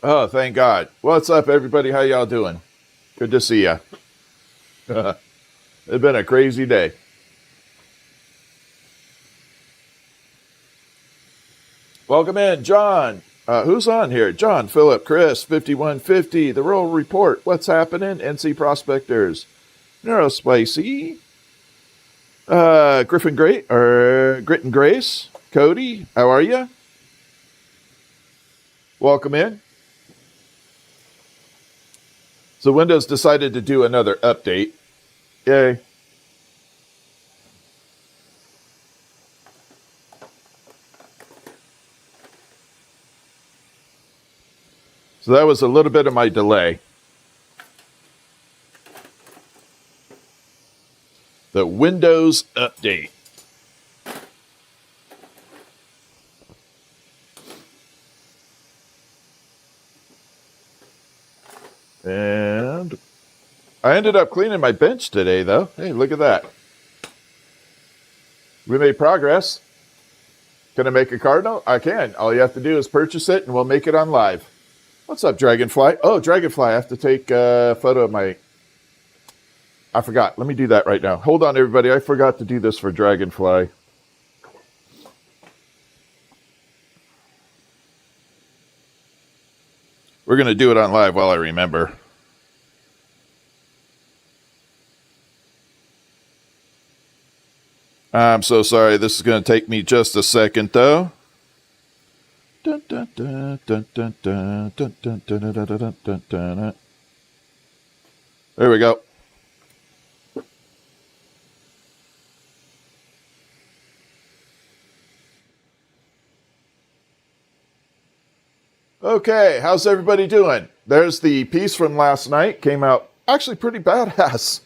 Oh, thank God. What's up, everybody? How y'all doing? Good to see ya. It's been a crazy day. Welcome in, John. Who's on here? John, Philip, Chris, 5150, The Rural Report. What's happening? NC Prospectors. Neurospicy. Griffin Great, or Grit and Grace. Cody, how are you? Welcome in. So Windows decided to do another update. Yay. So that was a little bit of my delay. The Windows update. And I ended up cleaning my bench today, though. Hey, look at that. We made progress. Can I make a cardinal? I can. All you have to do is purchase it, and we'll make it on live. What's up, Dragonfly? Oh, Dragonfly, I have to take a photo of my... I forgot. Let me do that right now. Hold on, everybody. I forgot to do this for Dragonfly. We're going to do it on live while I remember. I'm so sorry. This is going to take me just a second, though. Dun, dun, dun, dun, dun, dun, dun, dun, dun, dun, dun, dun, dun. There we go. Okay, how's everybody doing? There's the piece from last night. Came out actually pretty badass.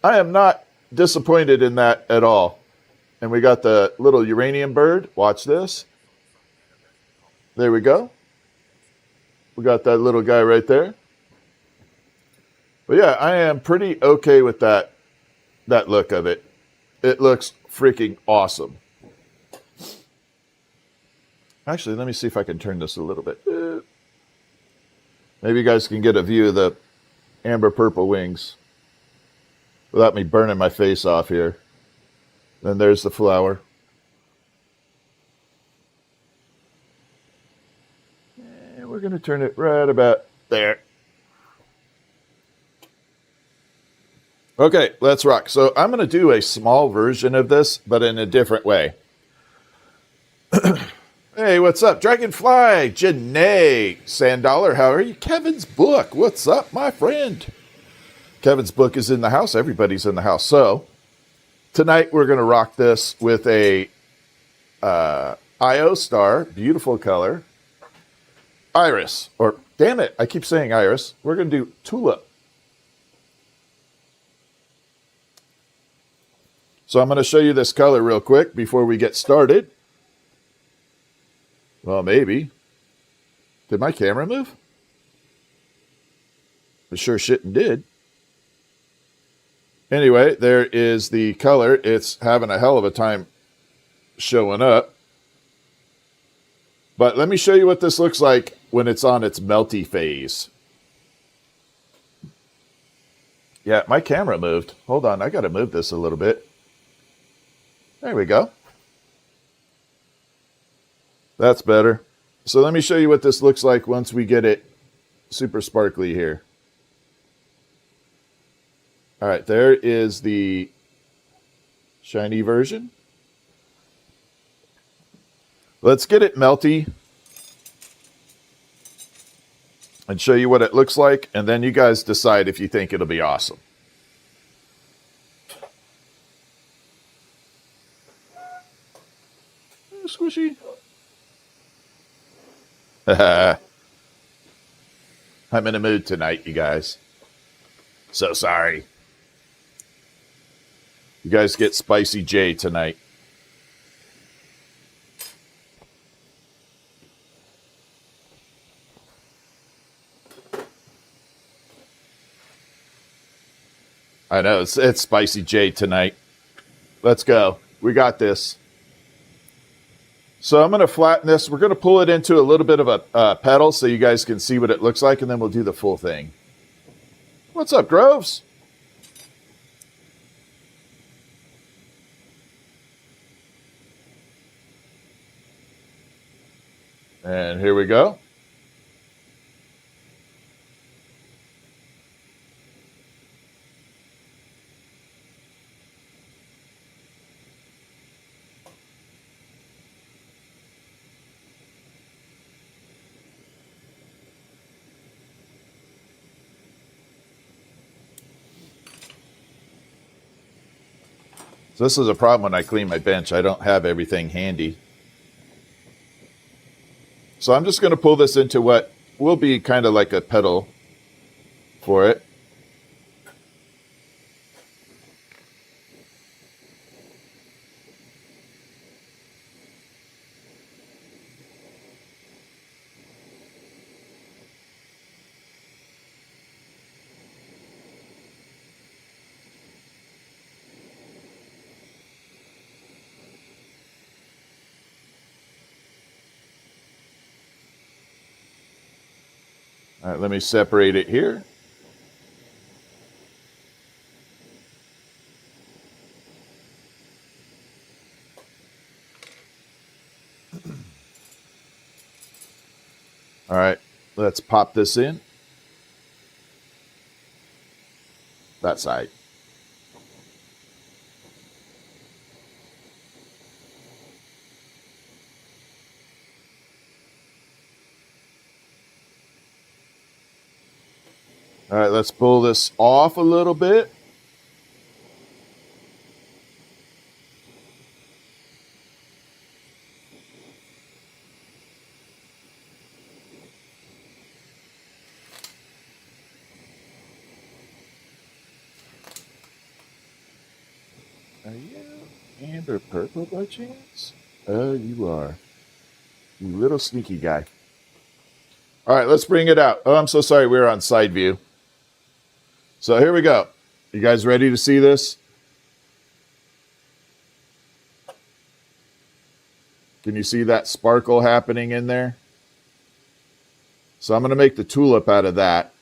I am not disappointed in that at all. And we got the little uranium bird. Watch this. There we go. We got that little guy right there. But yeah, I am pretty okay with that look of it. It looks freaking awesome. Actually, let me see if I can turn this a little bit. Maybe you guys can get a view of the amber purple wings without me burning my face off here. Then there's the flower. And we're going to turn it right about there. Okay, let's rock. So I'm going to do a small version of this, but in a different way. Hey, what's up? Dragonfly, Janae, Sandollar, how are you? Kevin's book, what's up, my friend? Kevin's book is in the house. Everybody's in the house. So tonight we're going to rock this with a IO star, beautiful color, iris, or damn it, I keep saying iris. We're going to do tulip. So I'm going to show you this color real quick before we get started. Well, maybe. Did my camera move? It sure shitting did. Anyway, there is the color. It's having a hell of a time showing up. But let me show you what this looks like when it's on its melty phase. Yeah, my camera moved. Hold on, I got to move this a little bit. There we go. That's better. So let me show you what this looks like once we get it super sparkly here. All right, there is the shiny version. Let's get it melty and show you what it looks like, and then you guys decide if you think it'll be awesome. Squishy. I'm in a mood tonight, you guys. So sorry. You guys get Spicy J tonight. I know, it's Spicy J tonight. Let's go. We got this. So I'm going to flatten this. We're going to pull it into a little bit of a petal so you guys can see what it looks like, and then we'll do the full thing. What's up, Groves? And here we go. So this is a problem when I clean my bench. I don't have everything handy. So I'm just going to pull this into what will be kind of like a petal for it. All right, let me separate it here. All right, let's pop this in. That side. All right, let's pull this off a little bit. Are you amber purple by chance? Oh, you are. You little sneaky guy. All right, let's bring it out. Oh, I'm so sorry. We're on side view. So here we go. You guys ready to see this? Can you see that sparkle happening in there? So I'm going to make the tulip out of that.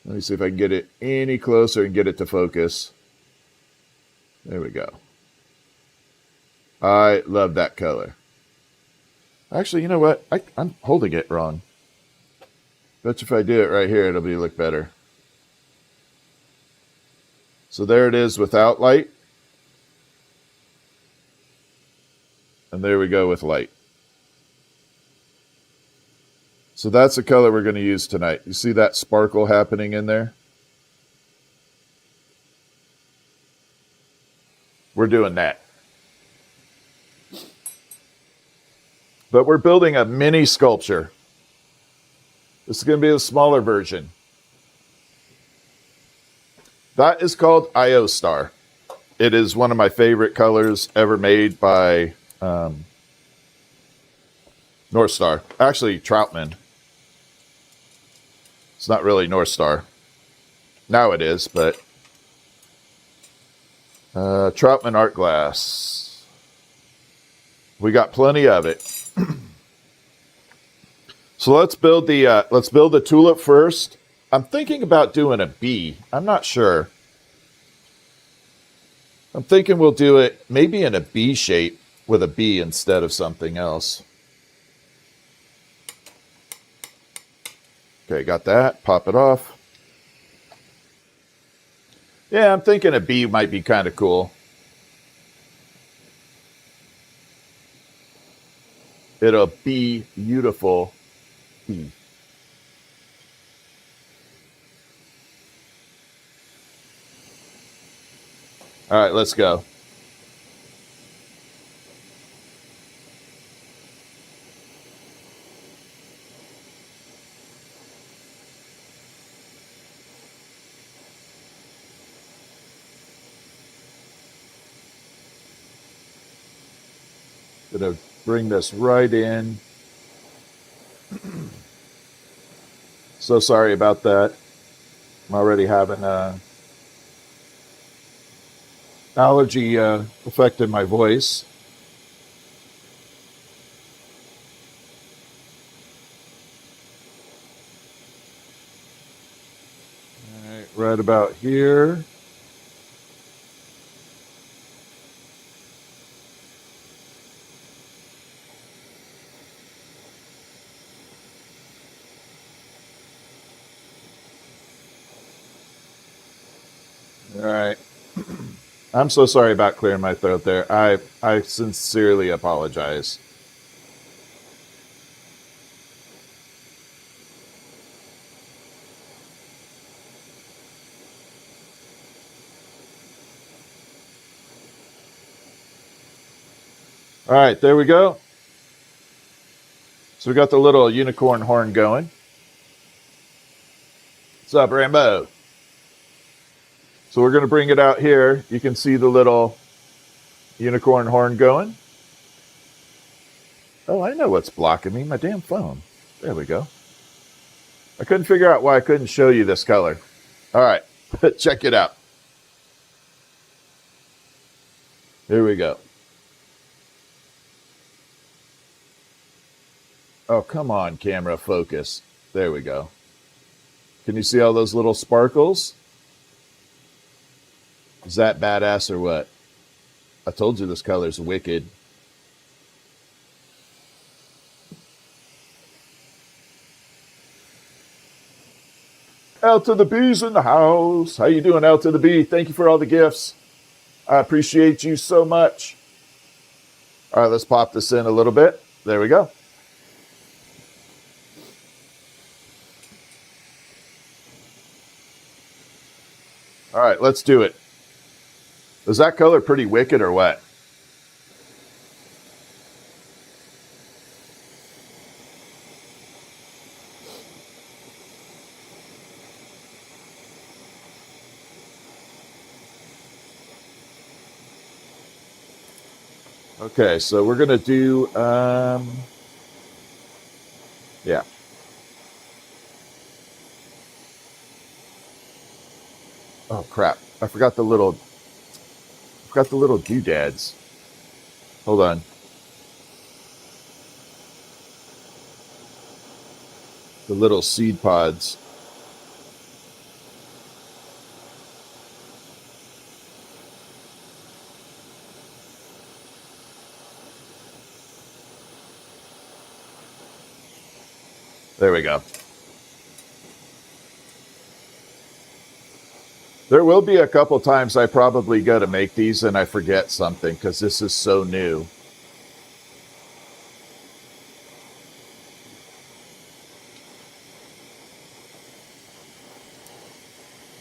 Let me see if I can get it any closer and get it to focus. There we go. I love that color. Actually, you know what? I'm holding it wrong. Bet you if I do it right here, it'll look better. So there it is without light. And there we go with light. So that's the color we're going to use tonight. You see that sparkle happening in there? We're doing that. But we're building a mini sculpture. This is going to be a smaller version. That is called IO Star. It is one of my favorite colors ever made by North Star. Actually, Troutman. It's not really North Star. Now it is, but Troutman Art Glass. We got plenty of it. So let's build the tulip first. I'm thinking about doing a bee. I'm not sure. I'm thinking we'll do it maybe in a bee shape with a bee instead of something else. Okay, got that. Pop it off. Yeah, I'm thinking a bee might be kind of cool. It'll be beautiful. Bee. All right, let's go. Gonna bring this right in. So sorry about that. I'm already having allergy affecting my voice. right about here. All right. I'm so sorry about clearing my throat there. I sincerely apologize. All right, there we go. So we got the little unicorn horn going. What's up, Rambo? So we're going to bring it out here. You can see the little unicorn horn going. Oh, I know what's blocking me. My damn phone. There we go. I couldn't figure out why I couldn't show you this color. All right, check it out. Here we go. Oh, come on, camera, focus. There we go. Can you see all those little sparkles? Is that badass or what? I told you this color's wicked. L to the B's in the house. How you doing, L to the B? Thank you for all the gifts. I appreciate you so much. All right, let's pop this in a little bit. There we go. All right, let's do it. Is that color pretty wicked or what? Okay, so we're going to do, yeah. Oh, crap. I forgot the little doodads. Hold on. The little seed pods. There we go. There will be a couple times I probably go to make these and I forget something because this is so new.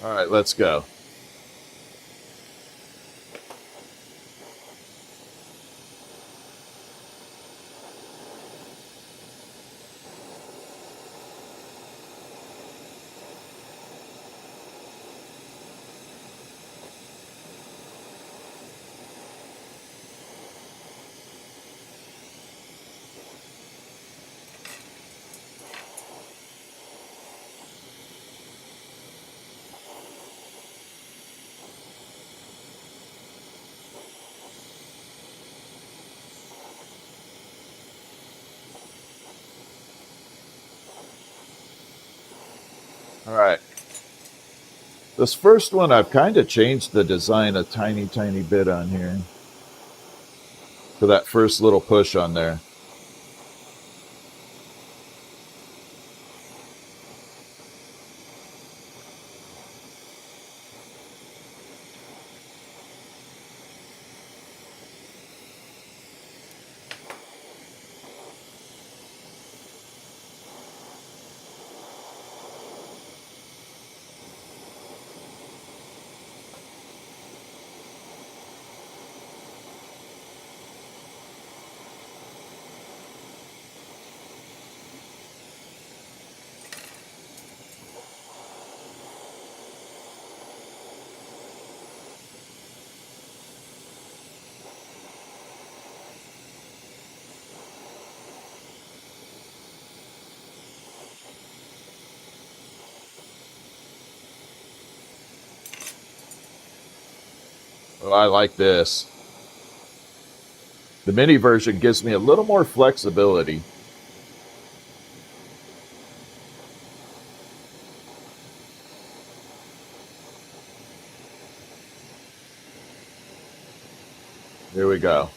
All right, let's go. All right. This first one, I've kind of changed the design a tiny bit on here for that first little push on there. Oh, I like this. The mini version gives me a little more flexibility. Here we go.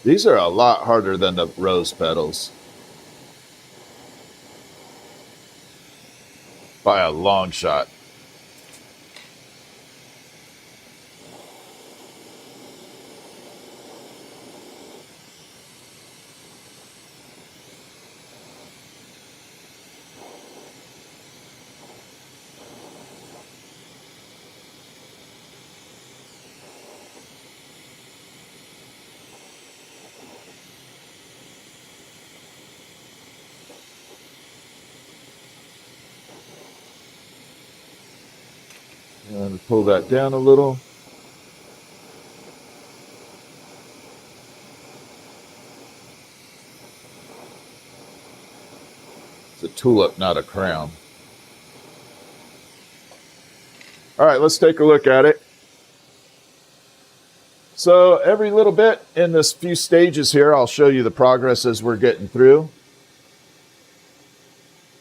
These are a lot harder than the rose petals. By a long shot. And pull that down a little. It's a tulip, not a crown. All right, let's take a look at it. So every little bit in this few stages here, I'll show you the progress as we're getting through.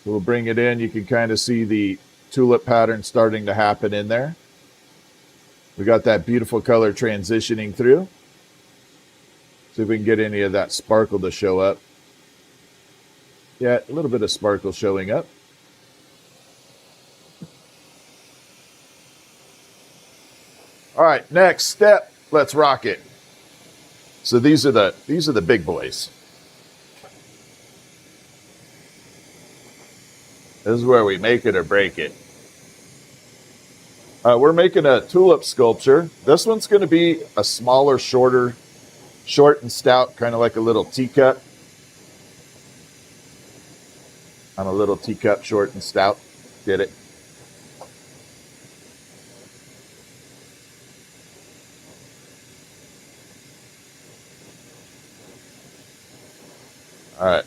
We'll bring it in. You can kind of see the tulip pattern starting to happen in there. We got that beautiful color transitioning through. See if we can get any of that sparkle to show up. Yeah, a little bit of sparkle showing up. All right, next step, let's rock it. So these are the big boys. This is where we make it or break it. We're making a tulip sculpture. This one's going to be a smaller, short and stout, kind of like a little teacup. On a little teacup, short and stout. Get it? All right.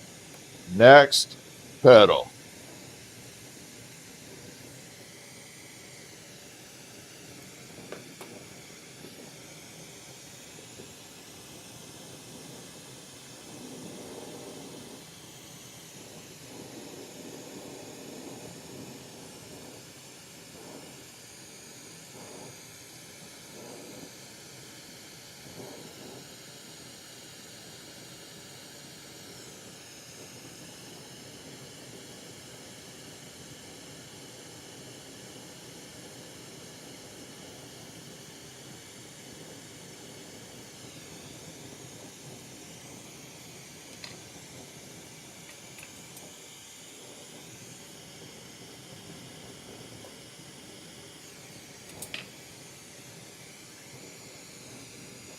Next, petal.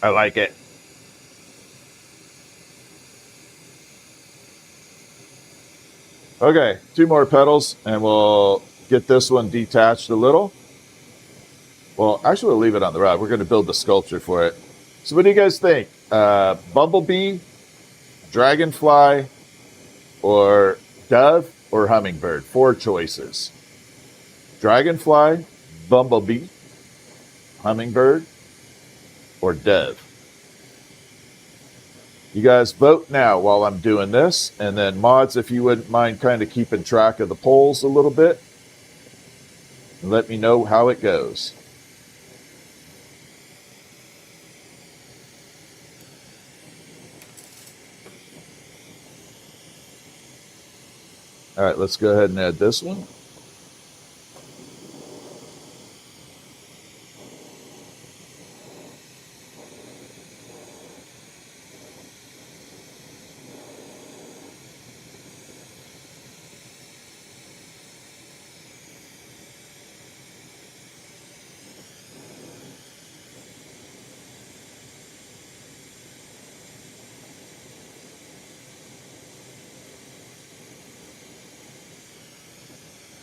I like it. Okay, 2 more petals, and we'll get this one detached a little. Well, actually, we'll leave it on the rod. We're going to build the sculpture for it. So what do you guys think? Bumblebee, dragonfly, or dove, or hummingbird? 4 choices. Dragonfly, bumblebee, hummingbird, or dove. You guys vote now while I'm doing this. And then mods, if you wouldn't mind kind of keeping track of the polls a little bit. And let me know how it goes. All right, let's go ahead and add this one.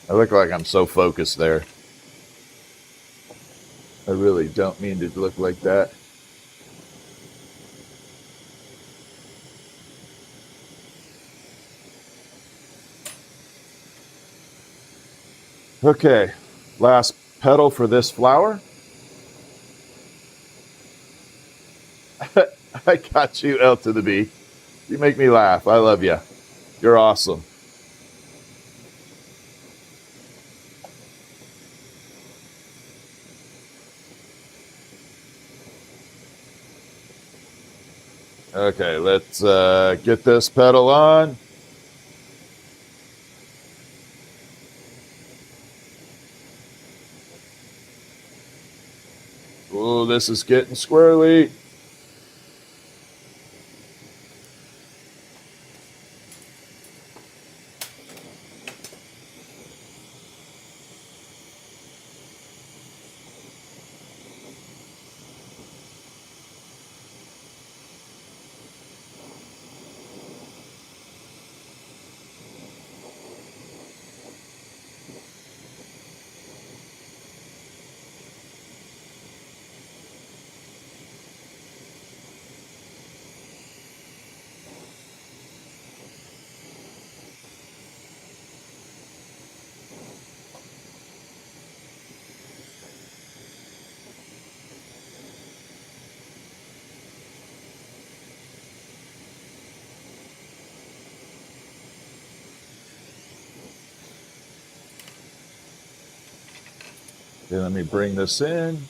I look like I'm so focused there. I really don't mean to look like that. Okay, last petal for this flower. I got you, L to the B. You make me laugh. I love you. You're awesome. Okay, let's get this petal on. Oh, this is getting squirrely. Okay, let me bring this in.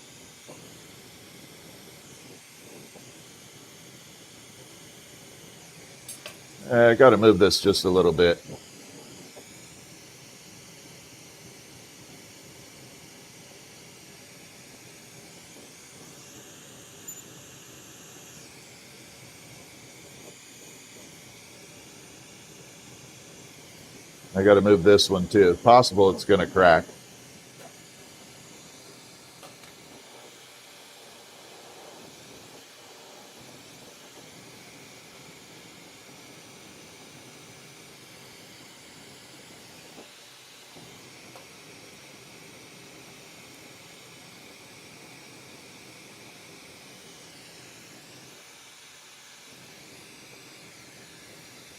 I got to move this just a little bit. I got to move this one too. If possible, it's going to crack.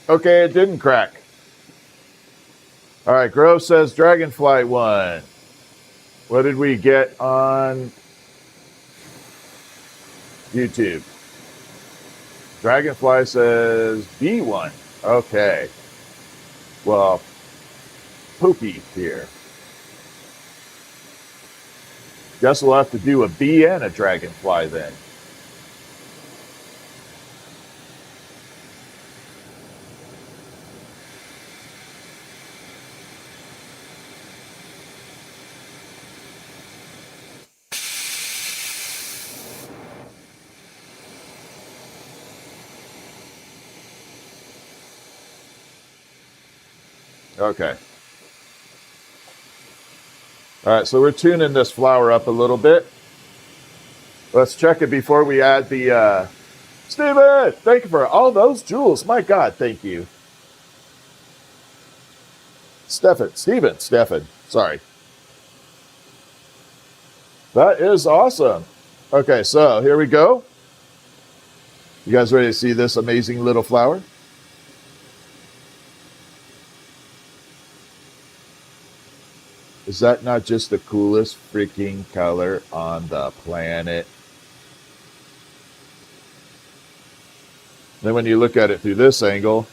Okay, it didn't crack. All right, Grove says Dragonfly won. What did we get on YouTube? Dragonfly says B1. Okay. Well, Poopy here. Guess we'll have to do a bee and a dragonfly then. Okay. All right, so we're tuning this flower up a little bit. Let's check it before we add the... Steven, thank you for all those jewels. My God, thank you. Steven, sorry. That is awesome. Okay, so here we go. You guys ready to see this amazing little flower? Is that not just the coolest freaking color on the planet? Then when you look at it through this angle,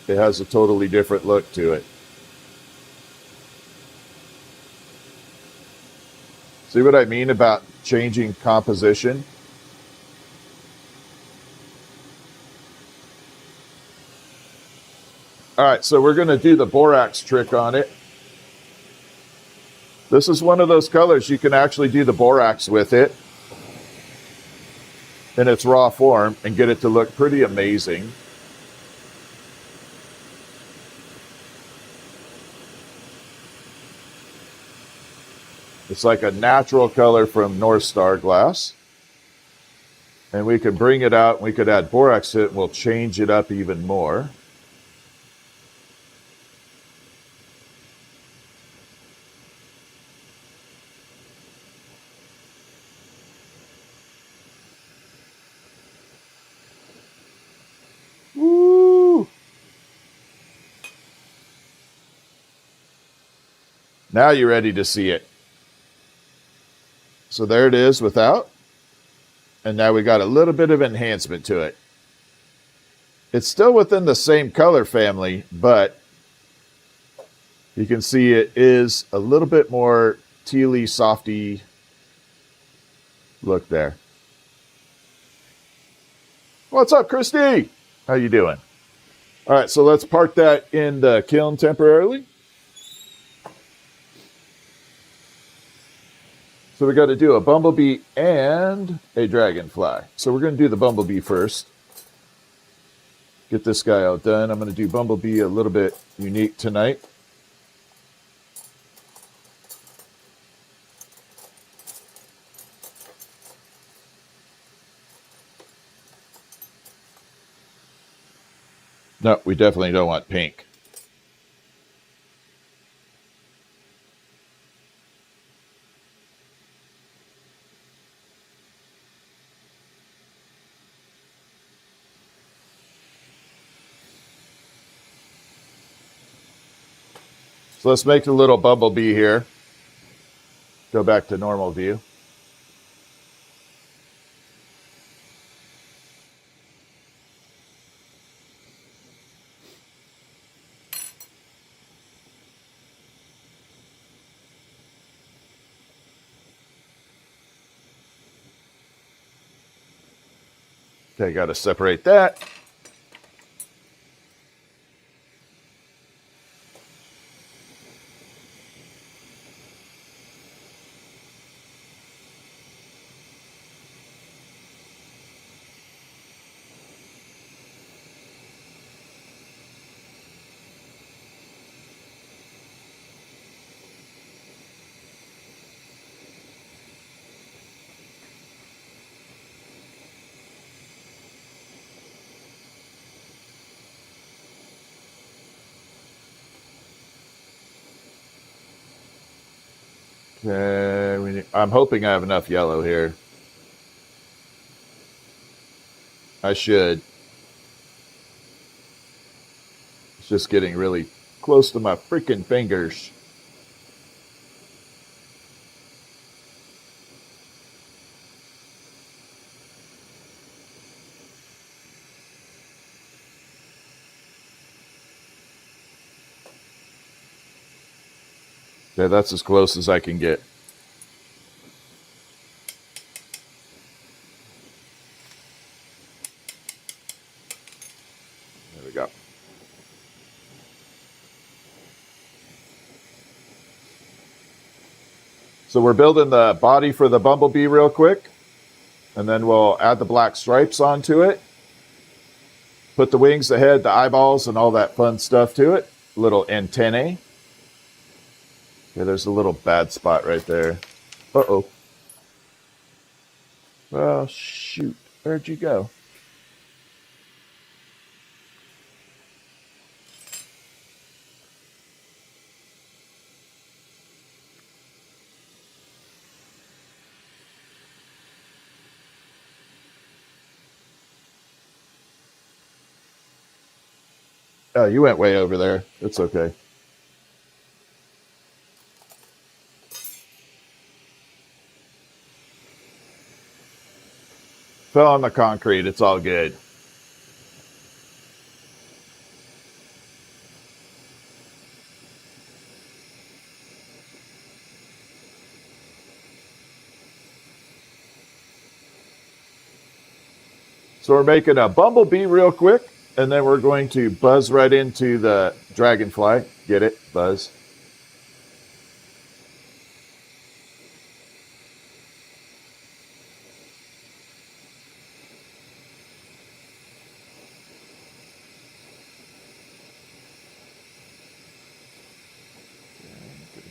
it has a totally different look to it. See what I mean about changing composition? All right, so we're going to do the borax trick on it. This is one of those colors you can actually do the borax with it in its raw form and get it to look pretty amazing. It's like a natural color from North Star glass. And we can bring it out, and we could add borax to it, and we'll change it up even more. Woo! Now you're ready to see it. So there it is without. And now we got a little bit of enhancement to it. It's still within the same color family, but you can see it is a little bit more tealy, softy look there. What's up, Christy? How you doing? All right, so let's park that in the kiln temporarily. So we got to do a bumblebee and a dragonfly. So we're going to do the bumblebee first. Get this guy all done. I'm going to do bumblebee a little bit unique tonight. No, we definitely don't want pink. So let's make a little bumblebee here. Go back to normal view. Okay, got to separate that. Okay, I'm hoping I have enough yellow here. I should. It's just getting really close to my freaking fingers. Yeah, that's as close as I can get. There we go. So we're building the body for the bumblebee real quick, and then we'll add the black stripes onto it. Put the wings, the head, the eyeballs, and all that fun stuff to it. Little antennae. Yeah, there's a little bad spot right there. Uh-oh. Well, shoot. Where'd you go? Oh, you went way over there. It's okay. Fell on the concrete. It's all good. So we're making a bumblebee real quick, and then we're going to buzz right into the dragonfly. Get it? Buzz.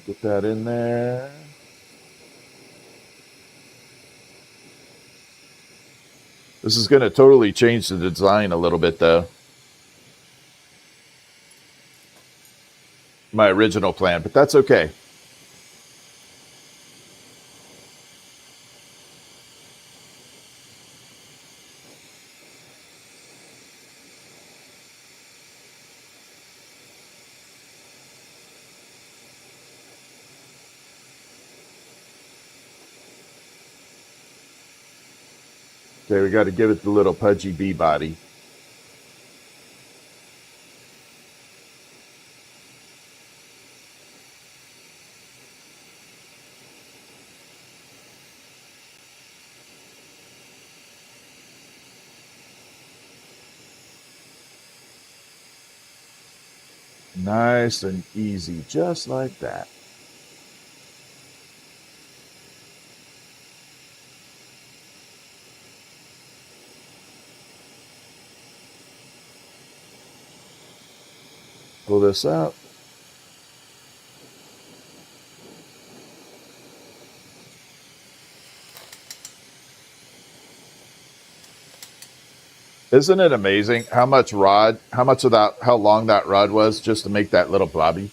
Get that in there. This is going to totally change the design a little bit, though. My original plan, but that's okay. Okay, we got to give it the little pudgy bee body. Nice and easy, just like that. Pull this out. Isn't it amazing how much how long that rod was just to make that little blobby?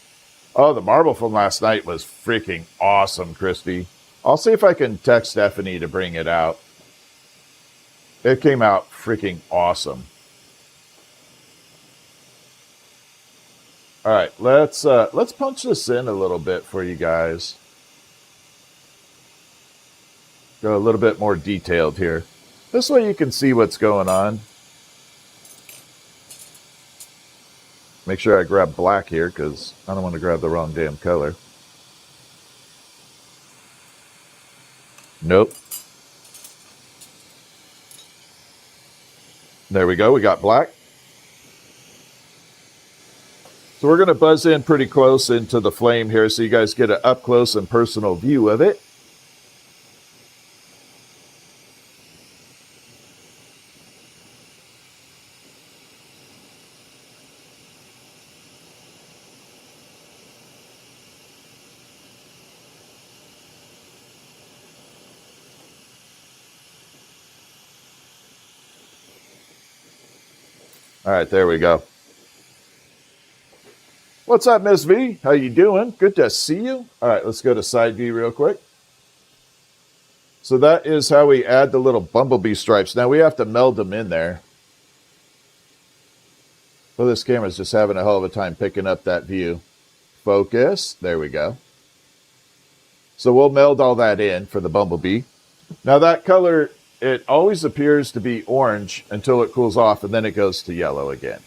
Oh, the marble from last night was freaking awesome, Christy. I'll see if I can text Stephanie to bring it out. It came out freaking awesome. All right, let's punch this in a little bit for you guys. Go a little bit more detailed here. This way you can see what's going on. Make sure I grab black here because I don't want to grab the wrong damn color. Nope. There we go. We got black. So we're going to buzz in pretty close into the flame here so you guys get an up close and personal view of it. All right, there we go. What's up, Miss V? How you doing? Good to see you. All right, let's go to side view real quick. So that is how we add the little bumblebee stripes. Now we have to meld them in there. Well, this camera's just having a hell of a time picking up that view. Focus. There we go. So we'll meld all that in for the bumblebee. Now that color, it always appears to be orange until it cools off, and then it goes to yellow again.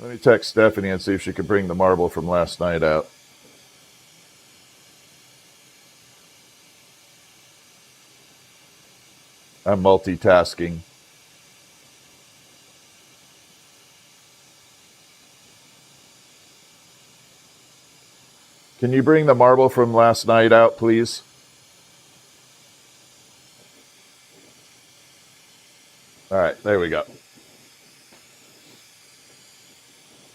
Let me text Stephanie and see if she could bring the marble from last night out. I'm multitasking. Can you bring the marble from last night out, please? All right, there we go.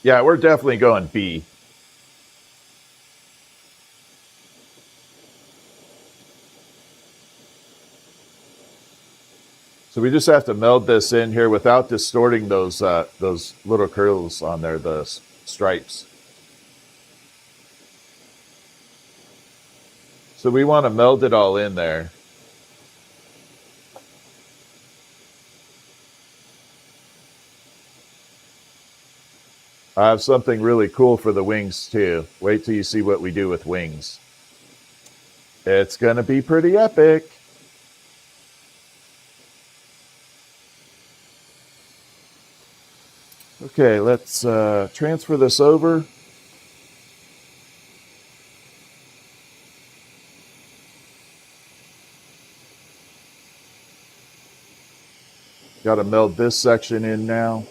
Yeah, we're definitely going B. So we just have to meld this in here without distorting those little curls on there, the stripes. So we want to meld it all in there. I have something really cool for the wings too. Wait till you see what we do with wings. It's going to be pretty epic. Okay, let's transfer this over. Got to meld this section in now.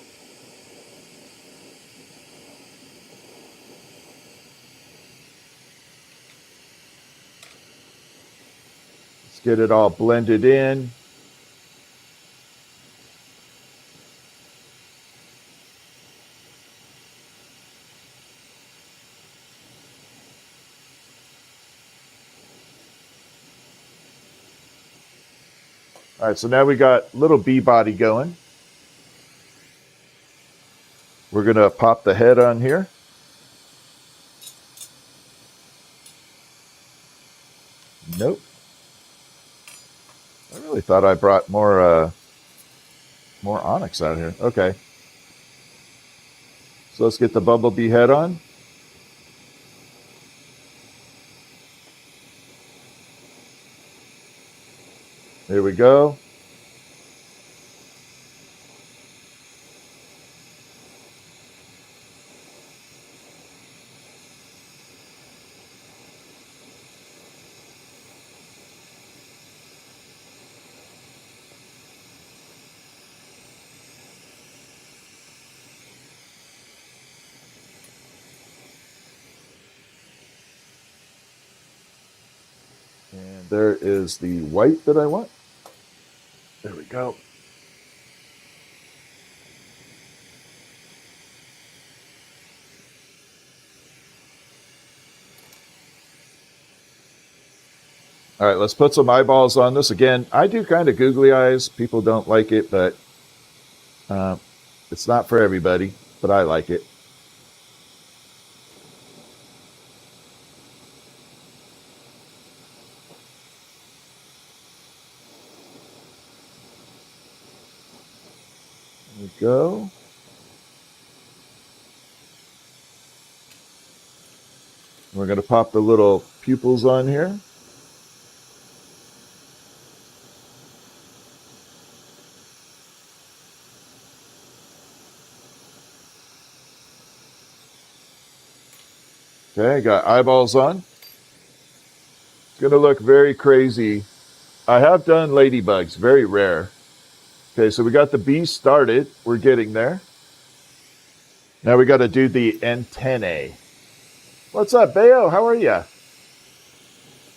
Let's get it all blended in. All right, so now we got little bee body going. We're going to pop the head on here. Nope. I really thought I brought more onyx out here. Okay. So let's get the bumblebee head on. There we go. And there is the white that I want. There we go. All right, let's put some eyeballs on this. Again, I do kind of googly eyes. People don't like it, but it's not for everybody, but I like it. There we go. We're going to pop the little pupils on here. Okay, got eyeballs on. It's going to look very crazy. I have done ladybugs, very rare. Okay, so we got the bee started. We're getting there. Now we got to do the antennae. What's up, Bayo? How are you?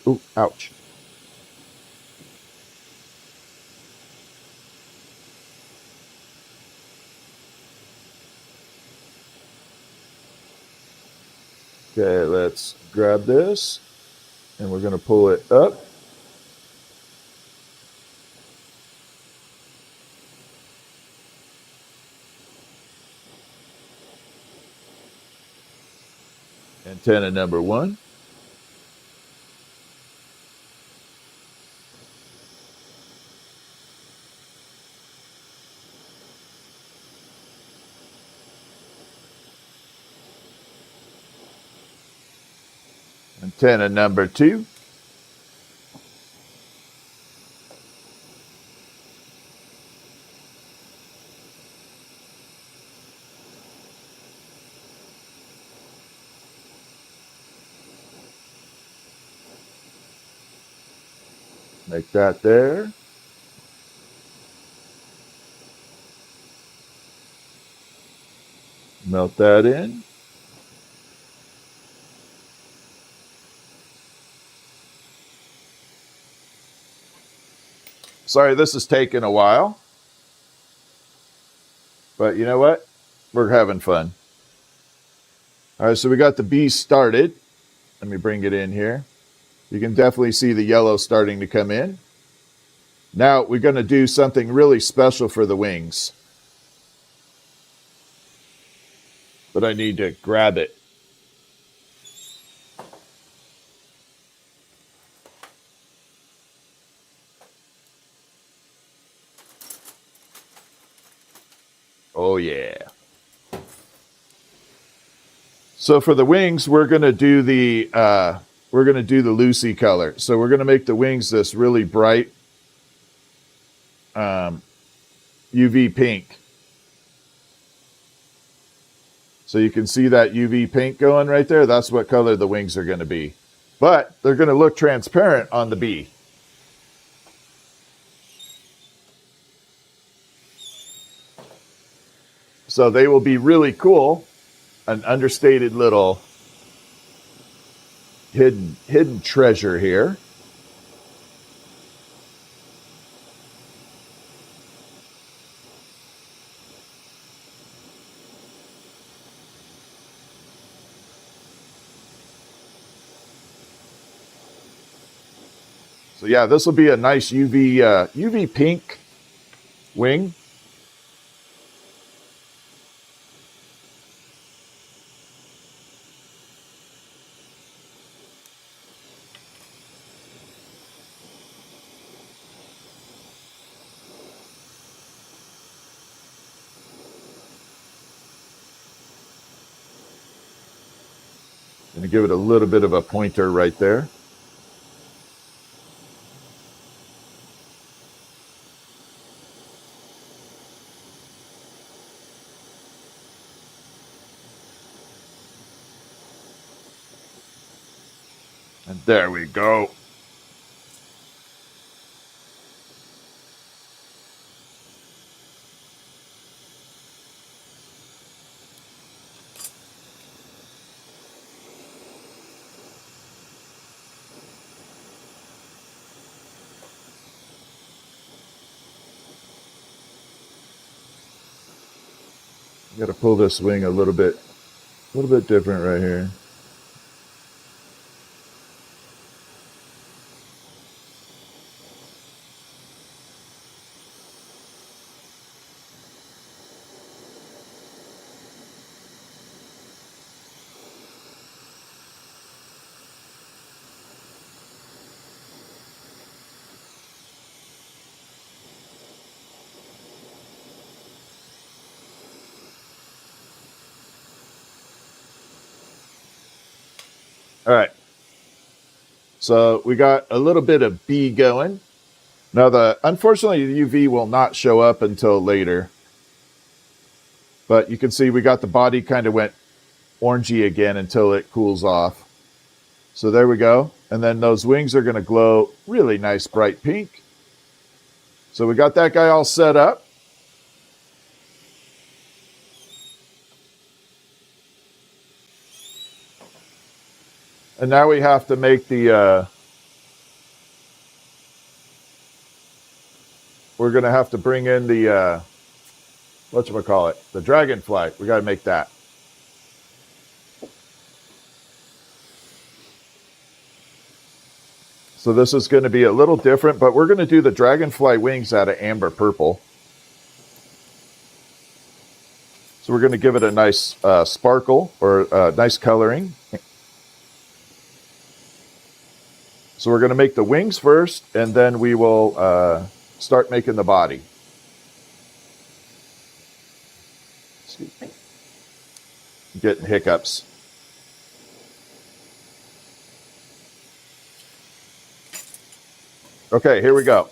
Ooh, ouch. Okay, let's grab this, and we're going to pull it up. Antenna number 1. Antenna number 2. Make that there. Melt that in. Sorry, this is taking a while. But you know what? We're having fun. All right, so we got the bee started. Let me bring it in here. You can definitely see the yellow starting to come in. Now we're going to do something really special for the wings. But I need to grab it. Oh yeah. So for the wings, we're going to do the Lucy color. So we're going to make the wings this really bright UV pink. So you can see that UV pink going right there. That's what color the wings are going to be. But they're going to look transparent on the bee. So they will be really cool. An understated little hidden treasure here. So yeah, this will be a nice UV pink wing. Going to give it a little bit of a pointer right there. There we go. Got to pull this wing a little bit different right here. All right. So we got a little bit of bee going. Now, unfortunately, the UV will not show up until later. But you can see we got the body kind of went orangey again until it cools off. So there we go. And then those wings are going to glow really nice bright pink. So we got that guy all set up. And now we have to make the, we're going to have to bring in the, whatchamacallit, the dragonfly. We got to make that. So this is going to be a little different, but we're going to do the dragonfly wings out of amber purple. So we're going to give it a nice sparkle or nice coloring. So we're going to make the wings first, and then we will start making the body. Excuse me. I'm getting hiccups. Okay, here we go.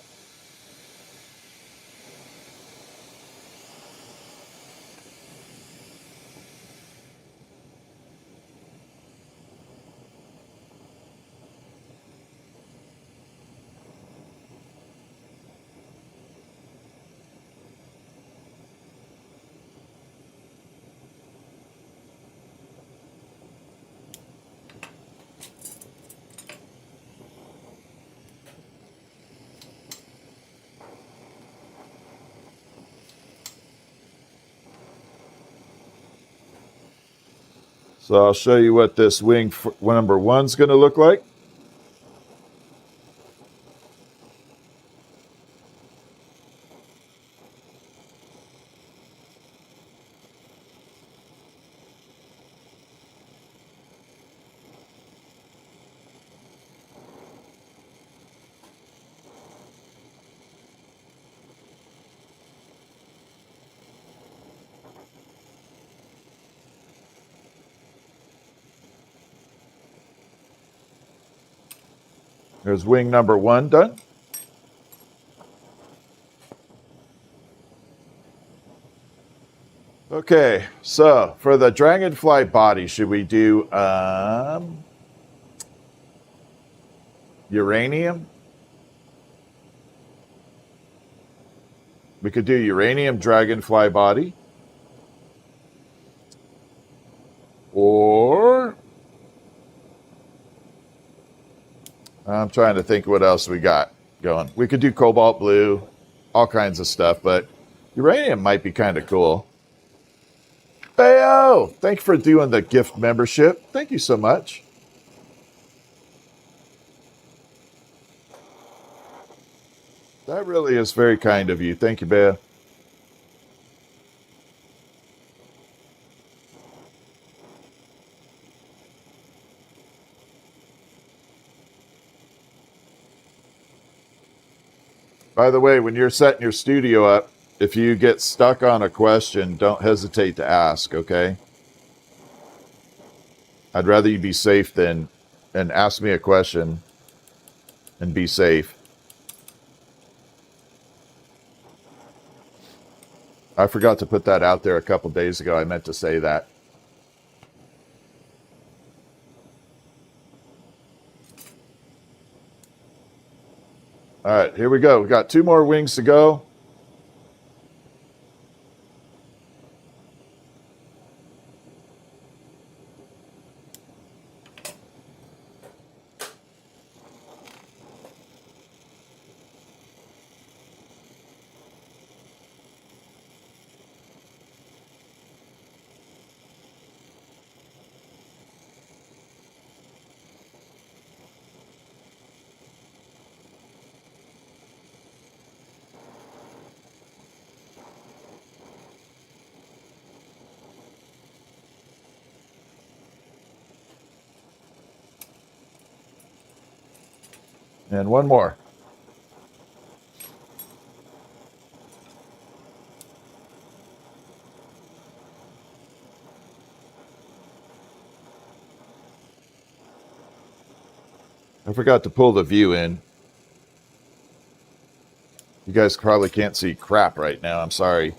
So I'll show you what this wing number one's going to look like. There's wing number one done. Okay, so for the dragonfly body, should we do uranium? We could do uranium dragonfly body. Or I'm trying to think what else we got going. We could do cobalt blue, all kinds of stuff, but uranium might be kind of cool. Bayo, thank you for doing the gift membership. Thank you so much. That really is very kind of you. Thank you, Bayo. By the way, when you're setting your studio up, if you get stuck on a question, don't hesitate to ask, okay? I'd rather you be safe than and ask me a question and be safe. I forgot to put that out there a couple days ago. I meant to say that. All right, here we go. We got 2 more wings to go. And 1 more. I forgot to pull the view in. You guys probably can't see crap right now. I'm sorry.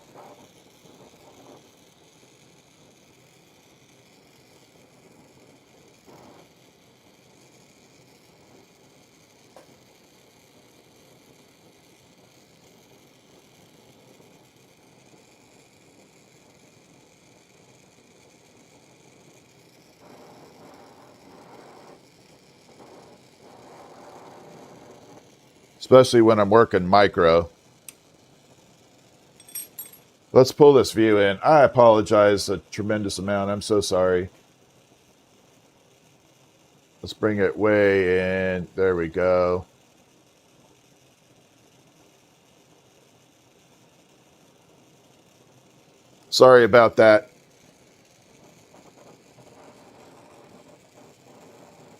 Especially when I'm working micro. Let's pull this view in. I apologize a tremendous amount. I'm so sorry. Let's bring it way in. There we go. Sorry about that.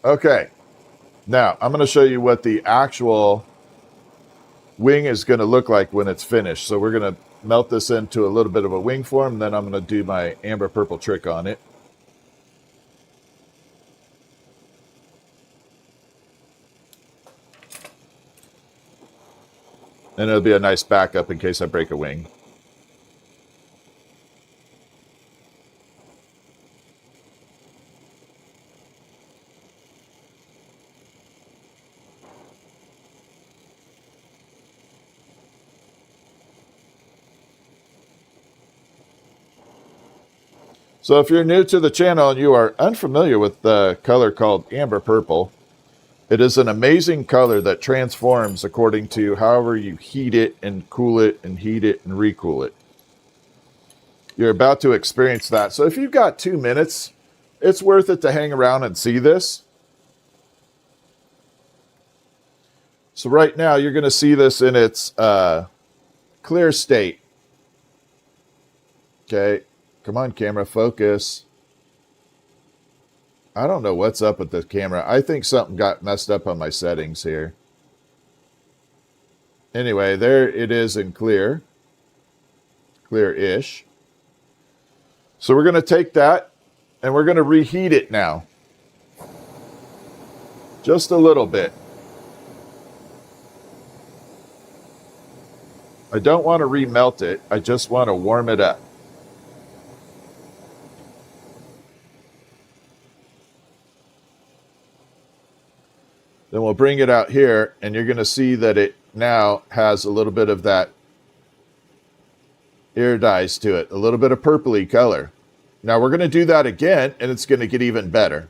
Okay. Now, I'm going to show you what the actual wing is going to look like when it's finished. So we're going to melt this into a little bit of a wing form, and then I'm going to do my amber purple trick on it. And it'll be a nice backup in case I break a wing. So if you're new to the channel and you are unfamiliar with the color called amber purple, it is an amazing color that transforms according to however you heat it and cool it and heat it and recool it. You're about to experience that. So if you've got 2 minutes, it's worth it to hang around and see this. So right now you're going to see this in its clear state. Okay. Come on, camera, focus. I don't know what's up with the camera. I think something got messed up on my settings here. Anyway, there it is in clear. Clear-ish. So we're going to take that and we're going to reheat it now. Just a little bit. I don't want to remelt it. I just want to warm it up. Then we'll bring it out here, and you're going to see that it now has a little bit of that iridized to it, a little bit of purpley color. Now we're going to do that again, and it's going to get even better.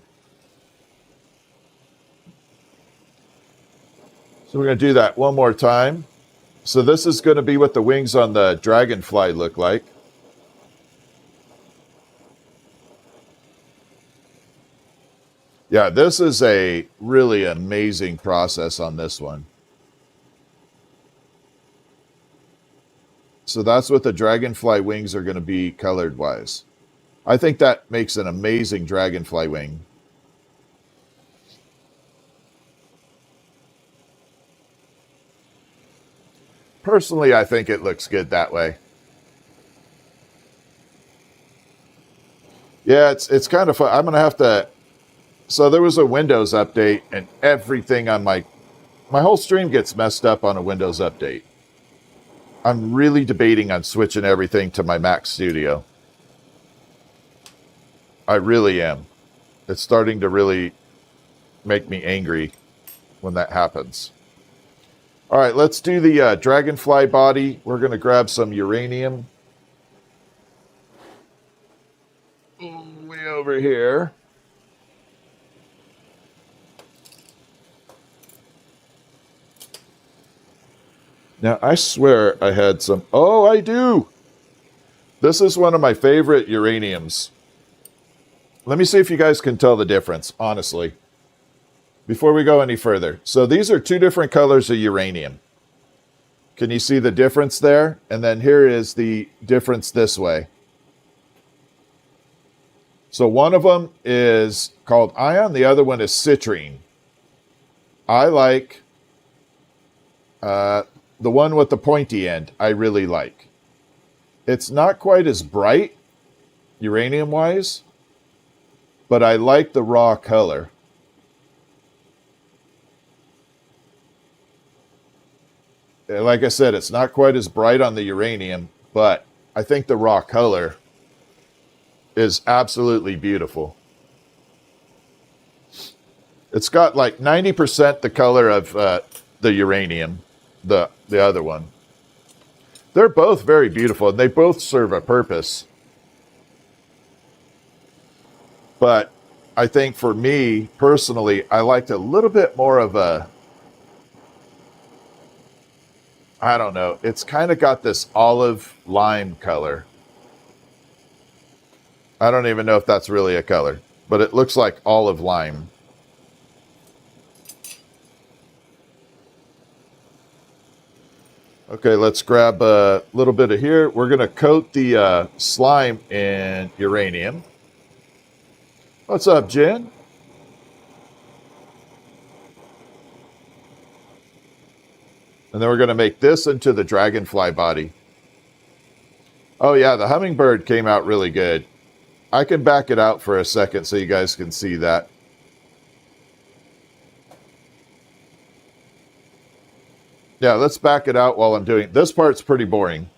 So we're going to do that one more time. So this is going to be what the wings on the dragonfly look like. Yeah, this is a really amazing process on this one. So that's what the dragonfly wings are going to be colored wise. I think that makes an amazing dragonfly wing. Personally, I think it looks good that way. Yeah, it's kind of fun. I'm going to have to... So there was a Windows update, and everything on my whole stream gets messed up on a Windows update. I'm really debating on switching everything to my Mac Studio. I really am. It's starting to really make me angry when that happens. All right, let's do the dragonfly body. We're going to grab some uranium. Way over here. Now, I swear I had some... Oh, I do! This is one of my favorite uraniums. Let me see if you guys can tell the difference, honestly, before we go any further. So these are two different colors of uranium. Can you see the difference there? And then here is the difference this way. So one of them is called ion. The other one is citrine. I like the one with the pointy end. I really like. It's not quite as bright, uranium-wise, but I like the raw color. Like I said, it's not quite as bright on the uranium, but I think the raw color is absolutely beautiful. It's got like 90% the color of the uranium, the other one. They're both very beautiful, and they both serve a purpose. But I think for me, personally, I liked a little bit more of a... I don't know. It's kind of got this olive lime color. I don't even know if that's really a color, but it looks like olive lime. Okay, let's grab a little bit of here. We're going to coat the slime in uranium. What's up, Jen? And then we're going to make this into the dragonfly body. Oh yeah, the hummingbird came out really good. I can back it out for a second so you guys can see that. Yeah, let's back it out while I'm doing... This part's pretty boring.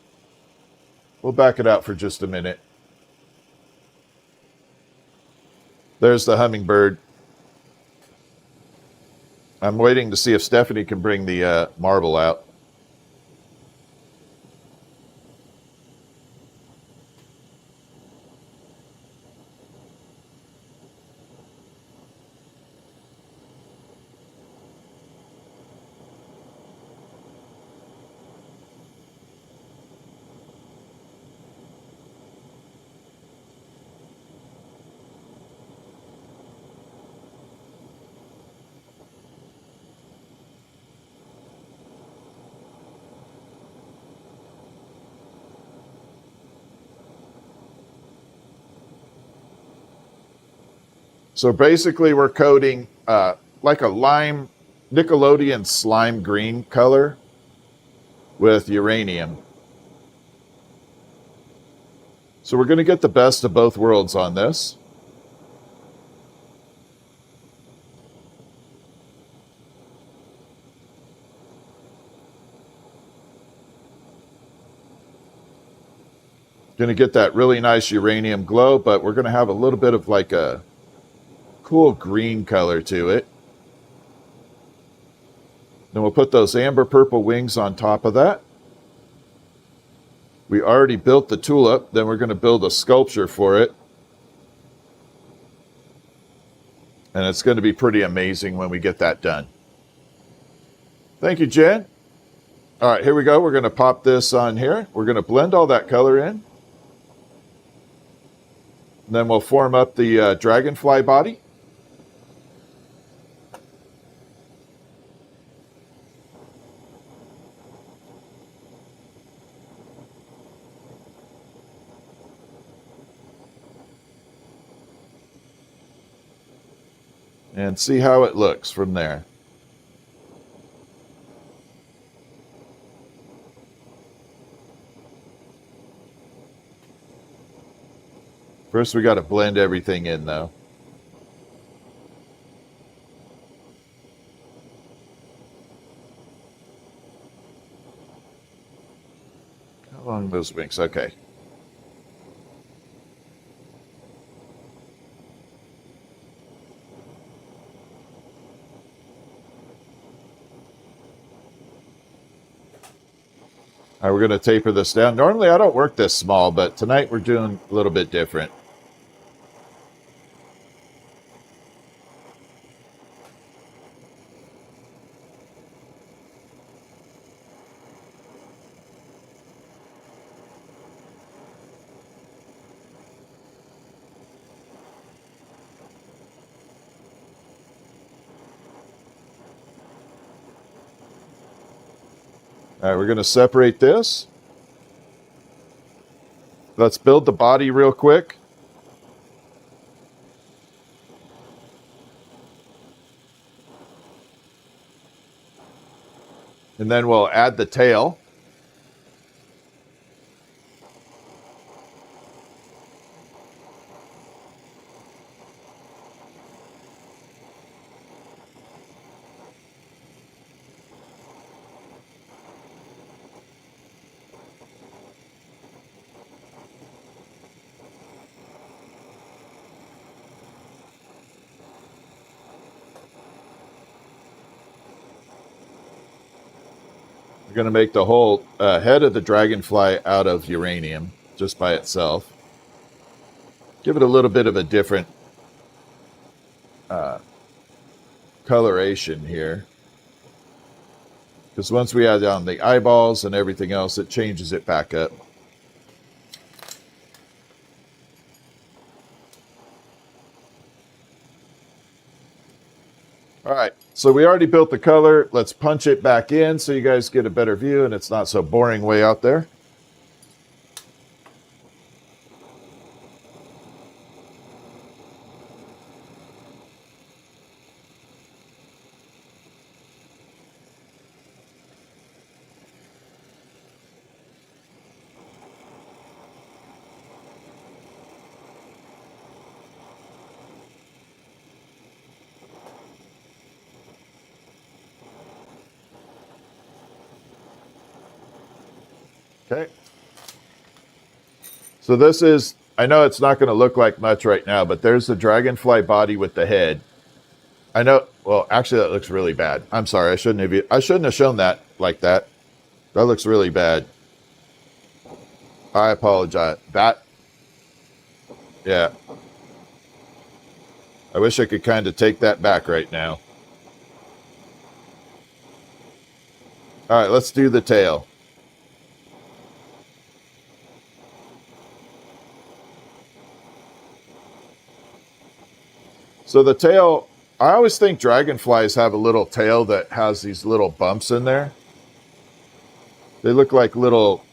We'll back it out for just a minute. There's the hummingbird. I'm waiting to see if Stephanie can bring the marble out. So basically we're coating like a lime, Nickelodeon slime green color with uranium. So we're going to get the best of both worlds on this. Going to get that really nice uranium glow, but we're going to have a little bit of like a cool green color to it. Then we'll put those amber purple wings on top of that. We already built the tulip. Then we're going to build a sculpture for it. And it's going to be pretty amazing when we get that done. Thank you, Jen. All right, here we go. We're going to pop this on here. We're going to blend all that color in. And then we'll form up the dragonfly body. And see how it looks from there. First, we got to blend everything in, though. Along those wings, okay. All right, we're going to taper this down. Normally I don't work this small, but tonight we're doing a little bit different. All right, we're going to separate this. Let's build the body real quick. And then we'll add the tail. We're going to make the whole head of the dragonfly out of uranium just by itself. Give it a little bit of a different coloration here. Because once we add on the eyeballs and everything else, it changes it back up. All right, so we already built the color. Let's punch it back in so you guys get a better view and it's not so boring way out there. Okay. So this is, I know it's not going to look like much right now, but there's the dragonfly body with the head. I know, well, actually that looks really bad. I'm sorry, I shouldn't have shown that like that. That looks really bad. I apologize. Yeah. I wish I could kind of take that back right now. All right, let's do the tail. So the tail, I always think dragonflies have a little tail that has these little bumps in there. They look like little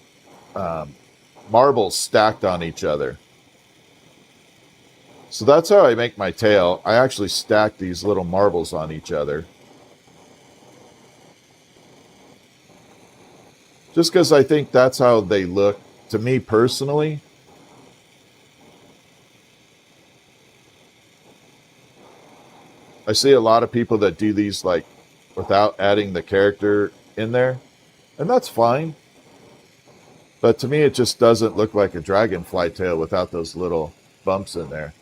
marbles stacked on each other. So that's how I make my tail. I actually stack these little marbles on each other. Just because I think that's how they look to me personally. I see a lot of people that do these like without adding the character in there, and that's fine. But to me, it just doesn't look like a dragonfly tail without those little bumps in there.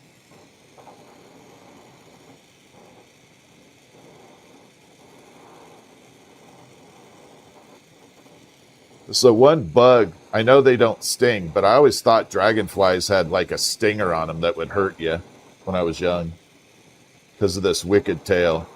So one bug, I know they don't sting, but I always thought dragonflies had like a stinger on them that would hurt you when I was young because of this wicked tail.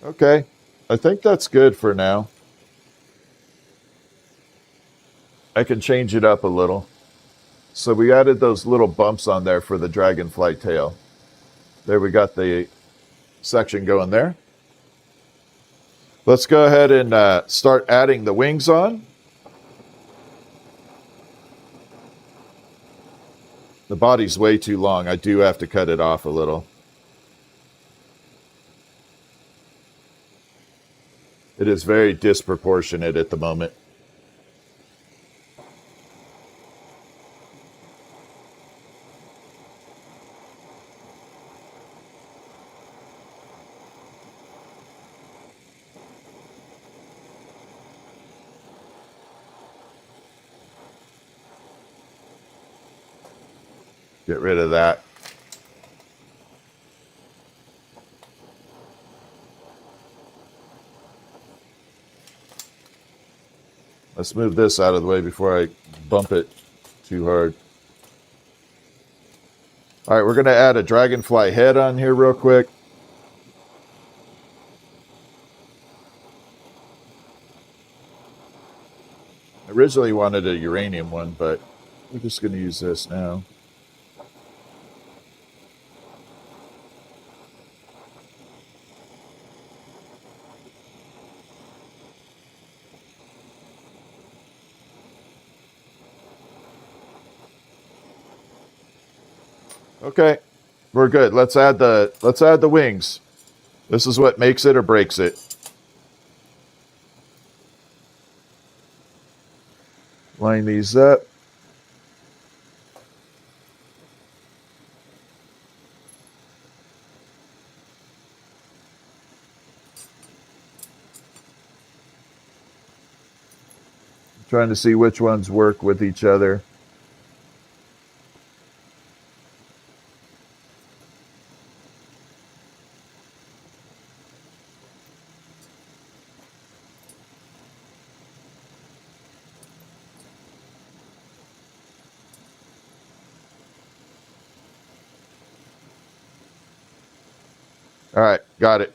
Okay, I think that's good for now. I can change it up a little. So we added those little bumps on there for the dragonfly tail. There we got the section going there. Let's go ahead and start adding the wings on. The body's way too long. I do have to cut it off a little. It is very disproportionate at the moment. Get rid of that. Let's move this out of the way before I bump it too hard. All right, we're going to add a dragonfly head on here real quick. I originally wanted a uranium one, but we're just going to use this now. Okay, we're good. Let's add the wings. This is what makes it or breaks it. Line these up. Trying to see which ones work with each other. All right, got it.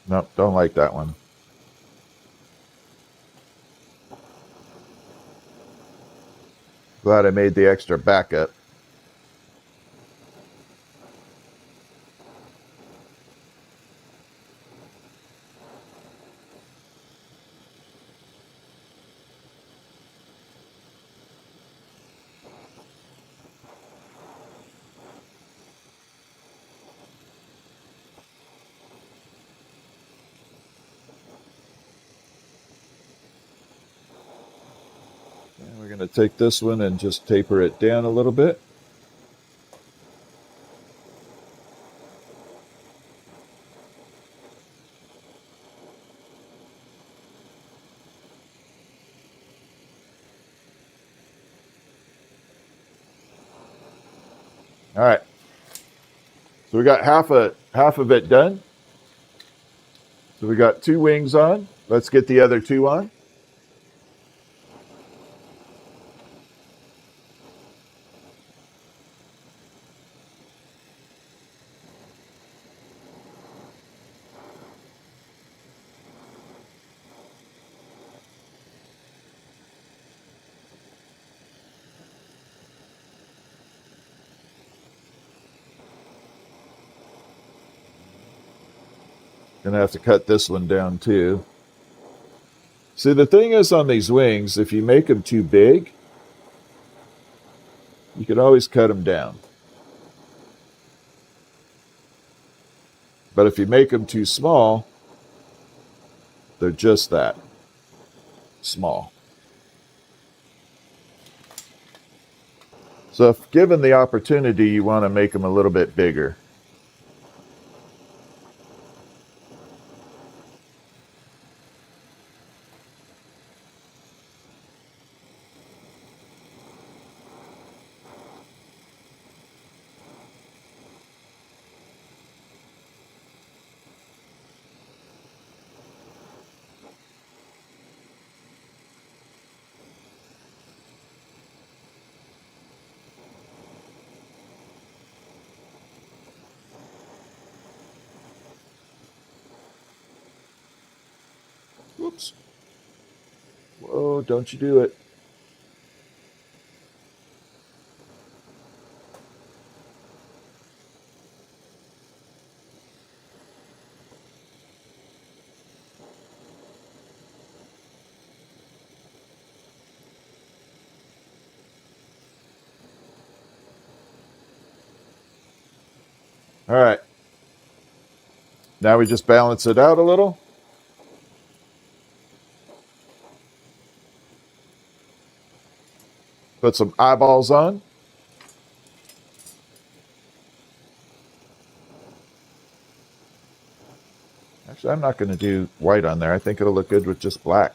Nope, don't like that one. Glad I made the extra backup. And we're going to take this one and just taper it down a little bit. All right. So we got half of it done. So we got 2 wings on. Let's get the other 2 on. Gonna have to cut this one down too. See, the thing is on these wings, if you make them too big, you can always cut them down. But if you make them too small, they're just that, small. So if given the opportunity, you want to make them a little bit bigger. Whoops. Whoa, don't you do it. All right. Now we just balance it out a little. Put some eyeballs on. Actually, I'm not going to do white on there. I think it'll look good with just black.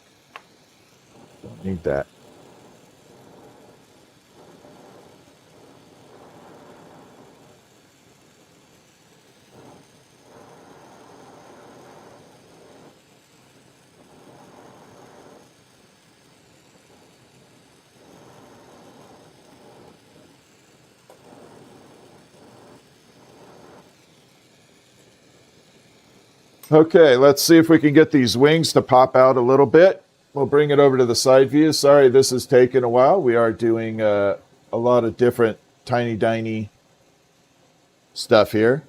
Don't need that. Okay, let's see if we can get these wings to pop out a little bit. We'll bring it over to the side view. Sorry, this is taking a while. We are doing a lot of different tiny stuff here.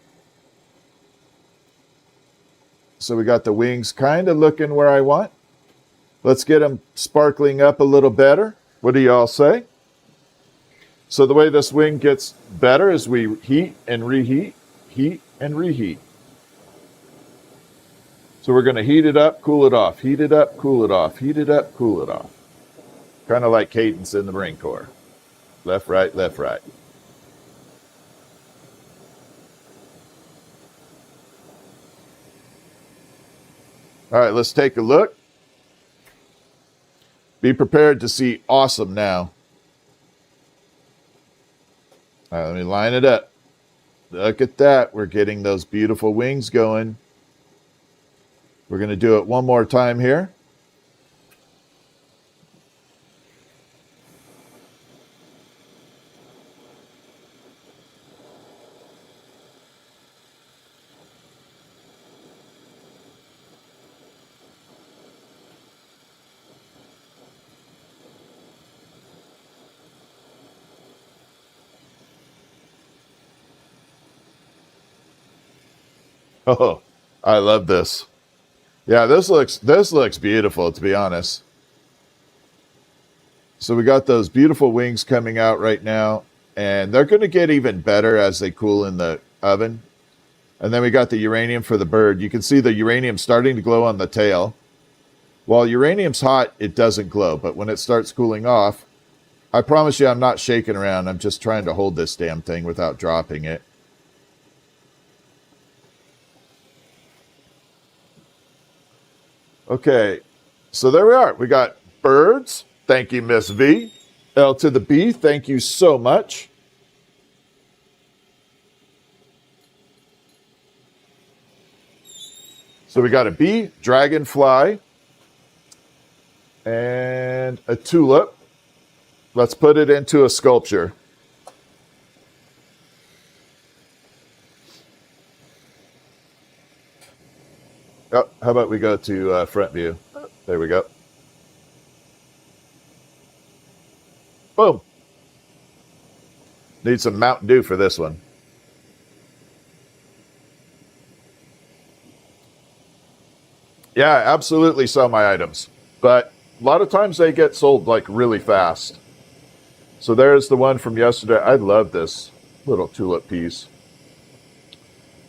So we got the wings kind of looking where I want. Let's get them sparkling up a little better. What do y'all say? So the way this wing gets better is we heat and reheat, heat and reheat. So we're going to heat it up, cool it off, heat it up, cool it off, heat it up, cool it off. Kind of like cadence in the Marine Corps. Left, right, left, right. All right, let's take a look. Be prepared to see awesome now. All right, let me line it up. Look at that. We're getting those beautiful wings going. We're going to do it one more time here. Oh, I love this. Yeah, this looks beautiful, to be honest. So we got those beautiful wings coming out right now, and they're going to get even better as they cool in the oven. And then we got the uranium for the bird. You can see the uranium starting to glow on the tail. While uranium's hot, it doesn't glow, but when it starts cooling off, I promise you I'm not shaking around. I'm just trying to hold this damn thing without dropping it. Okay, so there we are. We got birds. Thank you, Miss V. L to the B, thank you so much. So we got a bee, dragonfly, and a tulip. Let's put it into a sculpture. Oh, how about we go to front view? There we go. Boom. Need some Mountain Dew for this one. Yeah, I absolutely sell my items, but a lot of times they get sold like really fast. So there's the one from yesterday. I love this little tulip piece.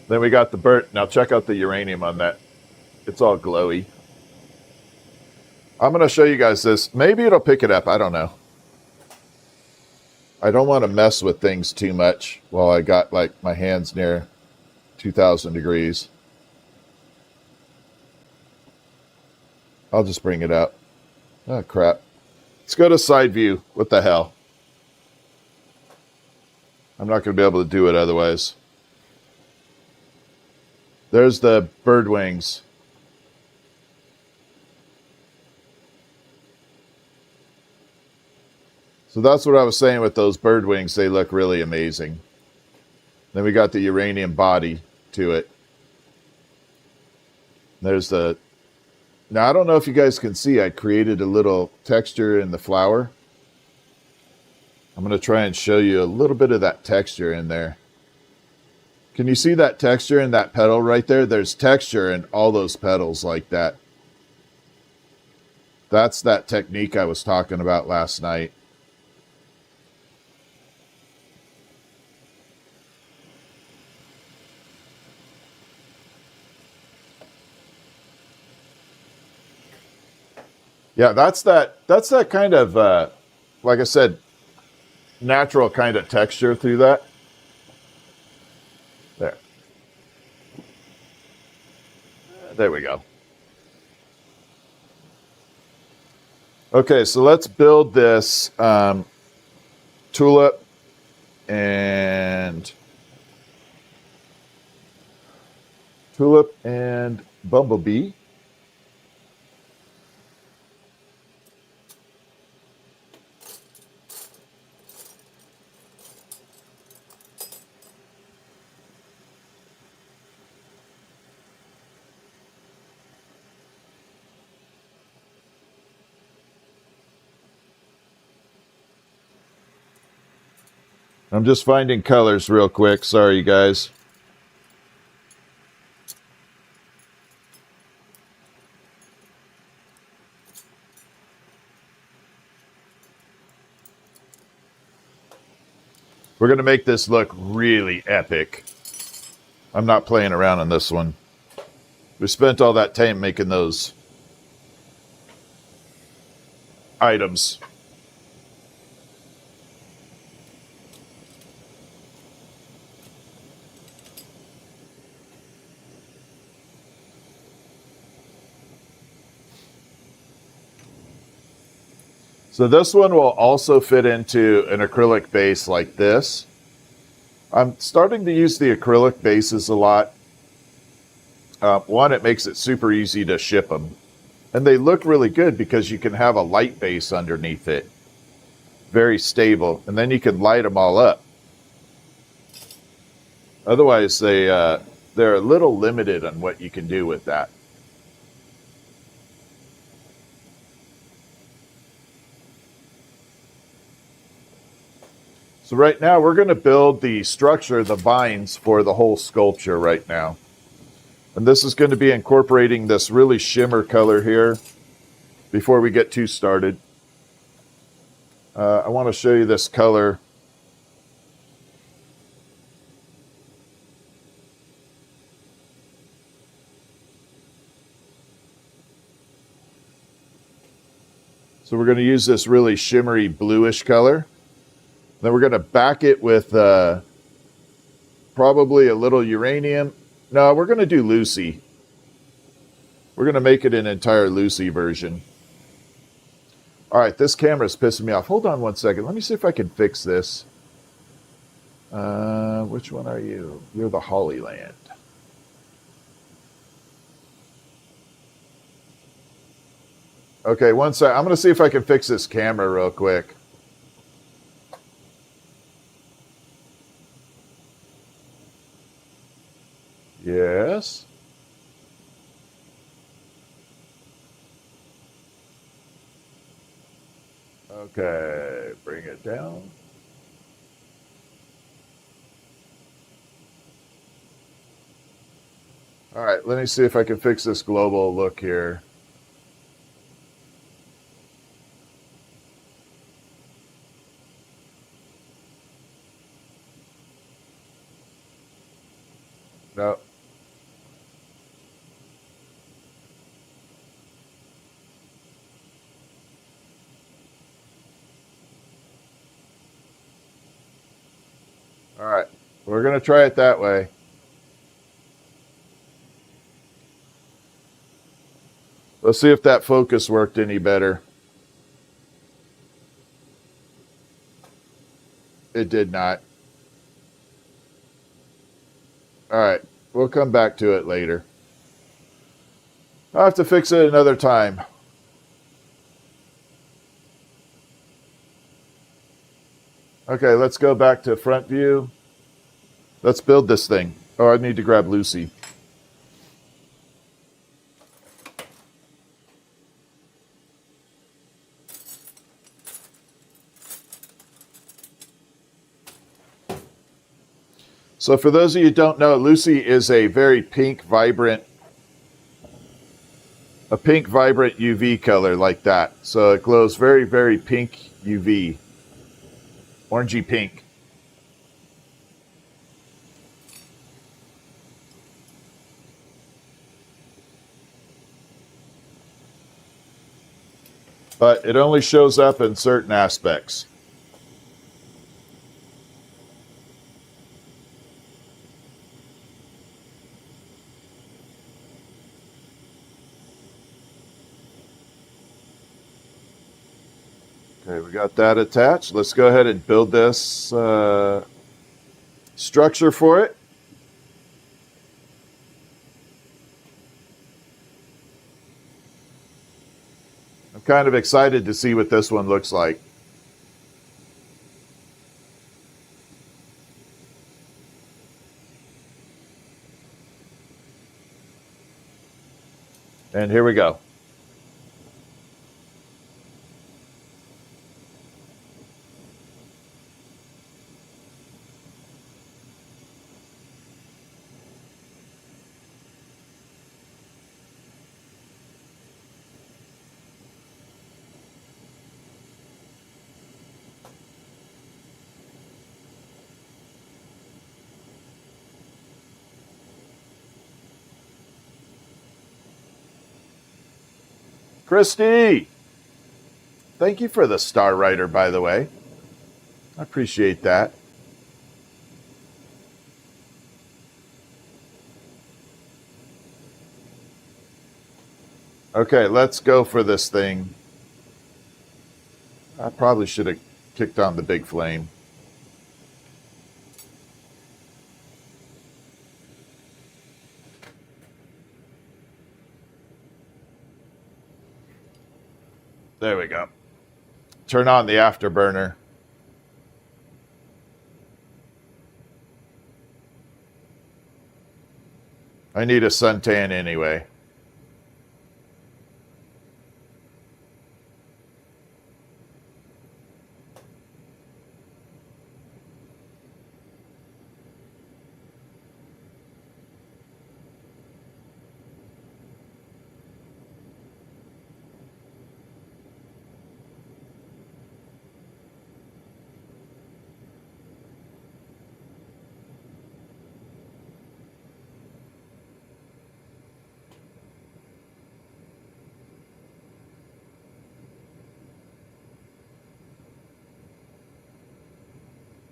Then we got the burnt. Now check out the uranium on that. It's all glowy. I'm going to show you guys this. Maybe it'll pick it up. I don't know. I don't want to mess with things too much while I got like my hands near 2,000 degrees. I'll just bring it out. Oh, crap. Let's go to side view. What the hell? I'm not going to be able to do it otherwise. There's the bird wings. So that's what I was saying with those bird wings. They look really amazing. Then we got the uranium body to it. There's the... Now, I don't know if you guys can see, I created a little texture in the flower. I'm going to try and show you a little bit of that texture in there. Can you see that texture in that petal right there? There's texture in all those petals like that. That's that technique I was talking about last night. Yeah, that's that kind of like I said, natural kind of texture through that. There. There we go. Okay, so let's build this tulip and bumblebee. I'm just finding colors real quick. Sorry, you guys. We're going to make this look really epic. I'm not playing around on this one. We spent all that time making those items. So this one will also fit into an acrylic base like this. I'm starting to use the acrylic bases a lot. One, it makes it super easy to ship them. And they look really good because you can have a light base underneath it. Very stable. And then you can light them all up. Otherwise, they're a little limited on what you can do with that. So right now, we're going to build the structure, the vines for the whole sculpture right now. And this is going to be incorporating this really shimmer color here before we get too started. I want to show you this color. So we're going to use this really shimmery bluish color. Then we're going to back it with probably a little uranium. No, we're going to do Lucy. We're going to make it an entire Lucy version. All right, this camera's pissing me off. Hold on one second. Let me see if I can fix this. Which one are you? You're the Hollyland. Okay, one sec. I'm going to see if I can fix this camera real quick. Yes. Okay, bring it down. All right, let me see if I can fix this global look here. No. All right, we're going to try it that way. Let's see if that focus worked any better. It did not. All right, we'll come back to it later. I'll have to fix it another time. Okay, let's go back to front view. Let's build this thing. Oh, I need to grab Lucy. So for those of you who don't know, Lucy is a very pink, vibrant UV color like that. So it glows very, very pink UV. Orangey pink. but it only shows up in certain aspects. Okay, we got that attached. Let's go ahead and build this structure for it. I'm kind of excited to see what this one looks like. And here we go. Christy, thank you for the Star Rider, by the way. I appreciate that. Okay, let's go for this thing. I probably should have kicked on the big flame. There we go. Turn on the afterburner. I need a suntan anyway.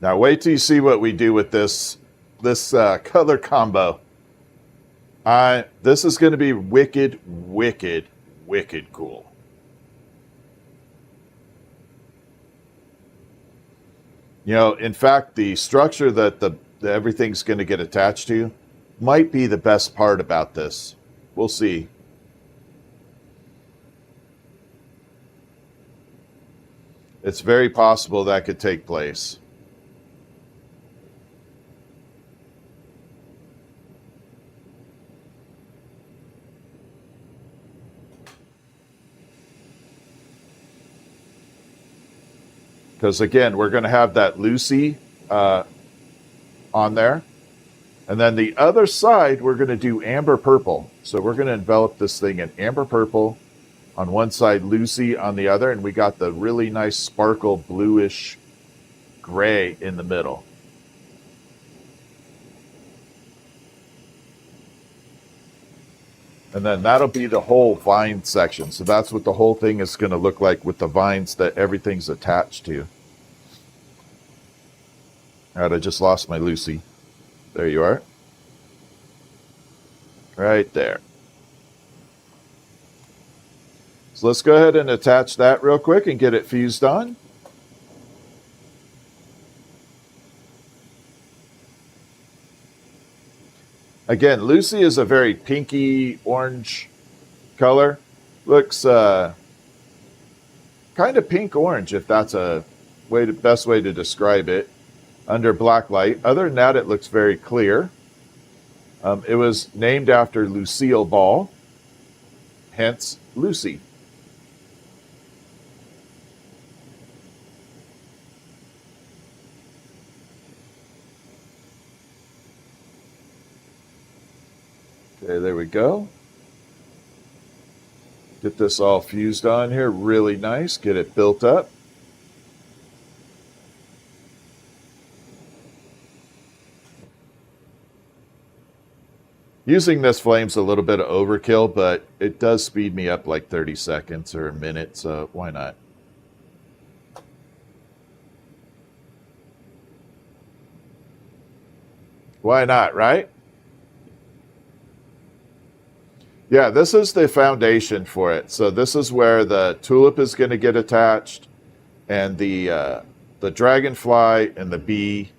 Now wait till you see what we do with this color combo. This is going to be wicked, wicked, wicked cool. You know, in fact, the structure that everything's going to get attached to might be the best part about this. We'll see. It's very possible that could take place. Because again, we're going to have that Lucy on there. And then the other side, we're going to do amber purple. So we're going to envelop this thing in amber purple on one side, Lucy on the other. And we got the really nice sparkle bluish gray in the middle. And then that'll be the whole vine section. So that's what the whole thing is going to look like with the vines that everything's attached to. All right, I just lost my Lucy. There you are. Right there. So let's go ahead and attach that real quick and get it fused on. Again, Lucy is a very pinky orange color. Looks kind of pink orange, if that's a best way to describe it, under black light. Other than that, it looks very clear. It was named after Lucille Ball, hence Lucy. Okay, there we go. Get this all fused on here really nice. Get it built up. Using this flame's a little bit of overkill, but it does speed me up like 30 seconds or a minute, so why not? Why not, right? Yeah, this is the foundation for it. So this is where the tulip is going to get attached, and the dragonfly and the bee.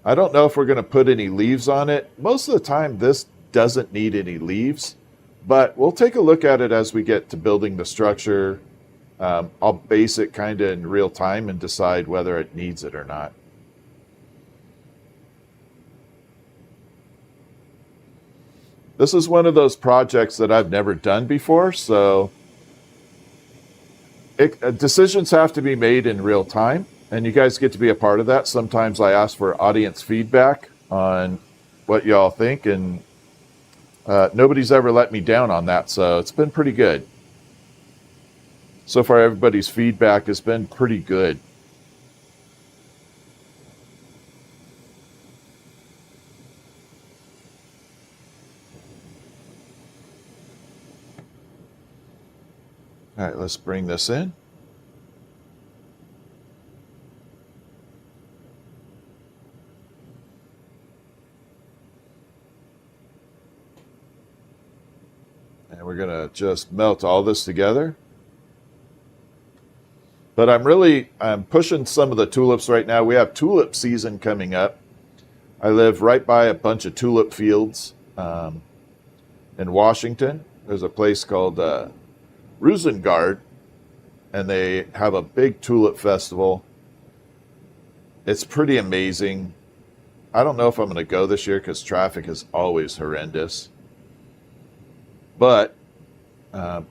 I don't know if we're going to put any leaves on it. Most of the time, this doesn't need any leaves, but we'll take a look at it as we get to building the structure. I'll base it kind of in real time and decide whether it needs it or not. This is one of those projects that I've never done before, so decisions have to be made in real time, and you guys get to be a part of that. Sometimes I ask for audience feedback on what y'all think, and nobody's ever let me down on that, so it's been pretty good. So far, everybody's feedback has been pretty good. All right, let's bring this in. And we're going to just melt all this together. But I'm pushing some of the tulips right now. We have tulip season coming up. I live right by a bunch of tulip fields in Washington. There's a place called Rosengard, and they have a big tulip festival. It's pretty amazing. I don't know if I'm going to go this year because traffic is always horrendous. But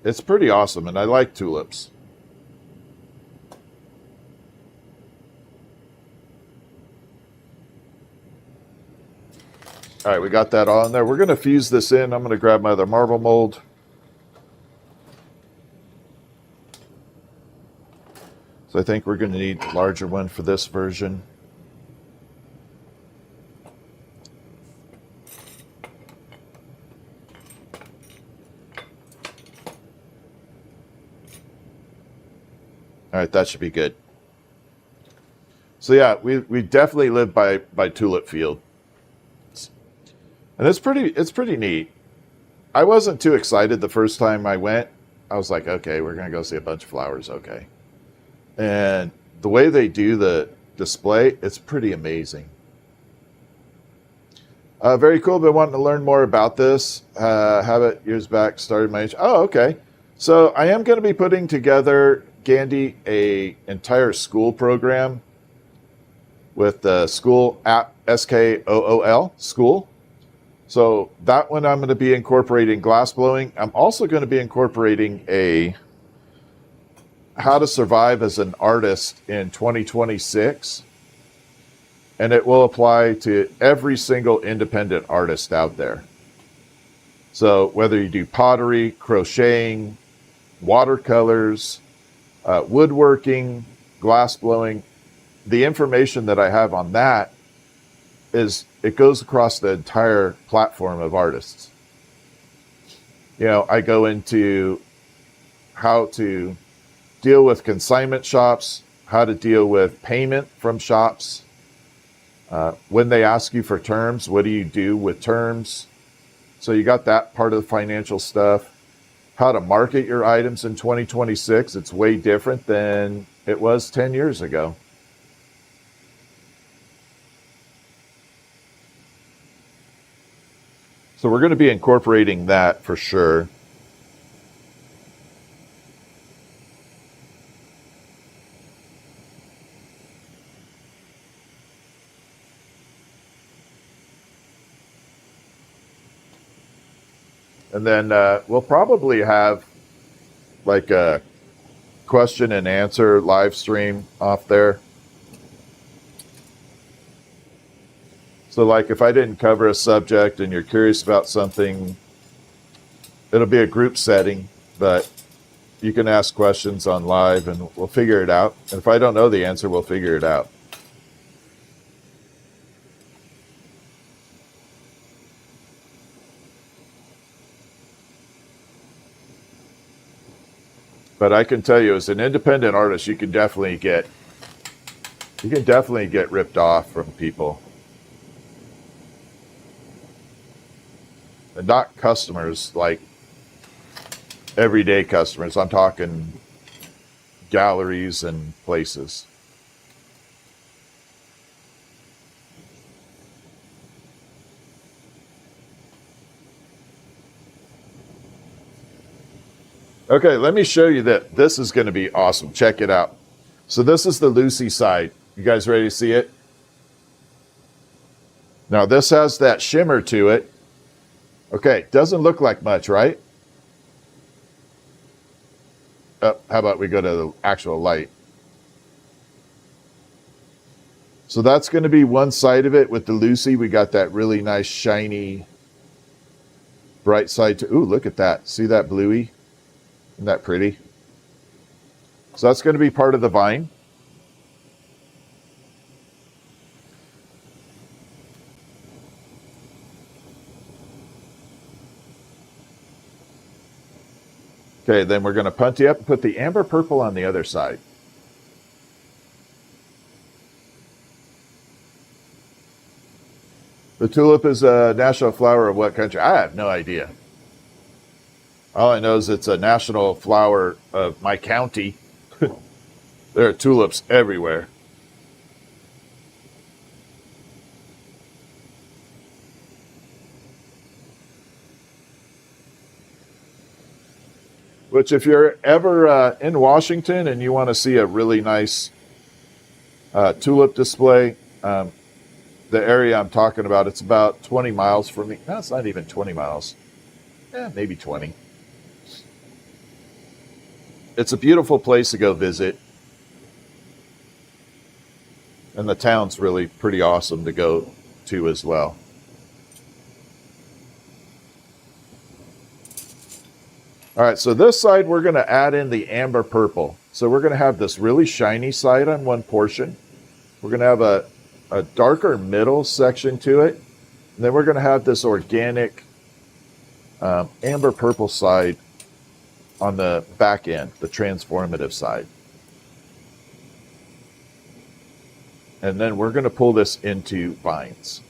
it's pretty awesome, and I like tulips. All right, we got that on there. We're going to fuse this in. I'm going to grab my other marble mold. So I think we're going to need a larger one for this version. All right, that should be good. So yeah, we definitely live by tulip field. And it's pretty neat. I wasn't too excited the first time I went. I was like, okay, we're going to go see a bunch of flowers, okay. And the way they do the display, it's pretty amazing. Very cool. Been wanting to learn more about this. Have it years back, started my... Oh, okay. So I am going to be putting together, Gandhi, a entire school program with the school app, SKOOL, school. So that one I'm going to be incorporating glassblowing. I'm also going to be incorporating a how to survive as an artist in 2026. And it will apply to every single independent artist out there. So whether you do pottery, crocheting, watercolors, woodworking, glassblowing, the information that I have on that it goes across the entire platform of artists. You know, I go into how to deal with consignment shops, how to deal with payment from shops. When they ask you for terms, what do you do with terms? So you got that part of the financial stuff. How to market your items in 2026. It's way different than it was 10 years ago. So we're going to be incorporating that for sure. And then we'll probably have like a question and answer live stream off there. So like if I didn't cover a subject and you're curious about something, it'll be a group setting, but you can ask questions on live and we'll figure it out. And if I don't know the answer, we'll figure it out. But I can tell you, as an independent artist, you can definitely get ripped off from people. And not customers, like everyday customers. I'm talking galleries and places. Okay, let me show you that. This is going to be awesome. Check it out. So this is the Lucy side. You guys ready to see it? Now this has that shimmer to it. Okay, doesn't look like much, right? How about we go to the actual light? So that's going to be one side of it with the Lucy. We got that really nice, shiny, bright side to. Ooh, look at that. See that bluey? Isn't that pretty? So that's going to be part of the vine. Okay, then we're going to punty up and put the amber purple on the other side. The tulip is a national flower of what country? I have no idea. All I know is it's a national flower of my county. There are tulips everywhere. Which, if you're ever in Washington and you want to see a really nice tulip display, the area I'm talking about, it's about 20 miles from me. No, it's not even 20 miles. Maybe 20. It's a beautiful place to go visit. And the town's really pretty awesome to go to as well. All right, so this side we're going to add in the amber purple. So we're going to have this really shiny side on one portion. We're going to have a darker middle section to it. And then we're going to have this organic amber purple side on the back end, the transformative side. And then we're going to pull this into vines.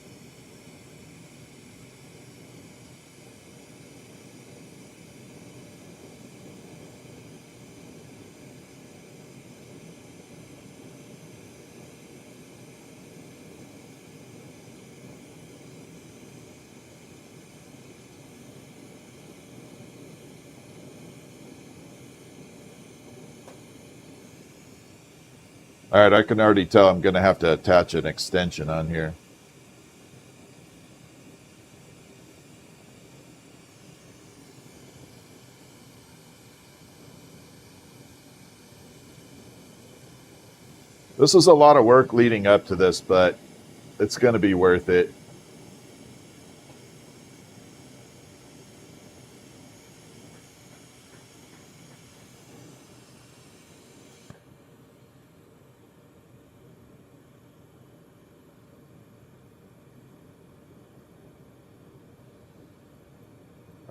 All right, I can already tell I'm going to have to attach an extension on here. This is a lot of work leading up to this, but it's going to be worth it.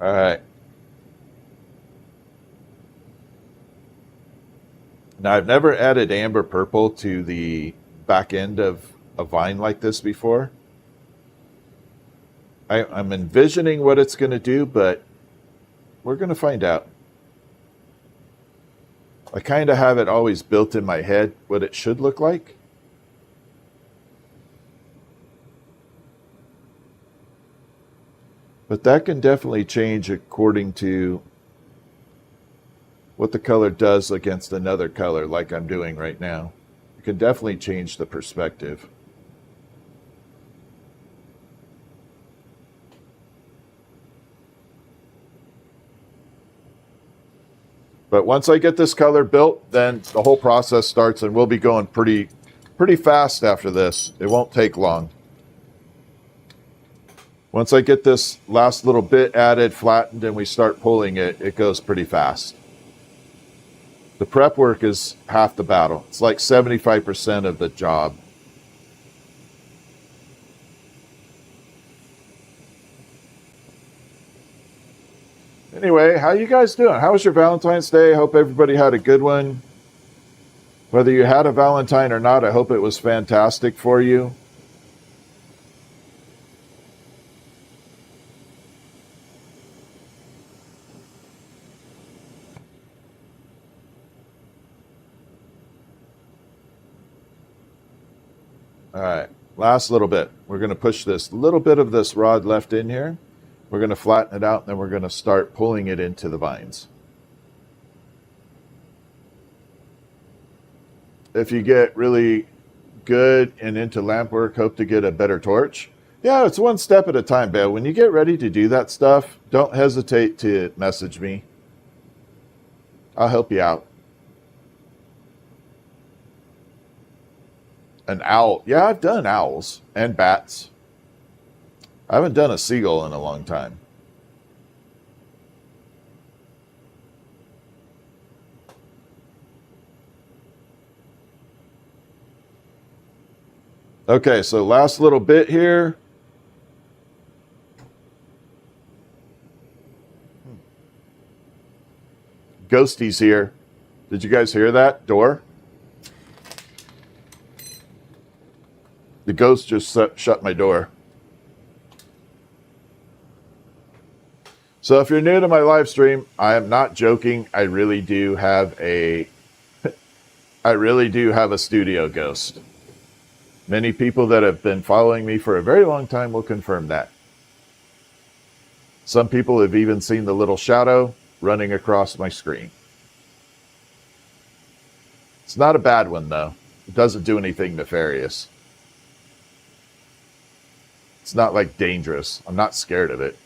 All right. Now, I've never added amber purple to the back end of a vine like this before. I'm envisioning what it's going to do, but we're going to find out. I kind of have it always built in my head what it should look like. But that can definitely change according to what the color does against another color, like I'm doing right now. It can definitely change the perspective. But once I get this color built, then the whole process starts, and we'll be going pretty fast after this. It won't take long. Once I get this last little bit added, flattened, and we start pulling it, it goes pretty fast. The prep work is half the battle. It's like 75% of the job. And Anyway, how you guys doing? How was your Valentine's Day? Hope everybody had a good one. Whether you had a Valentine or not, I hope it was fantastic for you. All right, last little bit. We're going to push this little bit of this rod left in here. We're going to flatten it out, and then we're going to start pulling it into the vines. If you get really good and into lamp work, hope to get a better torch. Yeah, it's one step at a time, Bill. When you get ready to do that stuff, don't hesitate to message me. I'll help you out. An owl. Yeah, I've done owls and bats. I haven't done a seagull in a long time. Okay, so last little bit here. Ghostie's here. Did you guys hear that door? The ghost just shut my door. So if you're new to my live stream, I am not joking. I really do have a studio ghost. Many people that have been following me for a very long time will confirm that. Some people have even seen the little shadow running across my screen. It's not a bad one, though. It doesn't do anything nefarious. It's not like dangerous. I'm not scared of it.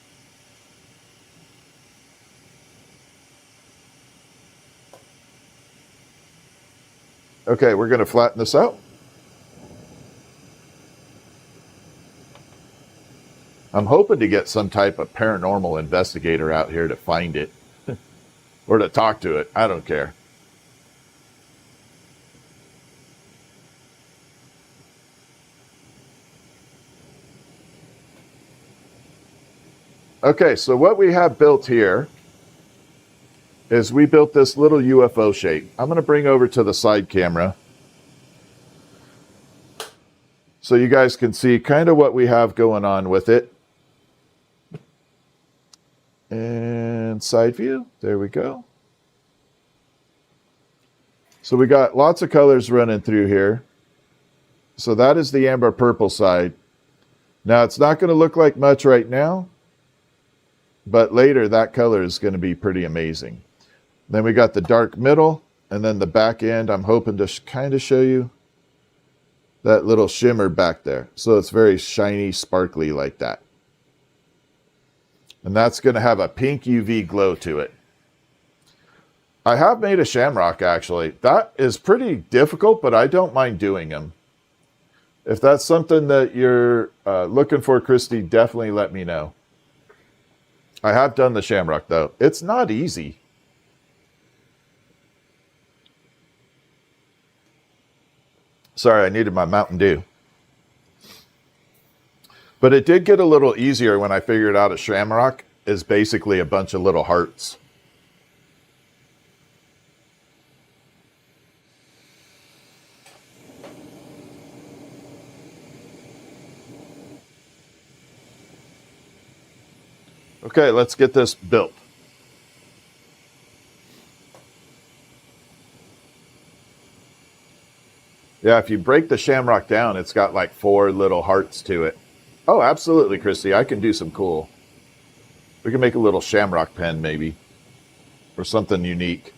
Okay, we're going to flatten this out. I'm hoping to get some type of paranormal investigator out here to find it or to talk to it. I don't care. Okay, so what we have built here is we built this little UFO shape. I'm going to bring over to the side camera so you guys can see kind of what we have going on with it. And side view, there we go. So we got lots of colors running through here. So that is the amber purple side. Now it's not going to look like much right now, but later that color is going to be pretty amazing. Then we got the dark middle, and then the back end. I'm hoping to kind of show you that little shimmer back there. So it's very shiny, sparkly like that. And that's going to have a pink UV glow to it. I have made a shamrock, actually. That is pretty difficult, but I don't mind doing them. If that's something that you're looking for, Christy, definitely let me know. I have done the shamrock, though. It's not easy. Sorry, I needed my Mountain Dew. But it did get a little easier when I figured out a shamrock is basically a bunch of little hearts. Okay, let's get this built. Yeah, if you break the shamrock down, it's got like 4 little hearts to it. Oh, absolutely, Christy. I can do some cool. We can make a little shamrock pen, maybe. Or something unique.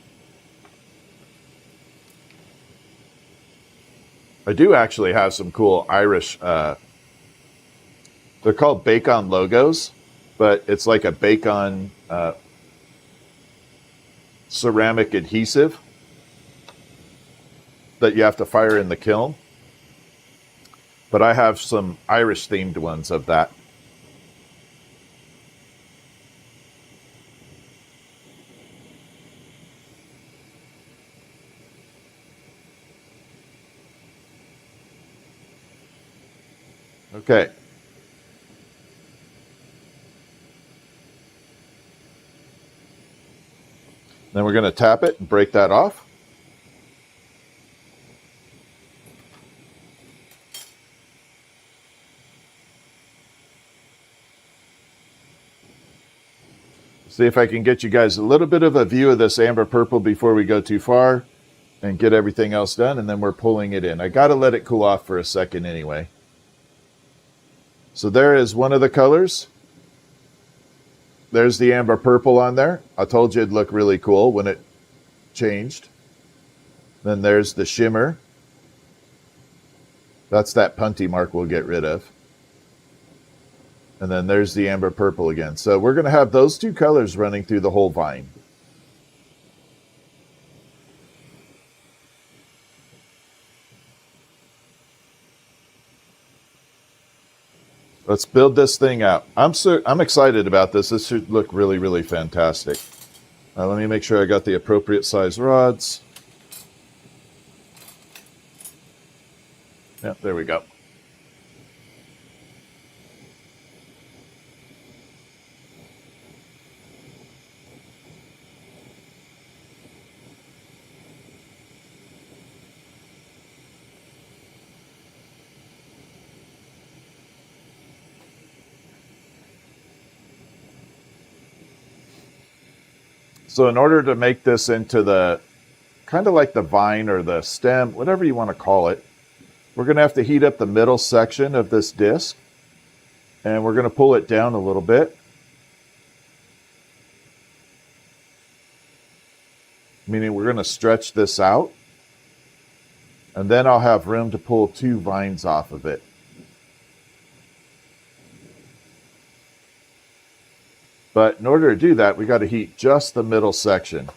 I do actually have some cool Irish... they're called bacon logos, but it's like a bacon ceramic adhesive that you have to fire in the kiln. But I have some Irish-themed ones of that. Okay. Then we're going to tap it and break that off. See if I can get you guys a little bit of a view of this amber purple before we go too far and get everything else done, and then we're pulling it in. I got to let it cool off for a second anyway. So there is one of the colors. There's the amber purple on there. I told you it'd look really cool when it changed. Then there's the shimmer. That's that punty mark we'll get rid of. And then there's the amber purple again. So we're going to have those two colors running through the whole vine. Let's build this thing out. I'm excited about this. This should look really, really fantastic. Let me make sure I got the appropriate size rods. Yep, there we go. So in order to make this into the kind of like the vine or the stem, whatever you want to call it, we're going to have to heat up the middle section of this disc, and we're going to pull it down a little bit. Meaning we're going to stretch this out, and then I'll have room to pull 2 vines off of it. But in order to do that, we got to heat just the middle section.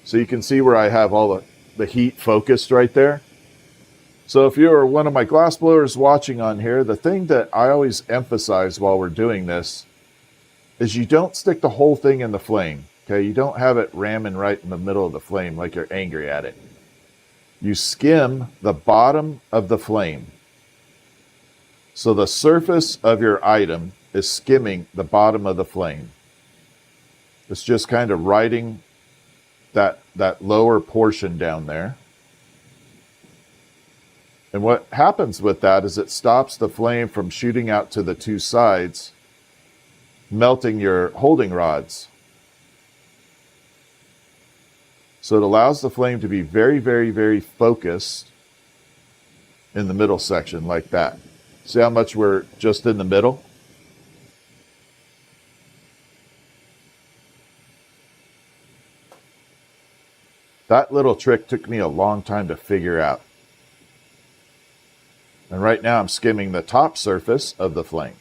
So you can see where I have all the heat focused right there. So if you're one of my glass blowers watching on here, the thing that I always emphasize while we're doing this is you don't stick the whole thing in the flame. Okay, you don't have it ramming right in the middle of the flame like you're angry at it. You skim the bottom of the flame. So the surface of your item is skimming the bottom of the flame. It's just kind of riding that lower portion down there. And what happens with that is it stops the flame from shooting out to the 2 sides, melting your holding rods. So it allows the flame to be very, very, very focused in the middle section like that. See how much we're just in the middle? That little trick took me a long time to figure out. And right now I'm skimming the top surface of the flame.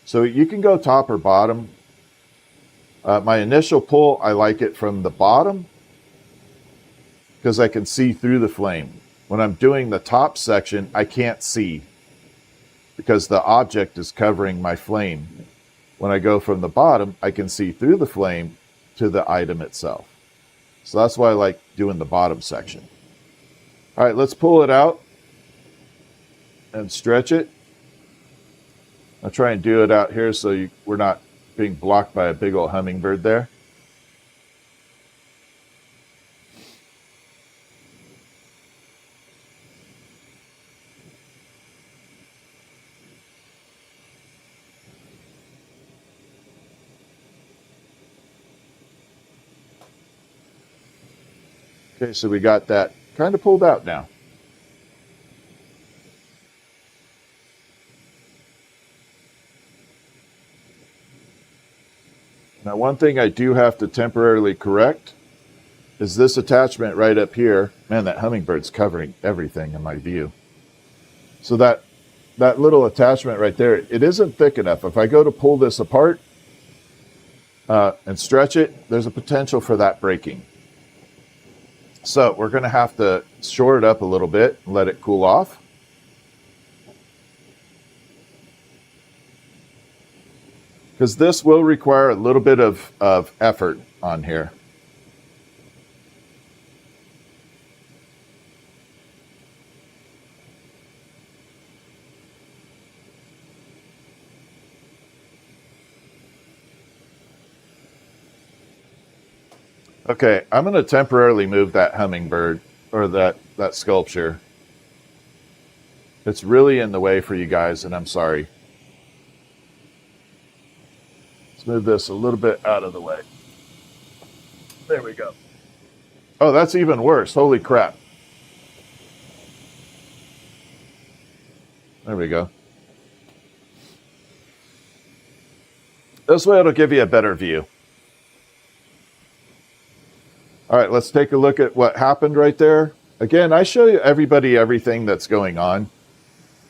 So you can go top or bottom. My initial pull, I like it from the bottom because I can see through the flame. When I'm doing the top section, I can't see because the object is covering my flame. When I go from the bottom, I can see through the flame to the item itself. So that's why I like doing the bottom section. All right, let's pull it out and stretch it. I'll try and do it out here so we're not being blocked by a big old hummingbird there. Okay, so we got that kind of pulled out now. Now, one thing I do have to temporarily correct is this attachment right up here. Man, that hummingbird's covering everything in my view. So that little attachment right there, it isn't thick enough. If I go to pull this apart and stretch it, there's a potential for that breaking. So we're going to have to shore it up a little bit and let it cool off. Because this will require a little bit of effort on here. Okay, I'm going to temporarily move that hummingbird or that sculpture. It's really in the way for you guys, and I'm sorry. Let's move this a little bit out of the way. There we go. Oh, that's even worse. Holy crap. There we go. This way it'll give you a better view. All right, let's take a look at what happened right there. Again, I show you everybody everything that's going on.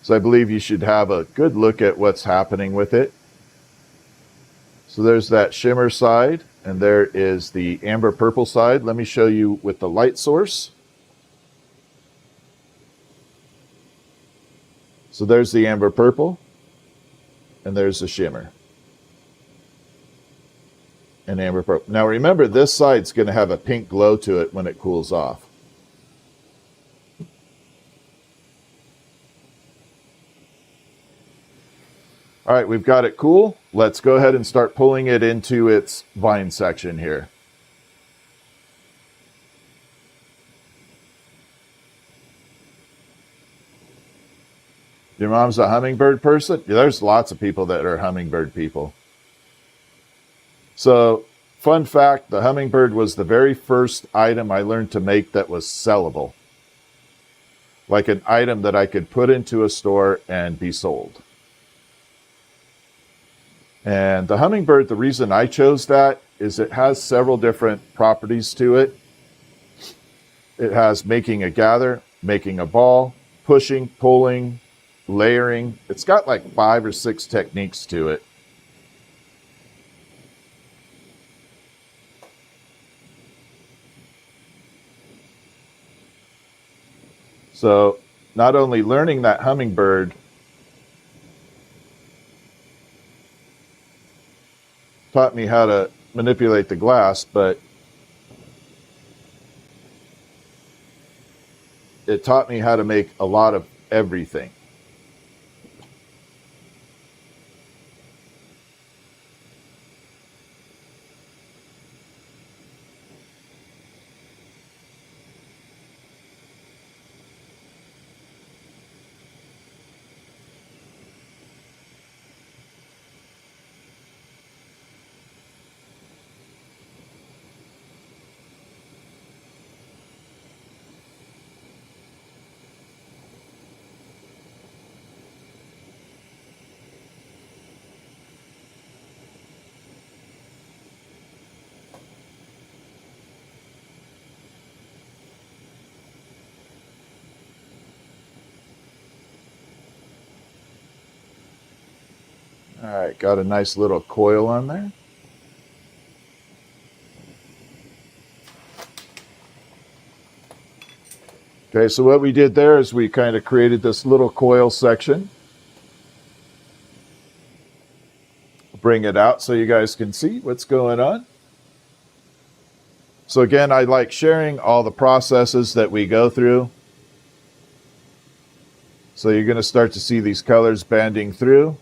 So I believe you should have a good look at what's happening with it. So there's that shimmer side, and there is the amber purple side. Let me show you with the light source. So there's the amber purple, and there's the shimmer. And amber purple. Now remember, this side's going to have a pink glow to it when it cools off. All right, we've got it cool. Let's go ahead and start pulling it into its vine section here. Your mom's a hummingbird person? Yeah, there's lots of people that are hummingbird people. So, fun fact, the hummingbird was the very first item I learned to make that was sellable. Like an item that I could put into a store and be sold. And the hummingbird, the reason I chose that is it has several different properties to it. It has making a gather, making a ball, pushing, pulling, layering. It's got like 5 or 6 techniques to it. So not only learning that hummingbird taught me how to manipulate the glass, but it taught me how to make a lot of everything. All right, got a nice little coil on there. Okay, so what we did there is we kind of created this little coil section. Bring it out so you guys can see what's going on. So again, I like sharing all the processes that we go through. So you're going to start to see these colors banding through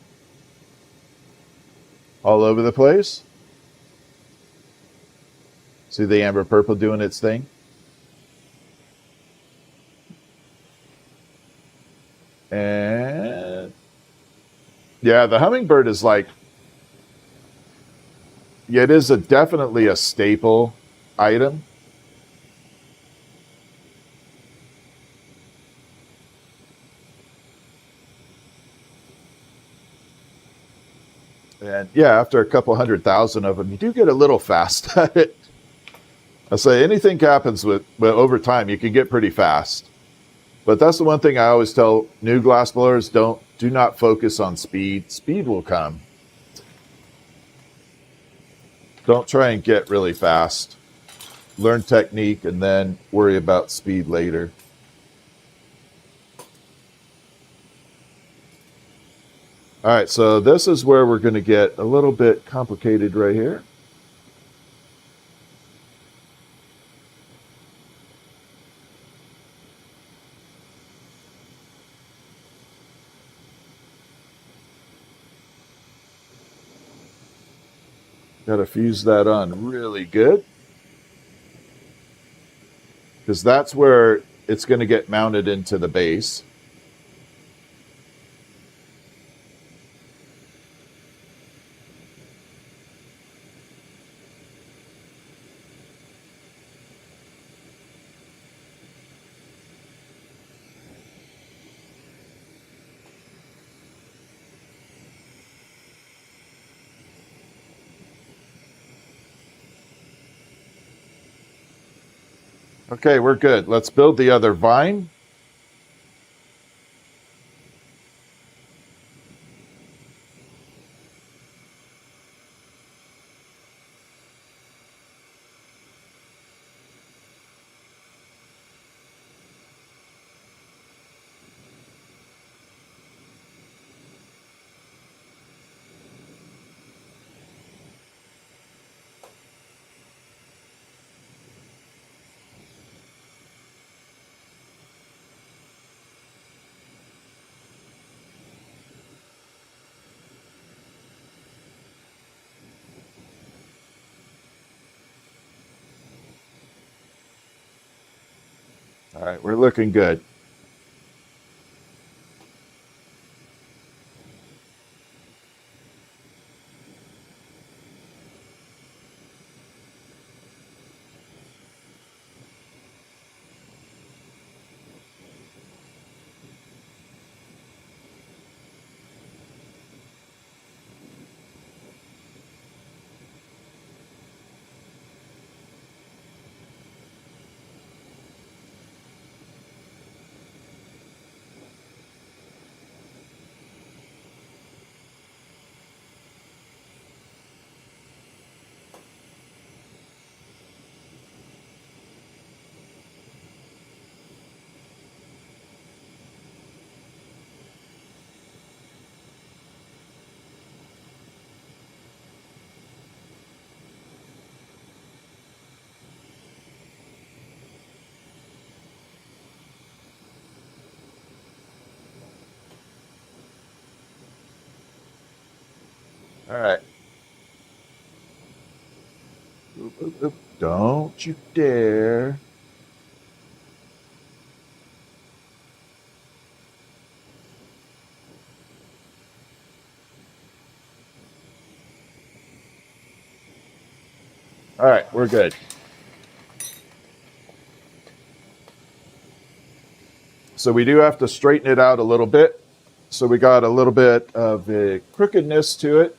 all over the place. See the amber purple doing its thing? And yeah, the hummingbird is like, yeah, it is definitely a staple item. And yeah, after a couple 100,000 of them, you do get a little fast at it. I say anything happens with over time, you can get pretty fast. But that's the one thing I always tell new glass blowers, do not focus on speed. Speed will come. Don't try and get really fast. Learn technique and then worry about speed later. All right, so this is where we're going to get a little bit complicated right here. Got to fuse that on really good. because that's where it's going to get mounted into the base. Okay, we're good. Let's build the other vine. All right, we're looking good. All right. Oop, oop, oop. Don't you dare. All right, we're good. So we do have to straighten it out a little bit. So we got a little bit of a crookedness to it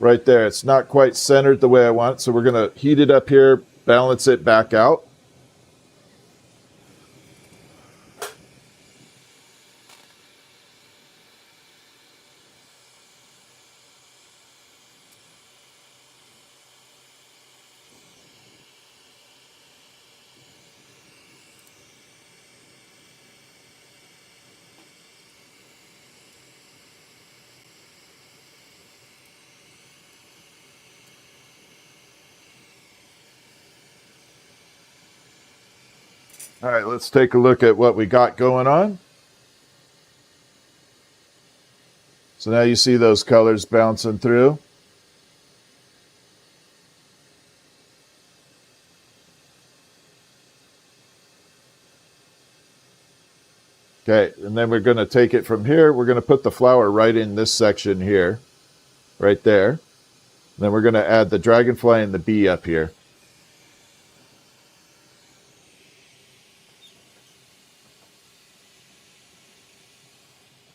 right there. It's not quite centered the way I want. So we're going to heat it up here, balance it back out. All right, let's take a look at what we got going on. So now you see those colors bouncing through. Okay, and then we're going to take it from here. We're going to put the flower right in this section here, right there. And then we're going to add the dragonfly and the bee up here.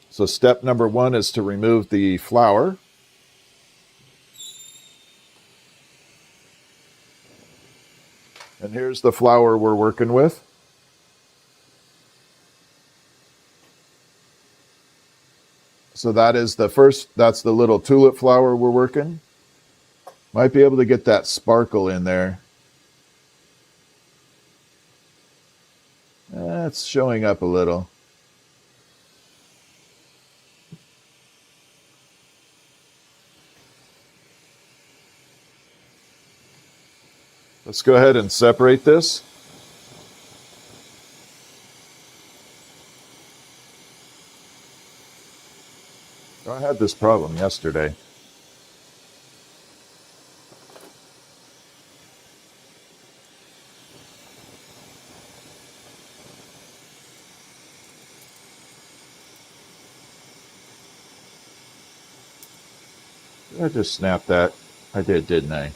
So step number 1 is to remove the flower. And here's the flower we're working with. So that is the first, that's the little tulip flower we're working. Might be able to get that sparkle in there. It's showing up a little. Let's go ahead and separate this. I had this problem yesterday. I just snapped that. I did, didn't I?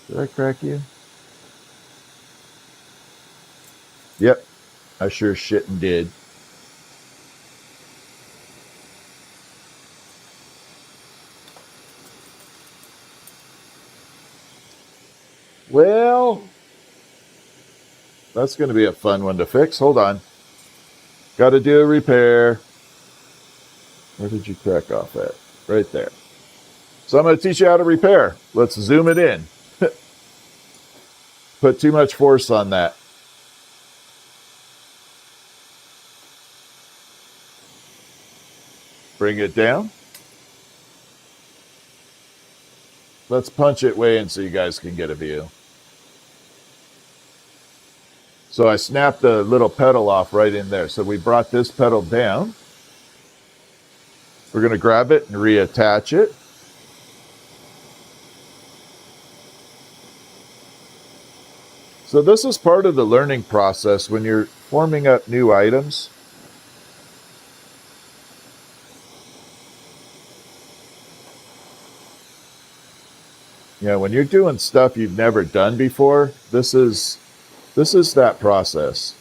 Did I crack you? Yep, I sure shitting did. Well, that's going to be a fun one to fix. Hold on. Got to do a repair. Where did you crack off at? Right there. So I'm going to teach you how to repair. Let's zoom it in. Put too much force on that. Bring it down. Let's punch it way in so you guys can get a view. So I snapped the little petal off right in there. So we brought this petal down. We're going to grab it and reattach it. So this is part of the learning process when you're forming up new items. You know, when you're doing stuff you've never done before, this is that process.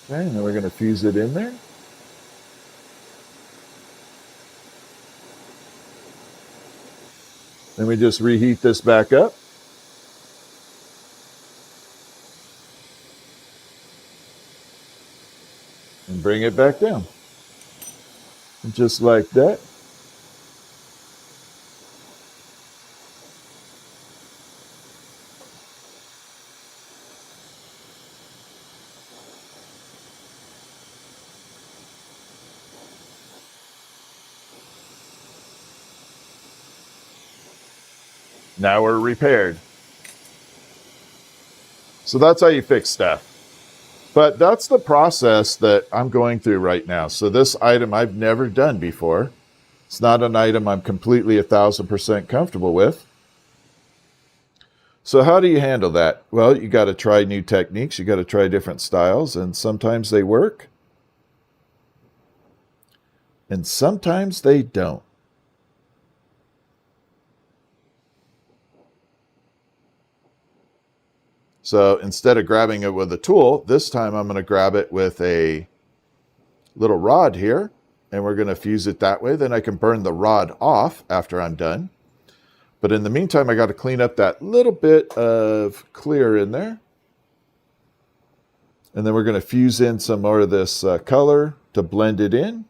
Okay, and then we're going to fuse it in there. Then we just reheat this back up. And bring it back down. And just like that. Now we're repaired. So that's how you fix stuff. But that's the process that I'm going through right now. So this item I've never done before. It's not an item I'm completely 1,000% comfortable with. So how do you handle that? Well, you got to try new techniques. You got to try different styles. And sometimes they work. And sometimes they don't. So instead of grabbing it with a tool, this time I'm going to grab it with a little rod here, and we're going to fuse it that way. Then I can burn the rod off after I'm done. But in the meantime, I got to clean up that little bit of clear in there. And then we're going to fuse in some more of this color to blend it in.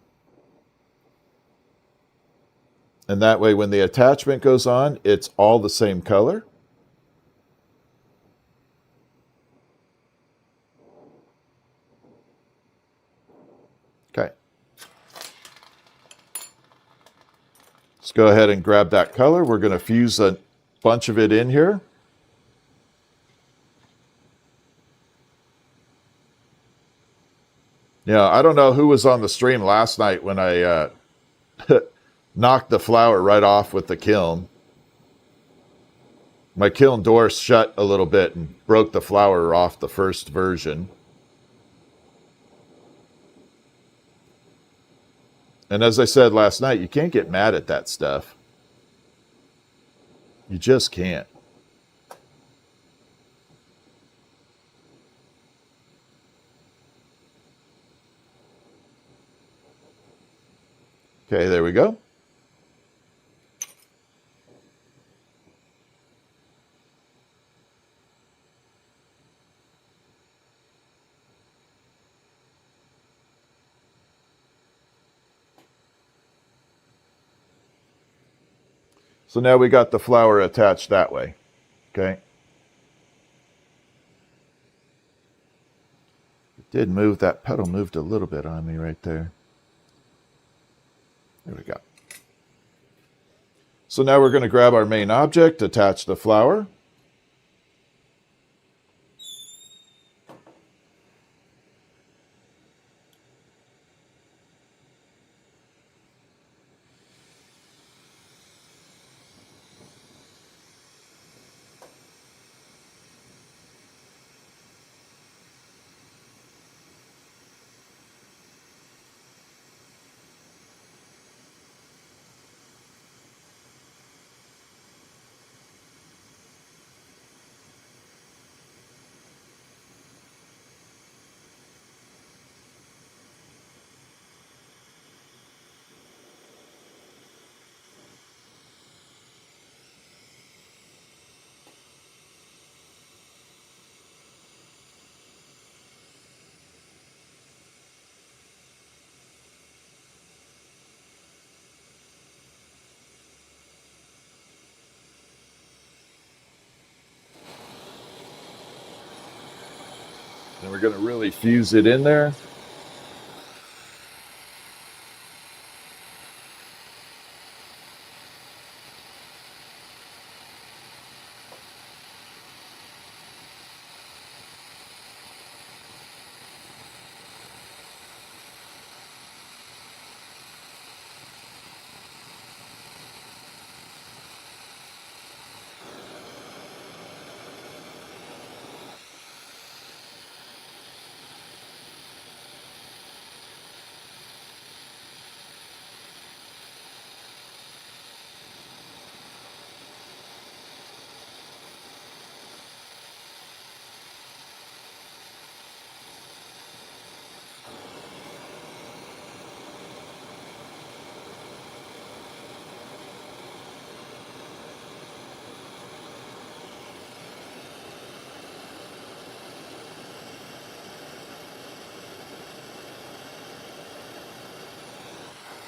And that way, when the attachment goes on, it's all the same color. Okay. Let's go ahead and grab that color. We're going to fuse a bunch of it in here. Yeah, I don't know who was on the stream last night when I knocked the flower right off with the kiln. My kiln door shut a little bit and broke the flower off the first version. And as I said last night, you can't get mad at that stuff. You just can't. Okay, there we go. So now we got the flower attached that way. Okay. It did move, that petal moved a little bit on me right there. There we go. So now we're going to grab our main object, attach the flower. And we're going to really fuse it in there.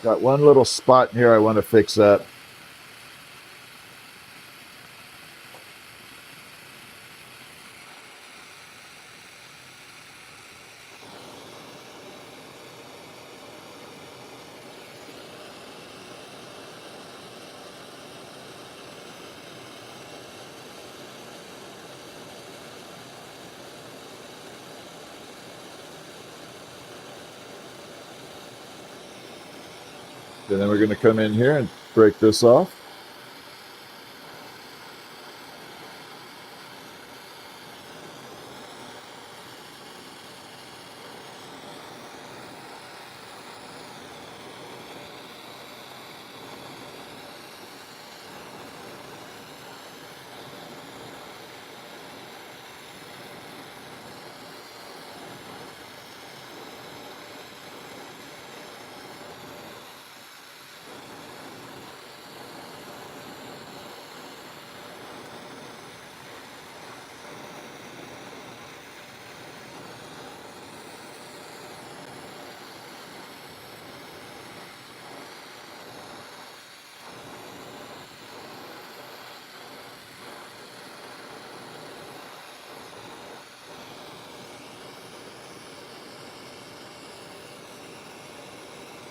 Got one little spot here I want to fix up. And then we're going to come in here and break this off.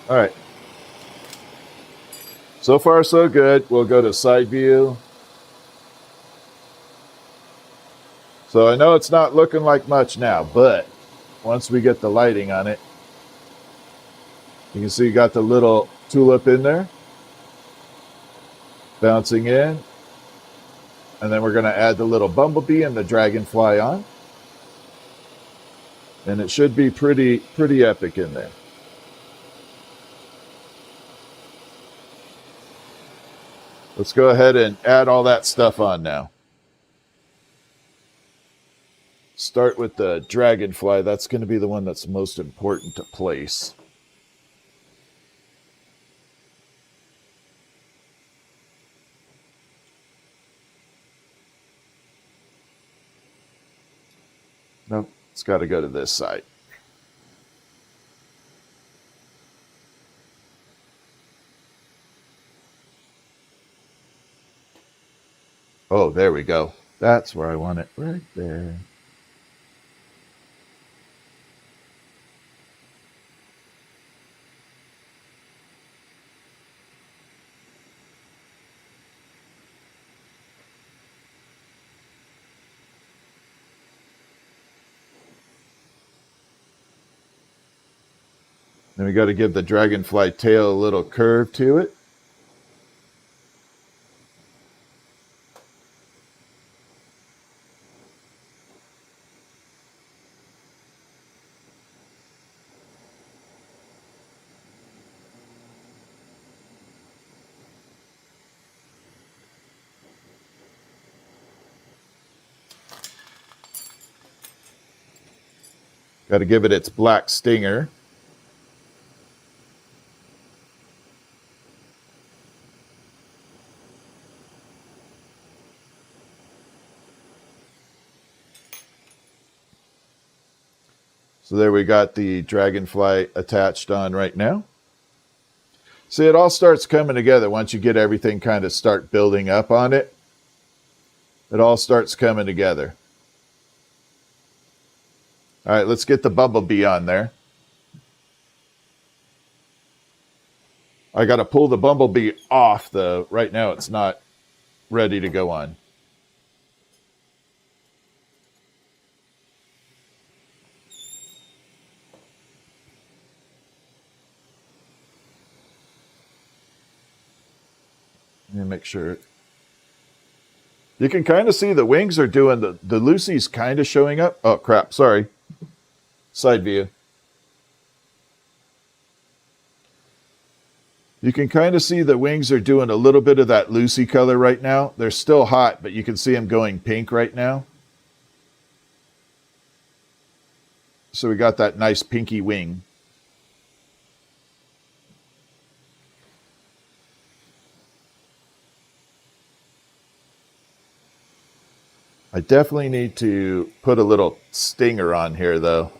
All right. So far, so good. We'll go to side view. So I know it's not looking like much now, but once we get the lighting on it, you can see you got the little tulip in there, bouncing in. And then we're going to add the little bumblebee and the dragonfly on. And it should be pretty epic in there. Let's go ahead and add all that stuff on now. Start with the dragonfly. That's going to be the one that's most important to place. Nope, it's got to go to this side. Oh, there we go. That's where I want it, right there. Then we got to give the dragonfly tail a little curve to it. Got to give it its black stinger. So there we got the dragonfly attached on right now. See, it all starts coming together once you get everything kind of start building up on it. It all starts coming together. All right, let's get the bumblebee on there. I got to pull the bumblebee off, though. Right now, it's not ready to go on. Let me make sure. You can kind of see the wings are doing, the Lucy's kind of showing up. Oh, crap. Sorry. Side view. You can kind of see the wings are doing a little bit of that Lucy color right now. They're still hot, but you can see them going pink right now. So we got that nice pinky wing. I definitely need to put a little stinger on here, though.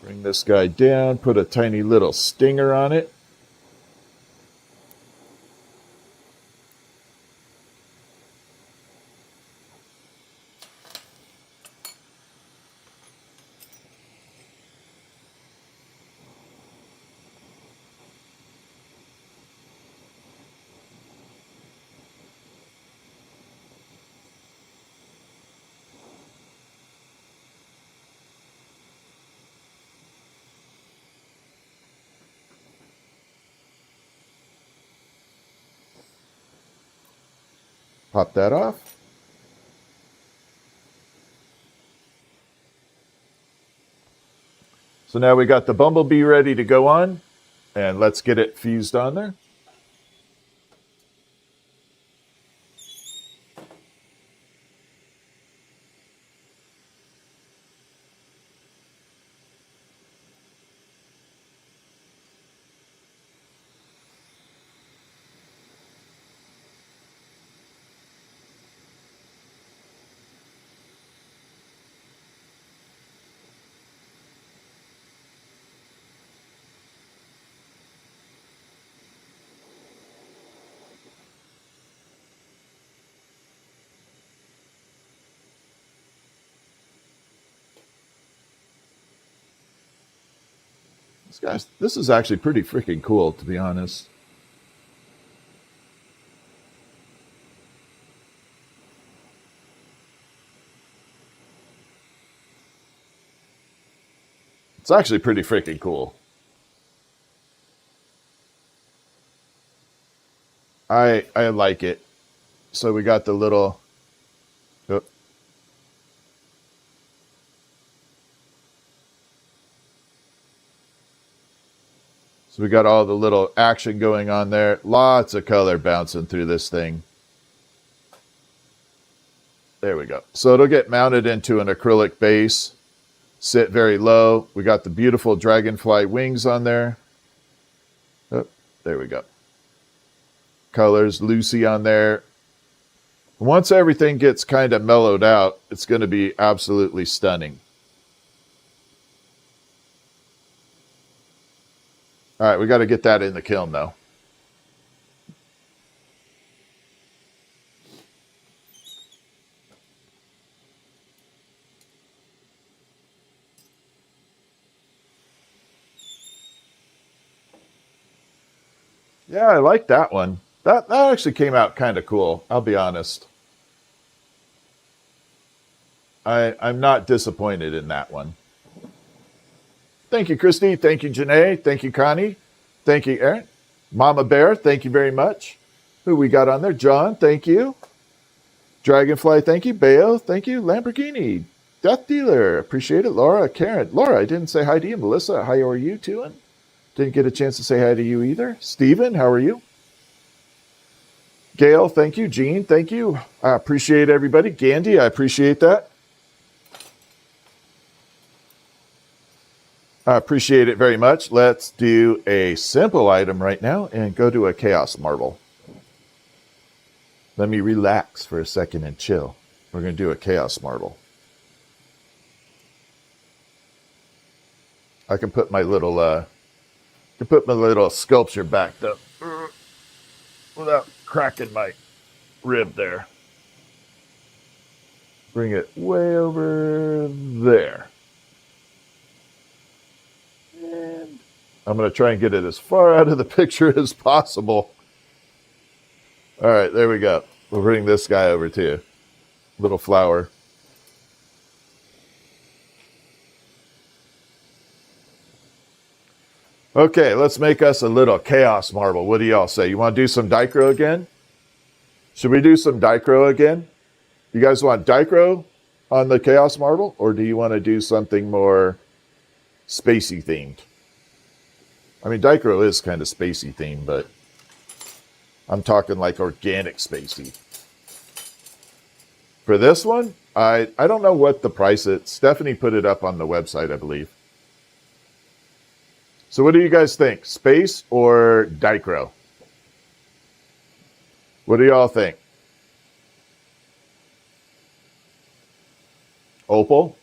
Bring this guy down, put a tiny little stinger on it. Pop that off. So now we got the bumblebee ready to go on, and let's get it fused on there. This is actually pretty freaking cool, to be honest. It's actually pretty freaking cool. I like it. So we got the little... Oh. So we got all the little action going on there. Lots of color bouncing through this thing. There we go. So it'll get mounted into an acrylic base. Sit very low. We got the beautiful dragonfly wings on there. Oh, there we go. Colors, Lucy on there. Once everything gets kind of mellowed out, it's going to be absolutely stunning. All right, we got to get that in the kiln, though. Yeah, I like that one. That actually came out kind of cool, I'll be honest. I'm not disappointed in that one. Thank you, Christy. Thank you, Janae. Thank you, Connie. Thank you, Aaron. Mama Bear, thank you very much. Who we got on there? John, thank you. Dragonfly, thank you. Bayo, thank you. Lamborghini. Death Dealer, appreciate it. Laura, Karen. Laura, I didn't say hi to you. Melissa, how are you doing? Didn't get a chance to say hi to you either. Steven, how are you? Gail, thank you. Jean, thank you. I appreciate everybody. Gandhi, I appreciate that. I appreciate it very much. Let's do a simple item right now and go to a chaos marble. Let me relax for a second and chill. We're going to do a chaos marble. I can put my little sculpture back up without cracking my rib there. Bring it way over there. And I'm going to try and get it as far out of the picture as possible. All right, there we go. We'll bring this guy over too. Little flower. Okay, let's make us a little chaos marble. What do y'all say? You want to do some dicro again? Should we do some dicro again? You guys want dicro on the chaos marble, or do you want to do something more spacey themed? I mean, dicro is kind of spacey themed, but I'm talking like organic spacey. For this one, I don't know what the price is. Stephanie put it up on the website, I believe. So what do you guys think? Space or dicro? What do y'all think? Opal?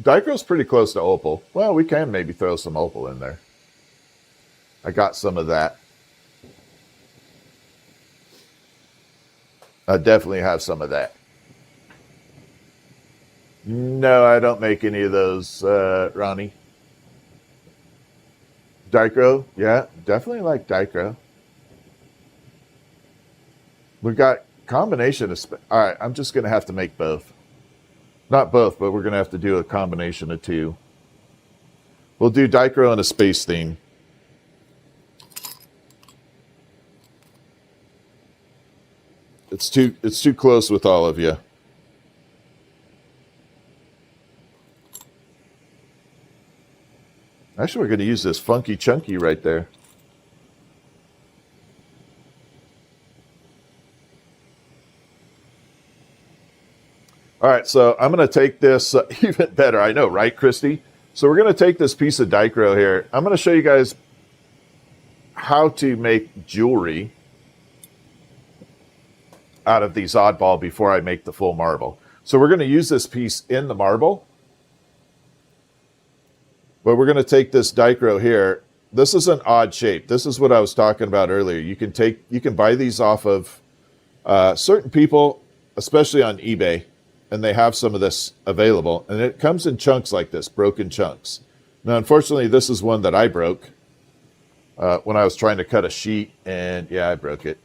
Dicro's pretty close to opal. Well, we can maybe throw some opal in there. I got some of that. I definitely have some of that. No, I don't make any of those, Ronnie. Dicro? Yeah, definitely like dicro. We got combination of... All right, I'm just going to have to make both. Not both, but we're going to have to do a combination of two. We'll do dicro and a space theme. It's too close with all of you. Actually, we're going to use this funky chunky right there. All right, so I'm going to take this even better. I know, right, Christy? So we're going to take this piece of dicro here. I'm going to show you guys how to make jewelry out of these oddball before I make the full marble. So we're going to use this piece in the marble. But we're going to take this dicro here. This is an odd shape. This is what I was talking about earlier. You can buy these off of certain people, especially on eBay, and they have some of this available. And it comes in chunks like this, broken chunks. Now, unfortunately, this is one that I broke when I was trying to cut a sheet, and yeah, I broke it.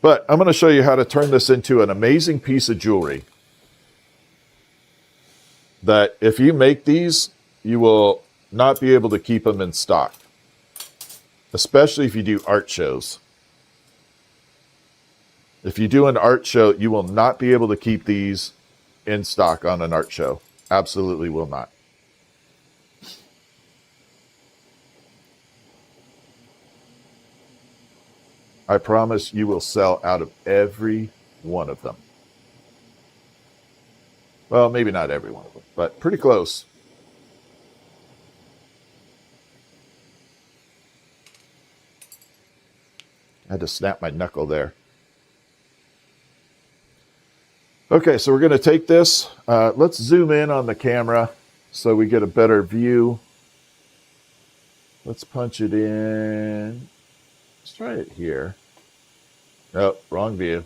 But I'm going to show you how to turn this into an amazing piece of jewelry that if you make these, you will not be able to keep them in stock, especially if you do art shows. If you do an art show, you will not be able to keep these in stock on an art show. Absolutely will not. I promise you will sell out of every one of them. Well, maybe not every one of them, but pretty close. I had to snap my knuckle there. Okay, so we're going to take this. Let's zoom in on the camera so we get a better view. Let's punch it in. Let's try it here. Oh, wrong view.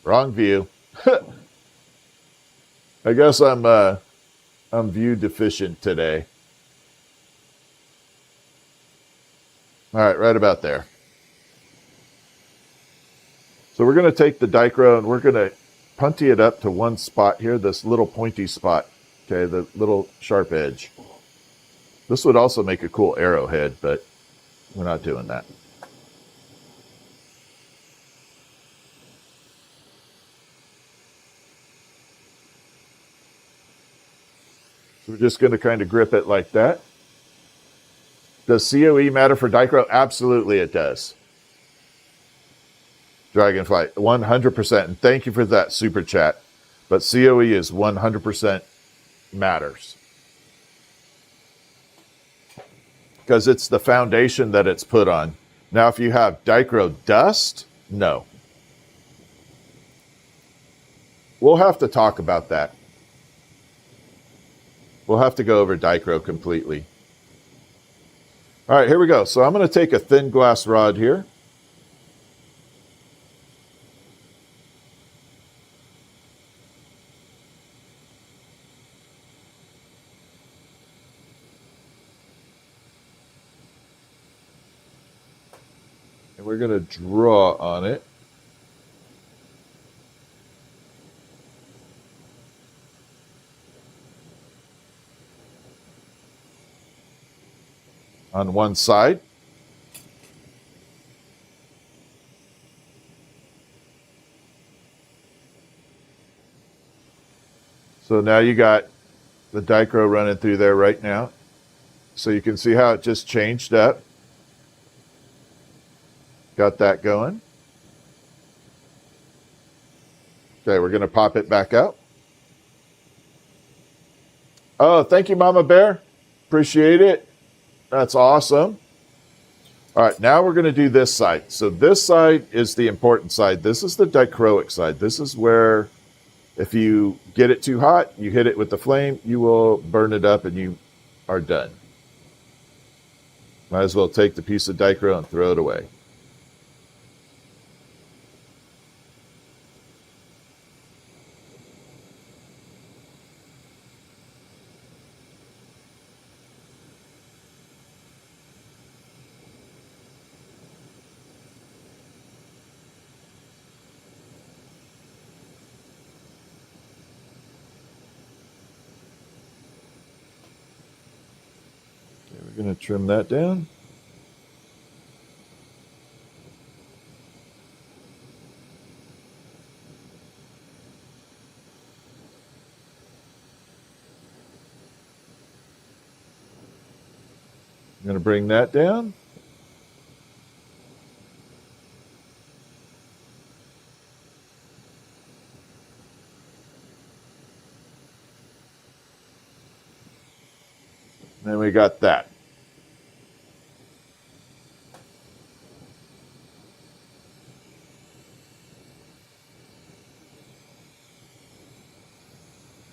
Wrong view. I guess I'm view deficient today. All right, right about there. So we're going to take the dicro and we're going to punty it up to one spot here, this little pointy spot. Okay, the little sharp edge. This would also make a cool arrowhead, but we're not doing that. So we're just going to kind of grip it like that. Does COE matter for dicro? Absolutely it does. Dragonfly, 100%. And thank you for that super chat. But COE is 100% matters. Because it's the foundation that it's put on. Now, if you have dicro dust, no. We'll have to talk about that. We'll have to go over dicro completely. All right, here we go. So I'm going to take a thin glass rod here. And we're going to draw on it. On one side. So now you got the dicro running through there right now. So you can see how it just changed up. Got that going. Okay, we're going to pop it back out. Oh, thank you, Mama Bear. Appreciate it. That's awesome. All right, now we're going to do this side. So this side is the important side. This is the dichroic side. This is where if you get it too hot, you hit it with the flame, you will burn it up and you are done. Might as well take the piece of dicro and throw it away. We're going to trim that down. I'm going to bring that down. Then we got that.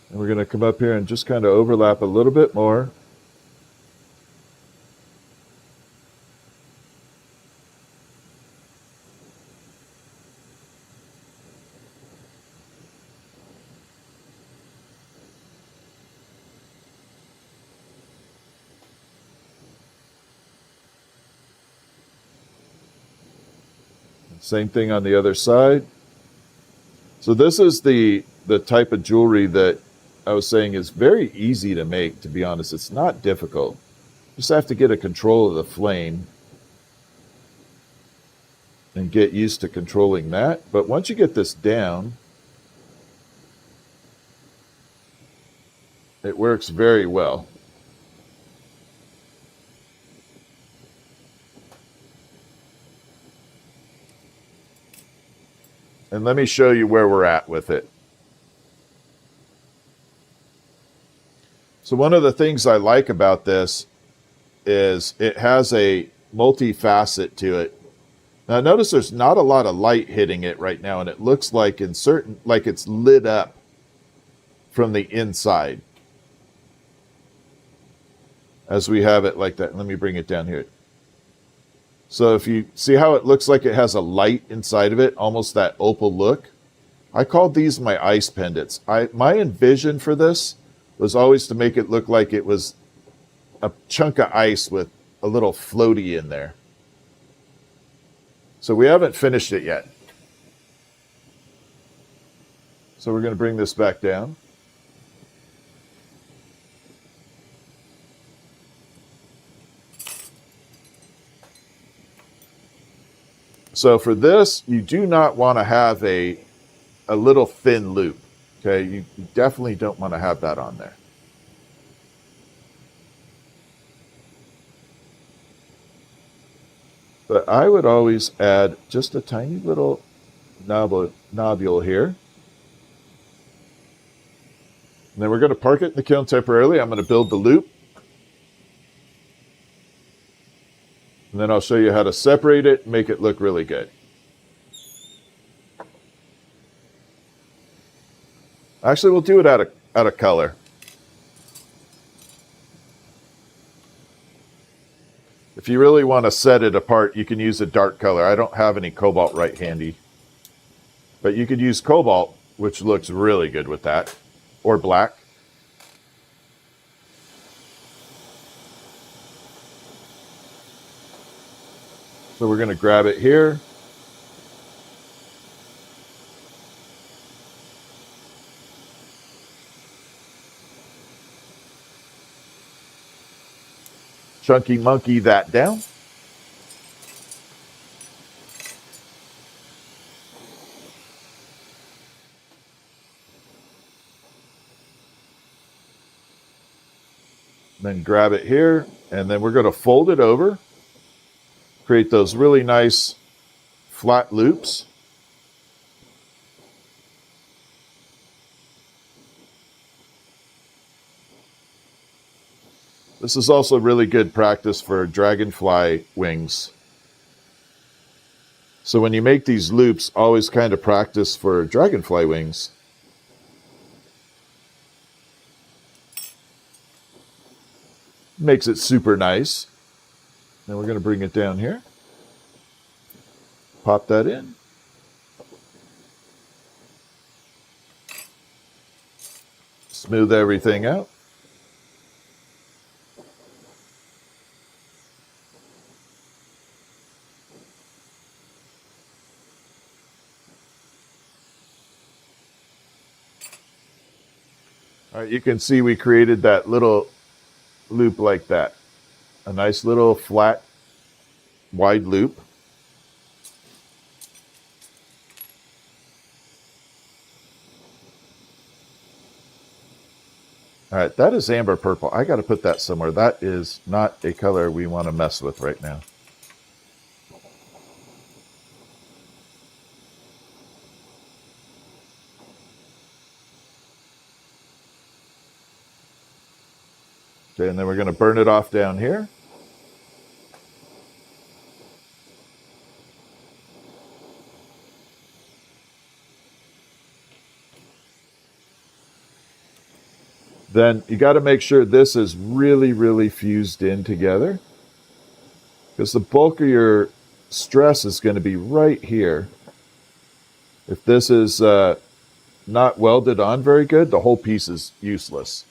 And we're going to come up here and just kind of overlap a little bit more. Same thing on the other side. So this is the type of jewelry that I was saying is very easy to make, to be honest. It's not difficult. Just have to get a control of the flame and get used to controlling that. But once you get this down, it works very well. And let me show you where we're at with it. So one of the things I like about this is it has a multi-facet to it. Now notice there's not a lot of light hitting it right now, and it looks like like it's lit up from the inside. As we have it like that. Let me bring it down here. So if you see how it looks like it has a light inside of it, almost that opal look. I called these my ice pendants. My envision for this was always to make it look like it was a chunk of ice with a little floaty in there. So we haven't finished it yet. So we're going to bring this back down. So for this, you do not want to have a little thin loop. Okay, you definitely don't want to have that on there. But I would always add just a tiny little nobule here. And then we're going to park it in the kiln temporarily. I'm going to build the loop. And then I'll show you how to separate it and make it look really good. Actually, we'll do it out of color. If you really want to set it apart, you can use a dark color. I don't have any cobalt right handy. But you could use cobalt, which looks really good with that. Or black. So we're going to grab it here. Chunky monkey that down. Then grab it here, and then we're going to fold it over. Create those really nice flat loops. This is also really good practice for dragonfly wings. So when you make these loops, always kind of practice for dragonfly wings. Makes it super nice. Then we're going to bring it down here. Pop that in. Smooth everything out. All right, you can see we created that little loop like that. A nice little flat, wide loop. All right, that is amber purple. I got to put that somewhere. That is not a color we want to mess with right now. Okay, and then we're going to burn it off down here. Then you got to make sure this is really, really fused in together, because the bulk of your stress is going to be right here. If this is not welded on very good, the whole piece is useless.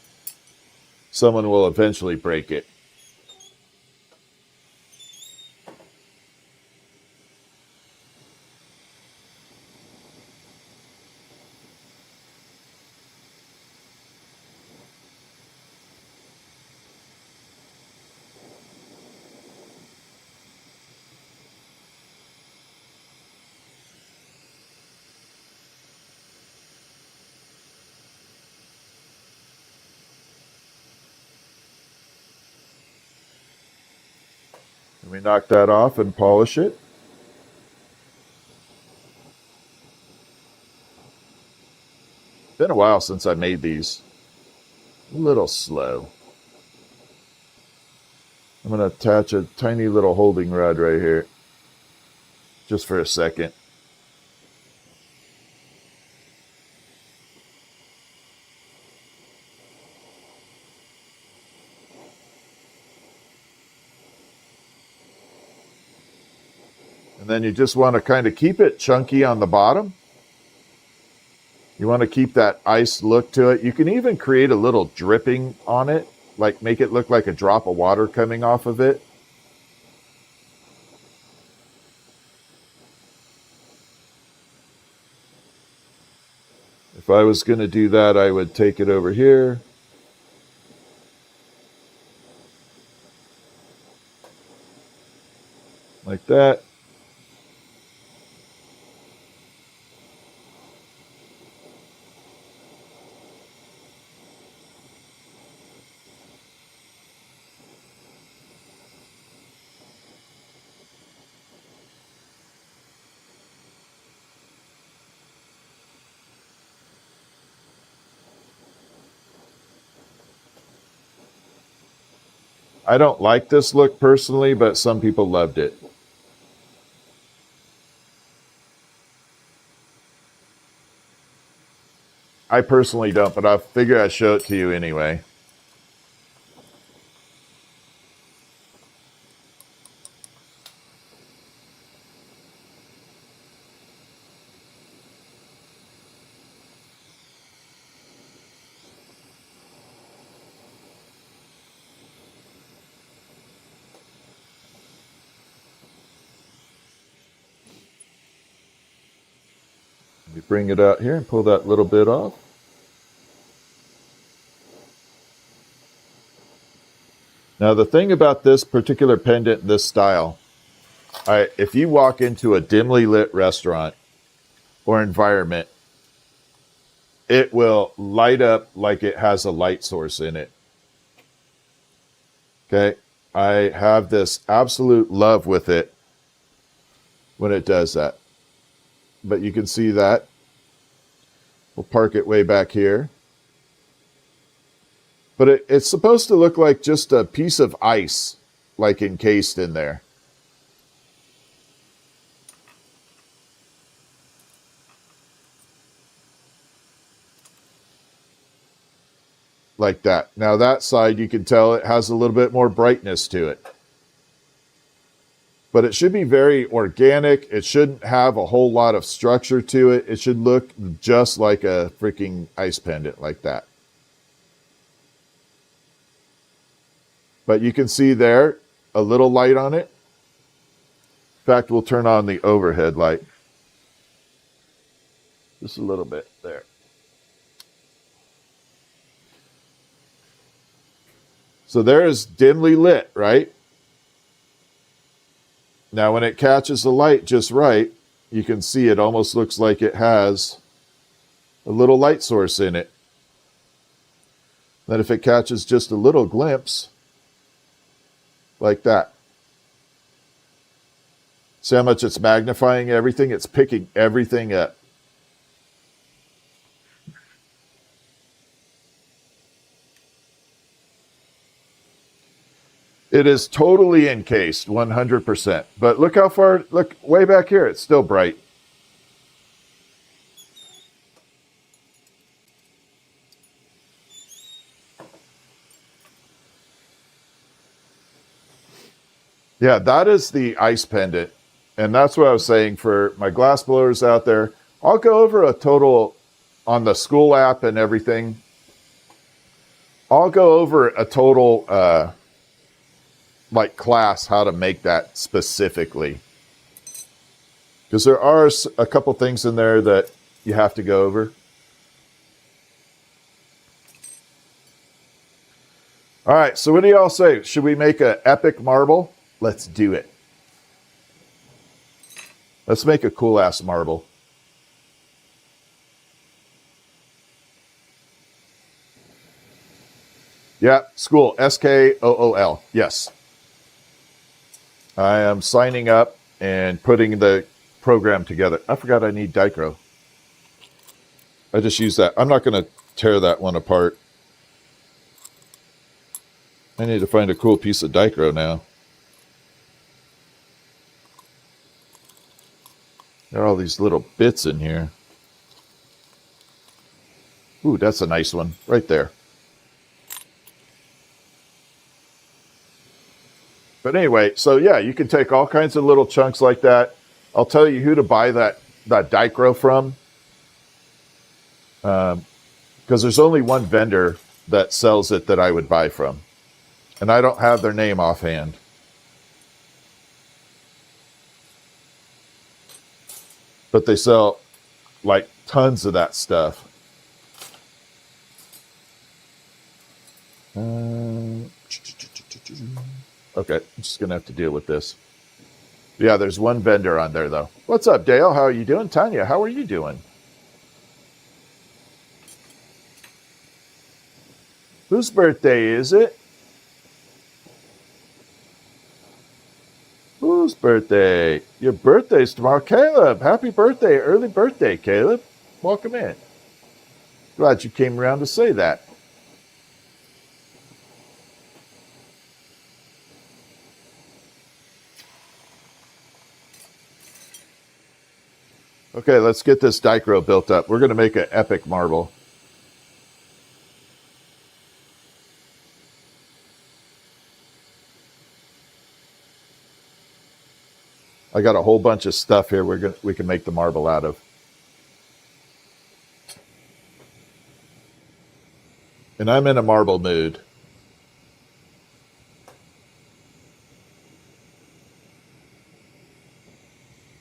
Someone will eventually break it. Let me knock that off and polish it. Been a while since I made these. A little slow. I'm going to attach a tiny little holding rod right here. Just for a second. And then you just want to kind of keep it chunky on the bottom. You want to keep that ice look to it. You can even create a little dripping on it, like make it look like a drop of water coming off of it. If I was going to do that, I would take it over here. Like that. I don't like this look personally, but some people loved it. I personally don't, but I figure I'd show it to you anyway. Let me bring it out here and pull that little bit off. Now, the thing about this particular pendant, this style, if you walk into a dimly lit restaurant or environment, it will light up like it has a light source in it. Okay? I have this absolute love with it when it does that. But you can see that. We'll park it way back here. But it's supposed to look like just a piece of ice, like encased in there. Like that. Now that side, you can tell it has a little bit more brightness to it. But it should be very organic. It shouldn't have a whole lot of structure to it. It should look just like a freaking ice pendant like that. But you can see there a little light on it. In fact, we'll turn on the overhead light. Just a little bit there. So there is dimly lit, right? Now, when it catches the light just right, you can see it almost looks like it has a little light source in it. Then if it catches just a little glimpse, like that. See how much it's magnifying everything? It's picking everything up. It is totally encased, 100%. But look how far, look way back here, it's still bright. Yeah, that is the ice pendant. And that's what I was saying for my glass blowers out there. I'll go over a total on the school app and everything. I'll go over a total like class how to make that specifically. Because there are a couple things in there that you have to go over. All right, so what do y'all say? Should we make an epic marble? Let's do it. Let's make a cool ass marble. Yeah, school, SKOOL, yes. I am signing up and putting the program together. I forgot I need dicro. I just use that. I'm not going to tear that one apart. I need to find a cool piece of dicro now. There are all these little bits in here. Ooh, that's a nice one right there. But anyway, so yeah, you can take all kinds of little chunks like that. I'll tell you who to buy that dicro from. Because there's only one vendor that sells it that I would buy from. And I don't have their name offhand. But they sell like tons of that stuff. Okay, I'm just going to have to deal with this. Yeah, there's one vendor on there, though. What's up, Dale? How are you doing? Tanya, how are you doing? Whose birthday is it? Whose birthday? Your birthday's tomorrow. Caleb, happy birthday. Early birthday, Caleb. Welcome in. Glad you came around to say that. Okay, let's get this dicro built up. We're going to make an epic marble. I got a whole bunch of stuff here we can make the marble out of. And I'm in a marble mood.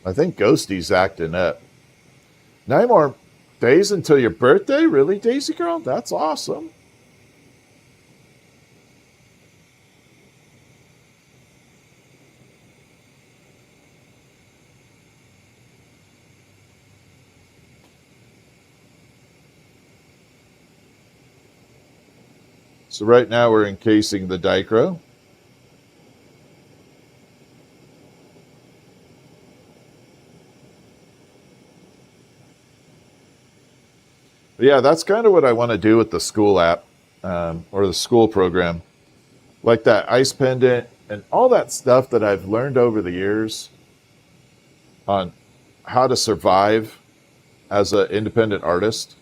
I think Ghosty's acting up. 9 more days until your birthday? Really, Daisy Girl? That's awesome. So right now we're encasing the dicro. But yeah, that's kind of what I want to do with the school app or the school program. Like that ice pendant and all that stuff that I've learned over the years on how to survive as an independent artist.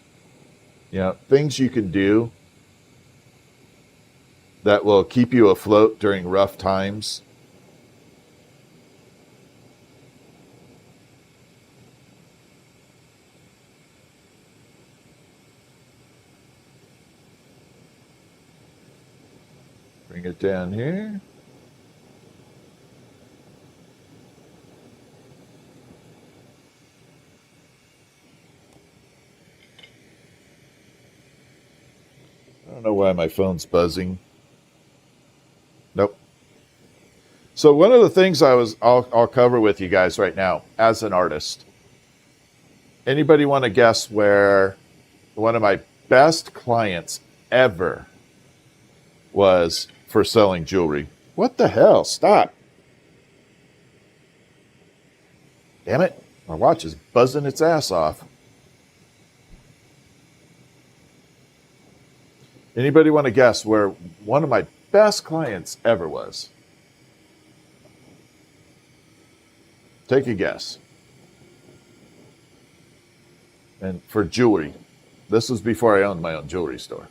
You know, things you can do that will keep you afloat during rough times. Bring it down here. I don't know why my phone's buzzing. Nope. So one of the things I'll cover with you guys right now as an artist. Anybody want to guess where one of my best clients ever was for selling jewelry? What the hell? Stop. Damn it. My watch is buzzing its ass off. Anybody want to guess where one of my best clients ever was? Take a guess. And for jewelry, this was before I owned my own jewelry store.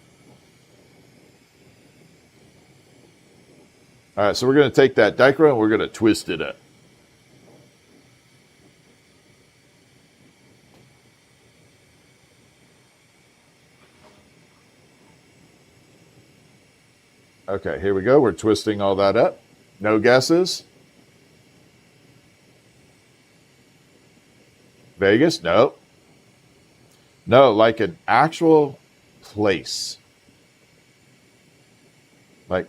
All right, so we're going to take that dicro and we're going to twist it up. Okay, here we go. We're twisting all that up. No guesses? Vegas? No. No, like an actual place. Like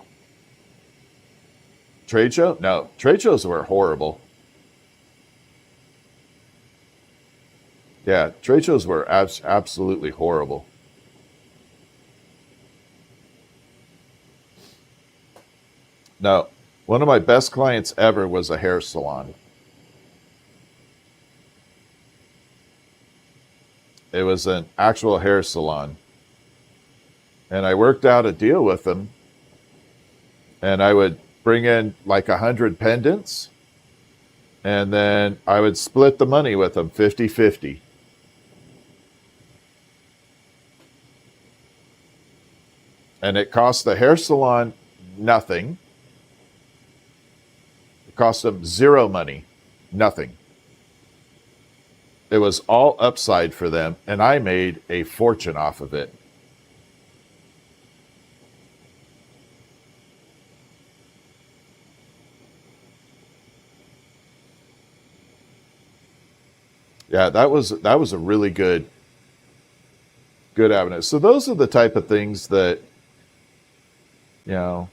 trade show? No, trade shows were horrible. Yeah, trade shows were absolutely horrible. No, one of my best clients ever was a hair salon. It was an actual hair salon. And I worked out a deal with them. And I would bring in like 100 pendants. And then I would split the money with them 50-50. And it cost the hair salon nothing. It cost them zero money. Nothing. It was all upside for them, and I made a fortune off of it. Yeah, that was a really good avenue. So those are the type of things that, you know,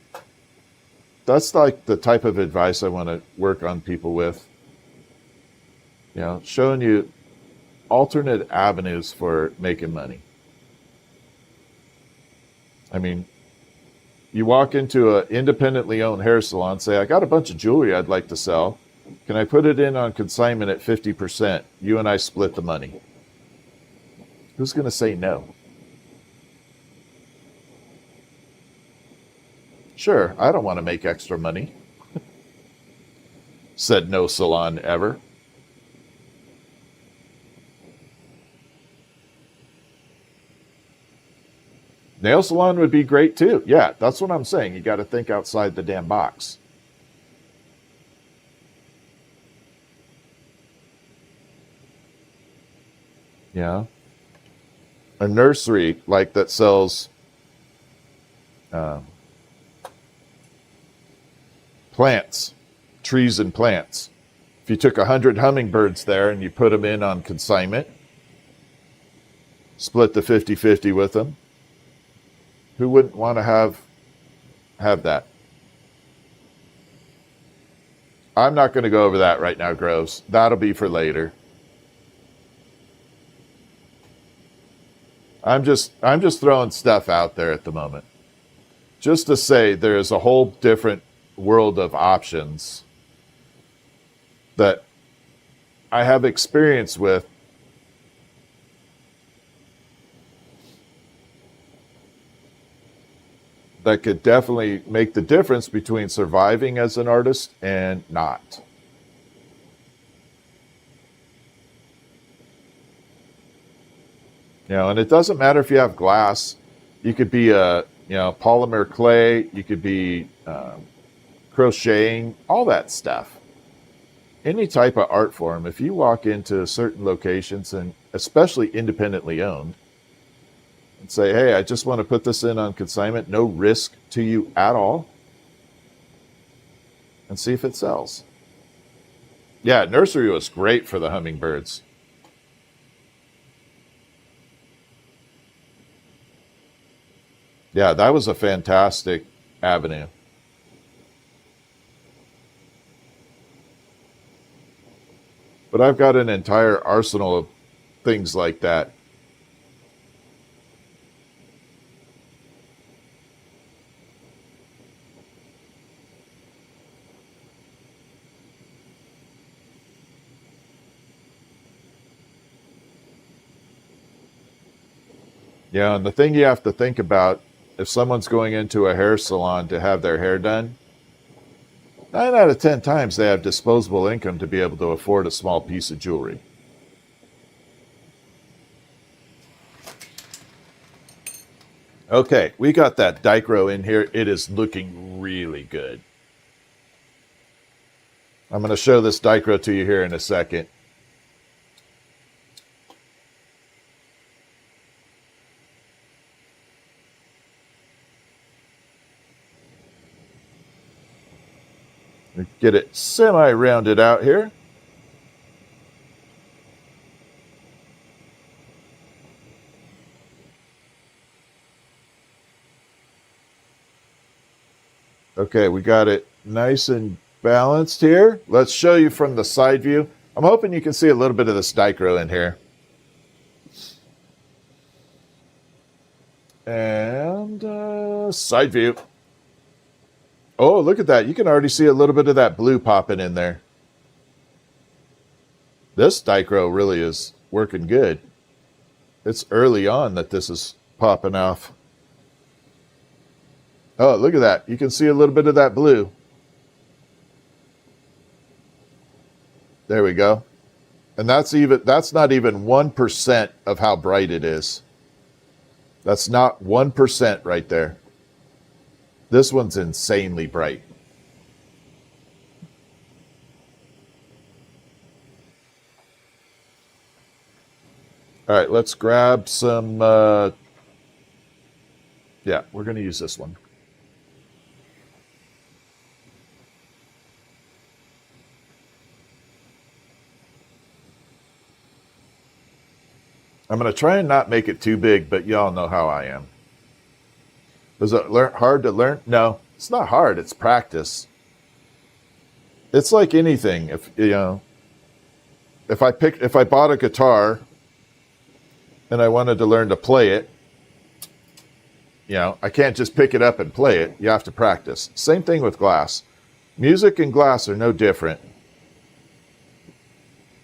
that's like the type of advice I want to work on people with. You know, showing you alternate avenues for making money. I mean, you walk into an independently owned hair salon, say, I got a bunch of jewelry I'd like to sell. Can I put it in on consignment at 50%? You and I split the money. Who's going to say no? Sure, I don't want to make extra money. Said no salon ever. Nail salon would be great too. Yeah, that's what I'm saying. You got to think outside the damn box. Yeah. A nursery like that sells plants, trees and plants. If you took 100 hummingbirds there and you put them in on consignment, split the 50-50 with them, who wouldn't want to have that? I'm not going to go over that right now, Groves. That'll be for later. I'm just throwing stuff out there at the moment. Just to say there's a whole different world of options that I have experience with. That could definitely make the difference between surviving as an artist and not. You know, and it doesn't matter if you have glass. You could be a polymer clay. You could be crocheting, all that stuff. Any type of art form. If you walk into certain locations, and especially independently owned, and say, hey, I just want to put this in on consignment, no risk to you at all, and see if it sells. Yeah, nursery was great for the hummingbirds. Yeah, that was a fantastic avenue. But I've got an entire arsenal of things like that. Yeah, and the thing you have to think about, if someone's going into a hair salon to have their hair done, 9 out of 10 times they have disposable income to be able to afford a small piece of jewelry. Okay, we got that dicro in here. It is looking really good. I'm going to show this dicro to you here in a second. Get it semi-rounded out here. Okay, we got it nice and balanced here. Let's show you from the side view. I'm hoping you can see a little bit of this dicro in here. And side view. Oh, look at that. You can already see a little bit of that blue popping in there. This dicro really is working good. It's early on that this is popping off. Oh, look at that. You can see a little bit of that blue. There we go. And that's not even 1% of how bright it is. That's not 1% right there. This one's insanely bright. All right, let's grab some, yeah, we're going to use this one. I'm going to try and not make it too big, but y'all know how I am. Is it hard to learn? No, it's not hard. It's practice. It's like anything. If I bought a guitar and I wanted to learn to play it, I can't just pick it up and play it. You have to practice. Same thing with glass. Music and glass are no different.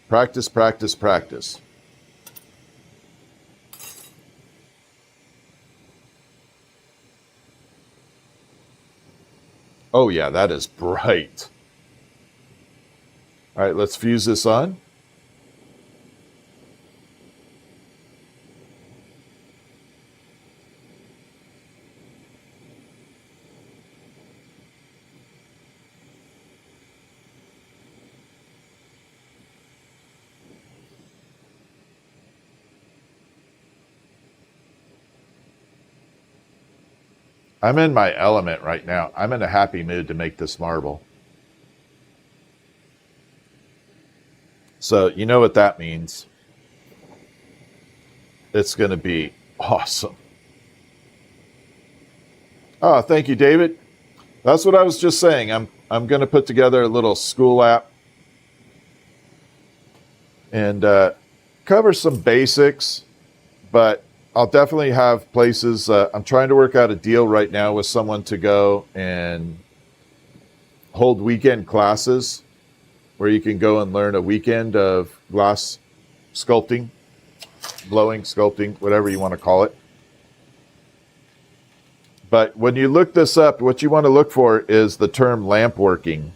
Practice, practice, practice. Oh yeah, that is bright. All right, let's fuse this on. I'm in my element right now. I'm in a happy mood to make this marble. So you know what that means. It's going to be awesome. Oh, thank you, David. That's what I was just saying. I'm going to put together a little school app and cover some basics, but I'll definitely have places. I'm trying to work out a deal right now with someone to go and hold weekend classes where you can go and learn a weekend of glass sculpting, blowing, sculpting, whatever you want to call it. But when you look this up, what you want to look for is the term lamp working.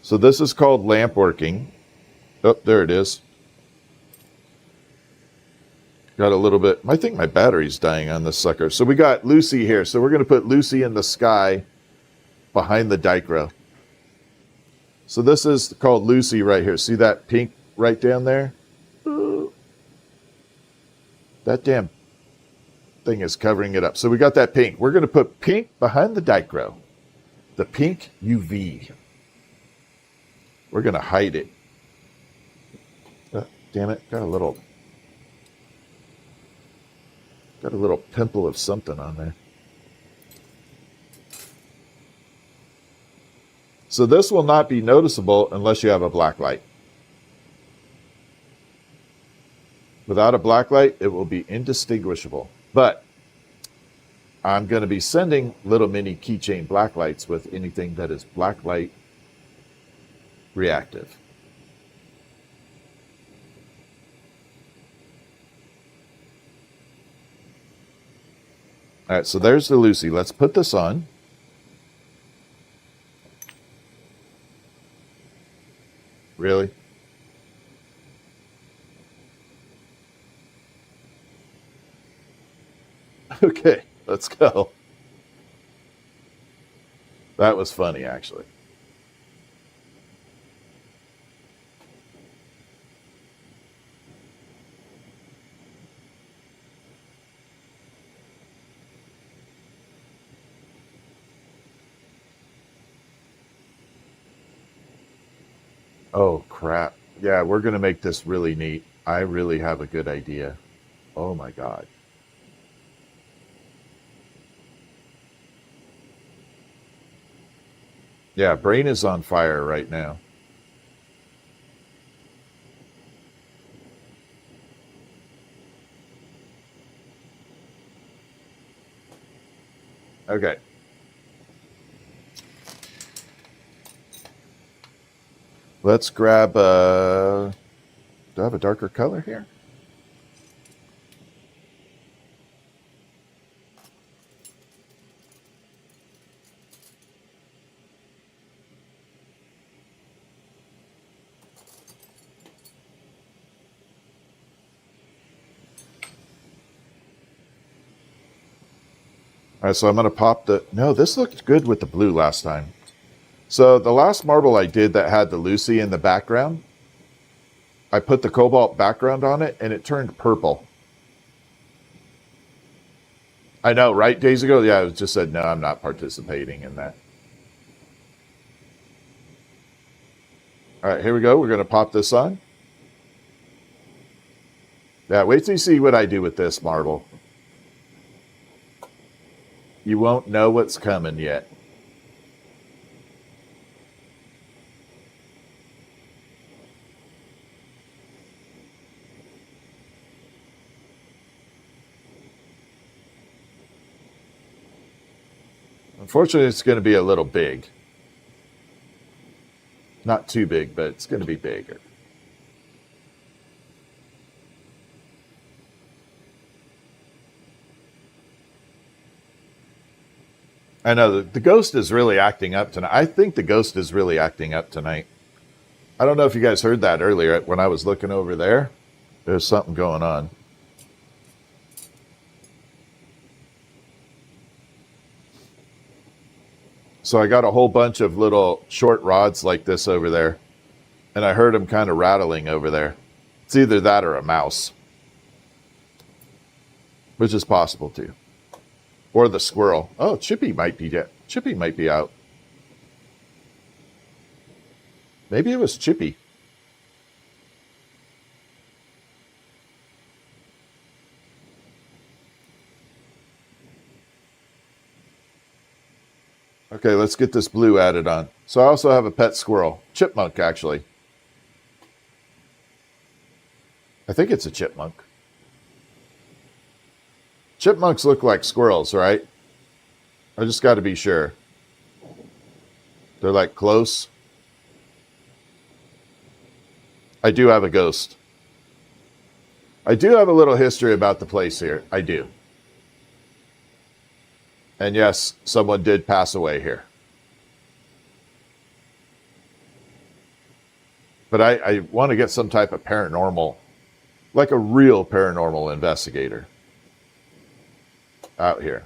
So this is called lamp working. Oh, there it is. Got a little bit. I think my battery's dying on this sucker. So we got Lucy here. So we're going to put Lucy in the sky behind the dicro. So this is called Lucy right here. See that pink right down there? That damn thing is covering it up. So we got that pink. We're going to put pink behind the dicro. The pink UV. We're going to hide it. Damn it. Got a little pimple of something on there. So this will not be noticeable unless you have a black light. Without a black light, it will be indistinguishable. But I'm going to be sending little mini keychain black lights with anything that is black light reactive. All right, so there's the Lucy. Let's put this on. Really? Okay, let's go. That was funny, actually. Oh, crap. Yeah, we're going to make this really neat. I really have a good idea. Oh, my God. Yeah, brain is on fire right now. Okay. Let's grab do I have a darker color here? All right, so I'm going to pop the... No, this looked good with the blue last time. So the last marble I did that had the Lucy in the background, I put the cobalt background on it, and it turned purple. I know, right? Days ago, yeah, I just said, no, I'm not participating in that. All right, here we go. We're going to pop this on. Yeah, wait till you see what I do with this marble. You won't know what's coming yet. Unfortunately, it's going to be a little big. Not too big, but it's going to be bigger. I know the ghost is really acting up tonight. I think the ghost is really acting up tonight. I don't know if you guys heard that earlier when I was looking over there. There's something going on. So I got a whole bunch of little short rods like this over there. And I heard them kind of rattling over there. It's either that or a mouse. Which is possible too. Or the squirrel. Oh, Chippy might be dead. Chippy might be out. Maybe it was Chippy. Okay, let's get this blue added on. So I also have a pet squirrel. Chipmunk, actually. I think it's a chipmunk. Chipmunks look like squirrels, right? I just got to be sure. They're like close. I do have a ghost. I do have a little history about the place here. I do. And yes, someone did pass away here. But I want to get some type of paranormal, like a real paranormal investigator out here.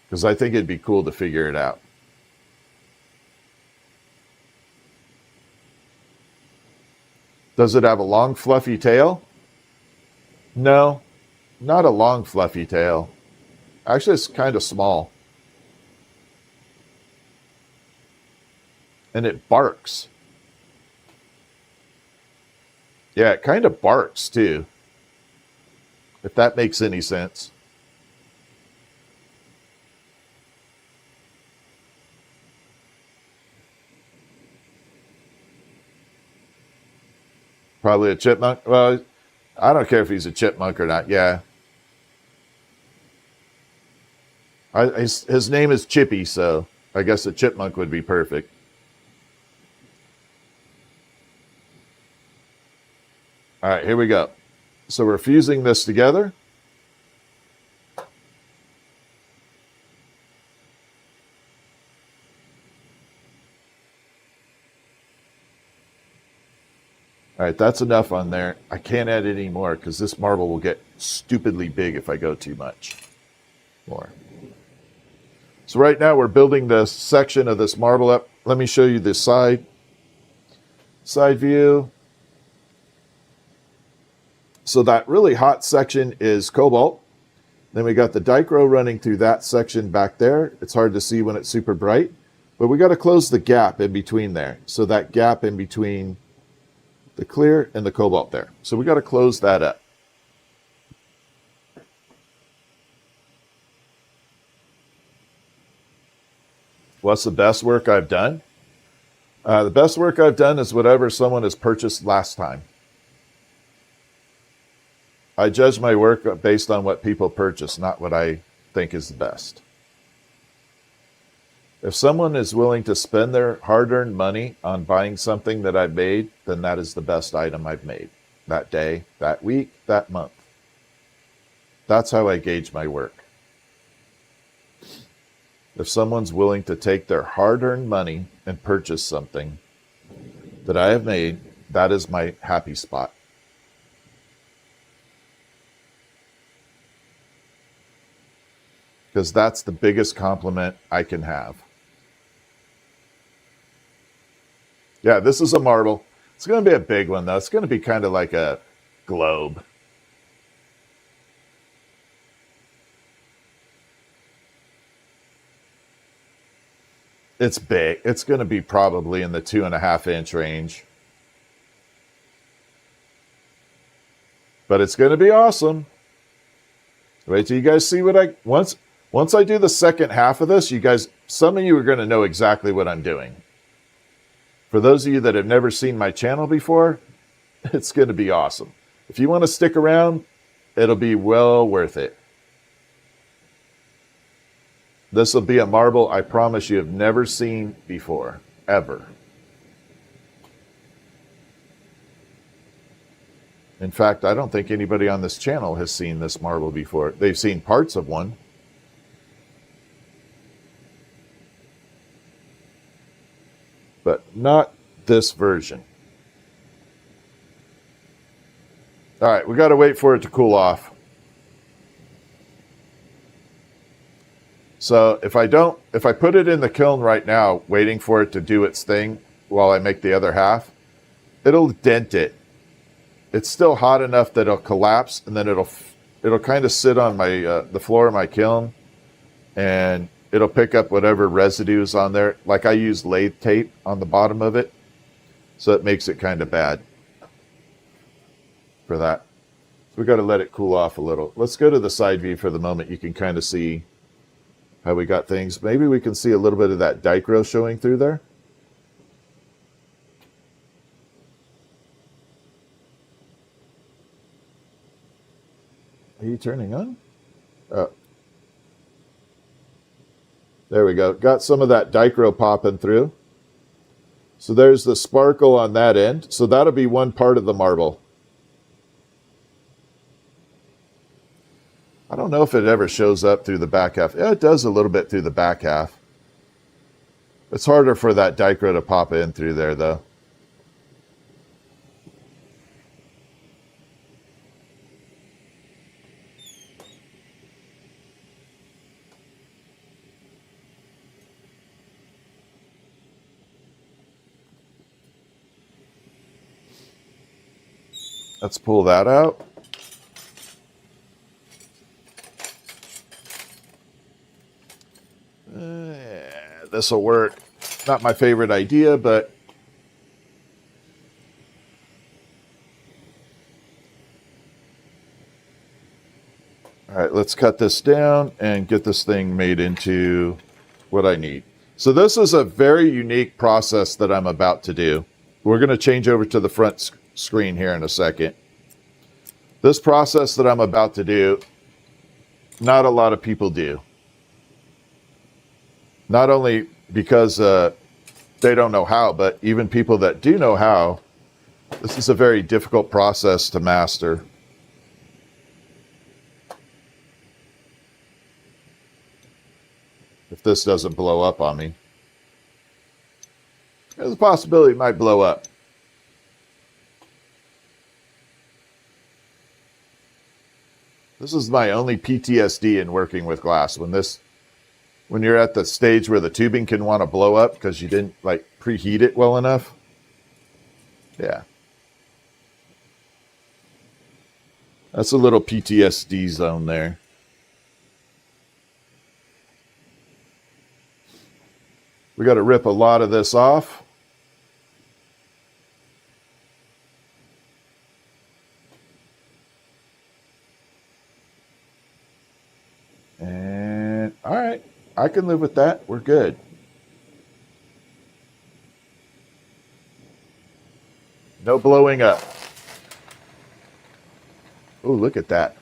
Because I think it'd be cool to figure it out. Does it have a long, fluffy tail? No, not a long, fluffy tail. Actually, it's kind of small. And it barks. Yeah, it kind of barks, too. If that makes any sense. Probably a chipmunk. Well, I don't care if he's a chipmunk or not. Yeah. His name is Chippy, so I guess a chipmunk would be perfect. All right, here we go. So we're fusing this together. All right, that's enough on there. I can't add any more because this marble will get stupidly big if I go too much more. So right now we're building this section of this marble up. Let me show you the side view. So that really hot section is cobalt. Then we got the dicro running through that section back there. It's hard to see when it's super bright, but we got to close the gap in between there. So that gap in between the clear and the cobalt there. So we got to close that up. What's the best work I've done? The best work I've done is whatever someone has purchased last time. I judge my work based on what people purchase, not what I think is the best. If someone is willing to spend their hard-earned money on buying something that I've made, then that is the best item I've made. That day, that week, that month. That's how I gauge my work. If someone's willing to take their hard-earned money and purchase something that I have made, that is my happy spot. Because that's the biggest compliment I can have. Yeah, this is a marble. It's going to be a big one, though. It's going to be kind of like a globe. It's big. It's going to be probably in the 2.5-inch range. But it's going to be awesome. Wait till you guys see what once I do the second half of this, you guys, some of you are going to know exactly what I'm doing. For those of you that have never seen my channel before, it's going to be awesome. If you want to stick around, it'll be well worth it. This will be a marble I promise you have never seen before, ever. In fact, I don't think anybody on this channel has seen this marble before. They've seen parts of one. But not this version. All right, we got to wait for it to cool off. So if I put it in the kiln right now, waiting for it to do its thing while I make the other half, it'll dent it. It's still hot enough that it'll collapse, and then it'll kind of sit on my the floor of my kiln and it'll pick up whatever residue is on there. Like I use lathe tape on the bottom of it, so it makes it kind of bad for that. So we got to let it cool off a little. Let's go to the side view for the moment. You can kind of see how we got things. Maybe we can see a little bit of that dicro showing through there. Are you turning on? Oh. There we go. Got some of that dicro popping through. So there's the sparkle on that end. So that'll be one part of the marble. I don't know if it ever shows up through the back half. Yeah, it does a little bit through the back half. It's harder for that dicro to pop in through there, though. Let's pull that out. This will work. Not my favorite idea, but all right, let's cut this down and get this thing made into what I need. So this is a very unique process that I'm about to do. We're going to change over to the front screen here in a second. This process that I'm about to do, not a lot of people do. Not only because they don't know how, but even people that do know how, this is a very difficult process to master. If this doesn't blow up on me. There's a possibility it might blow up. This is my only PTSD in working with glass. When you're at the stage where the tubing can want to blow up because you didn't like preheat it well enough. Yeah. That's a little PTSD zone there. We got to rip a lot of this off. And all right, I can live with that. We're good. No blowing up. Oh, look at that.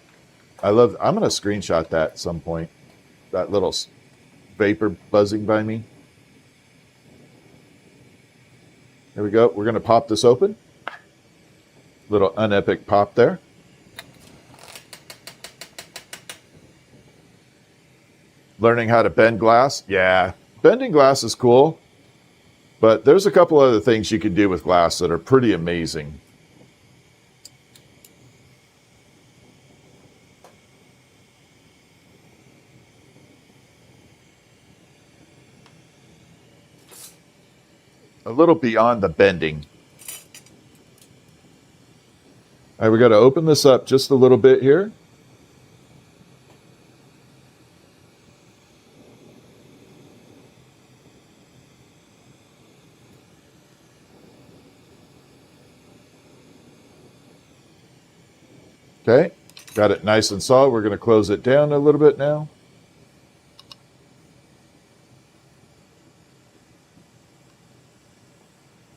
I'm going to screenshot that at some point. That little vapor buzzing by me. There we go. We're going to pop this open. Little unepic pop there. Learning how to bend glass. Yeah, bending glass is cool. But there's a couple other things you can do with glass that are pretty amazing. A little beyond the bending. All right, we got to open this up just a little bit here. Okay, got it nice and solid. We're going to close it down a little bit now.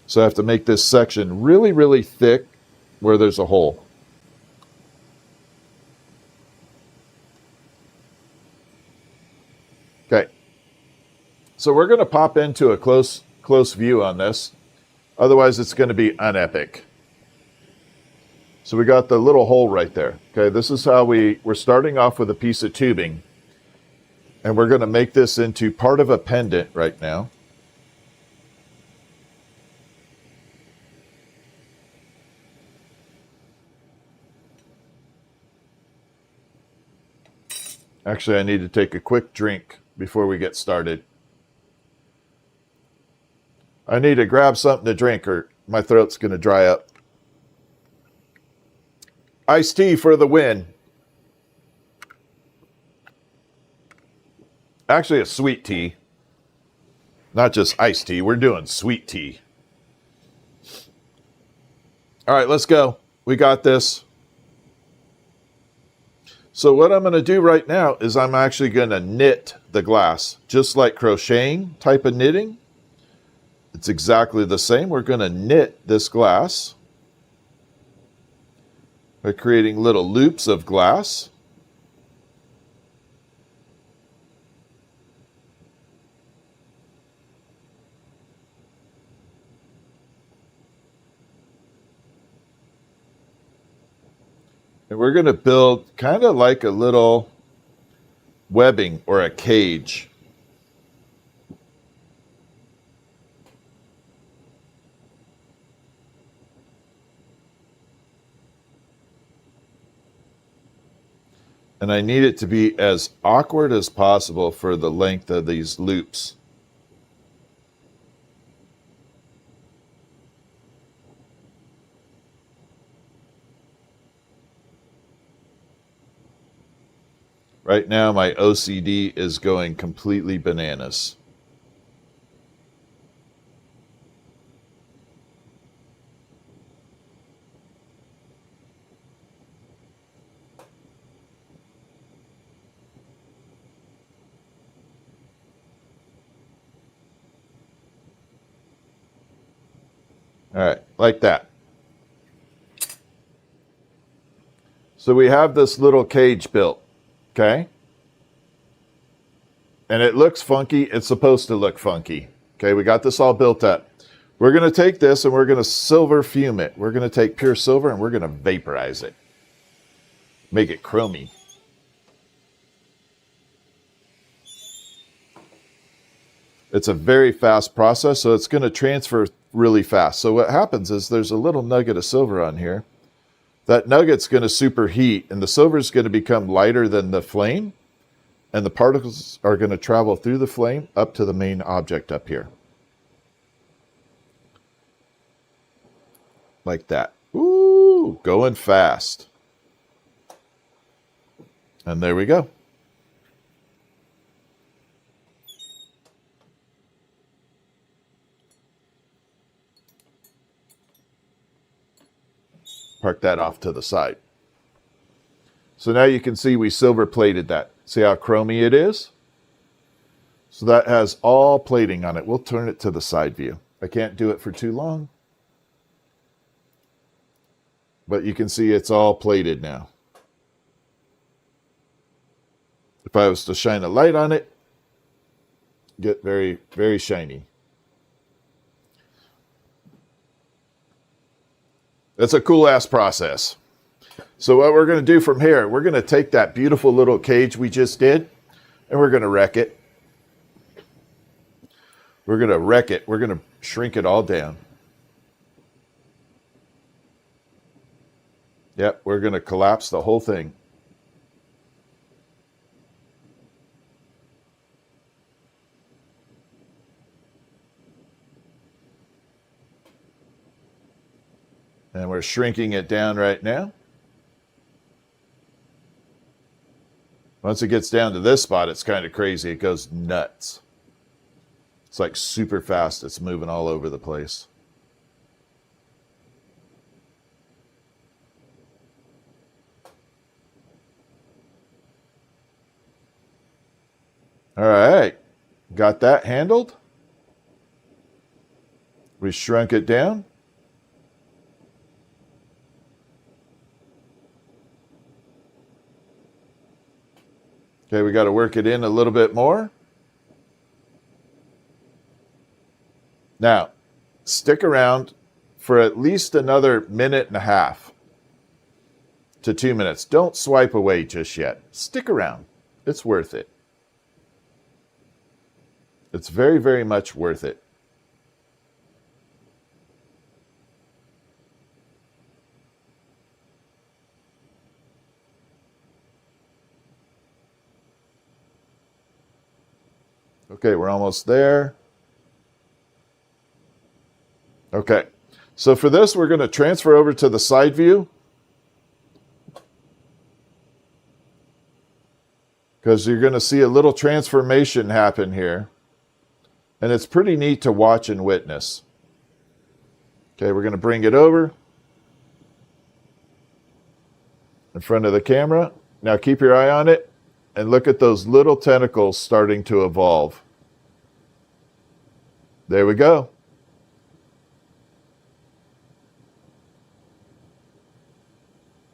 So I have to make this section really, really thick where there's a hole. Okay. So we're going to pop into a close view on this. Otherwise, it's going to be unepic. So we got the little hole right there. Okay, this is how we're starting off with a piece of tubing. And we're going to make this into part of a pendant right now. Actually, I need to take a quick drink before we get started. I need to grab something to drink or my throat's going to dry up. Iced tea for the win. Actually, a sweet tea. Not just iced tea. We're doing sweet tea. All right, let's go. We got this. So what I'm going to do right now is I'm actually going to knit the glass, just like crocheting type of knitting. It's exactly the same. We're going to knit this glass by creating little loops of glass. And we're going to build kind of like a little webbing or a cage. And I need it to be as awkward as possible for the length of these loops. Right now, my OCD is going completely bananas. All right, like that. So we have this little cage built, okay? And it looks funky. It's supposed to look funky. Okay, we got this all built up. We're going to take this and we're going to silver fume it. We're going to take pure silver and we're going to vaporize it. Make it chromy. It's a very fast process, so it's going to transfer really fast. So what happens is there's a little nugget of silver on here. That nugget's going to superheat, and the silver is going to become lighter than the flame, and the particles are going to travel through the flame up to the main object up here. Like that. Ooh, going fast. And there we go. Park that off to the side. So now you can see we silver plated that. See how chromy it is? So that has all plating on it. We'll turn it to the side view. I can't do it for too long. But you can see it's all plated now. If I was to shine a light on it, get very, very shiny. That's a cool ass process. So what we're going to do from here, we're going to take that beautiful little cage we just did and we're going to wreck it. We're going to wreck it. We're going to shrink it all down. Yep, we're going to collapse the whole thing. And we're shrinking it down right now. Once it gets down to this spot, it's kind of crazy. It goes nuts. It's like super fast. It's moving all over the place. All right. Got that handled. We shrunk it down. Okay, we got to work it in a little bit more. Now, stick around for at least another minute and a half to 2 minutes. Don't swipe away just yet. Stick around. It's worth it. It's very, very much worth it. Okay, we're almost there. Okay, so for this, we're going to transfer over to the side view. because you're going to see a little transformation happen here. And it's pretty neat to watch and witness. Okay, we're going to bring it over in front of the camera. Now keep your eye on it and look at those little tentacles starting to evolve. There we go.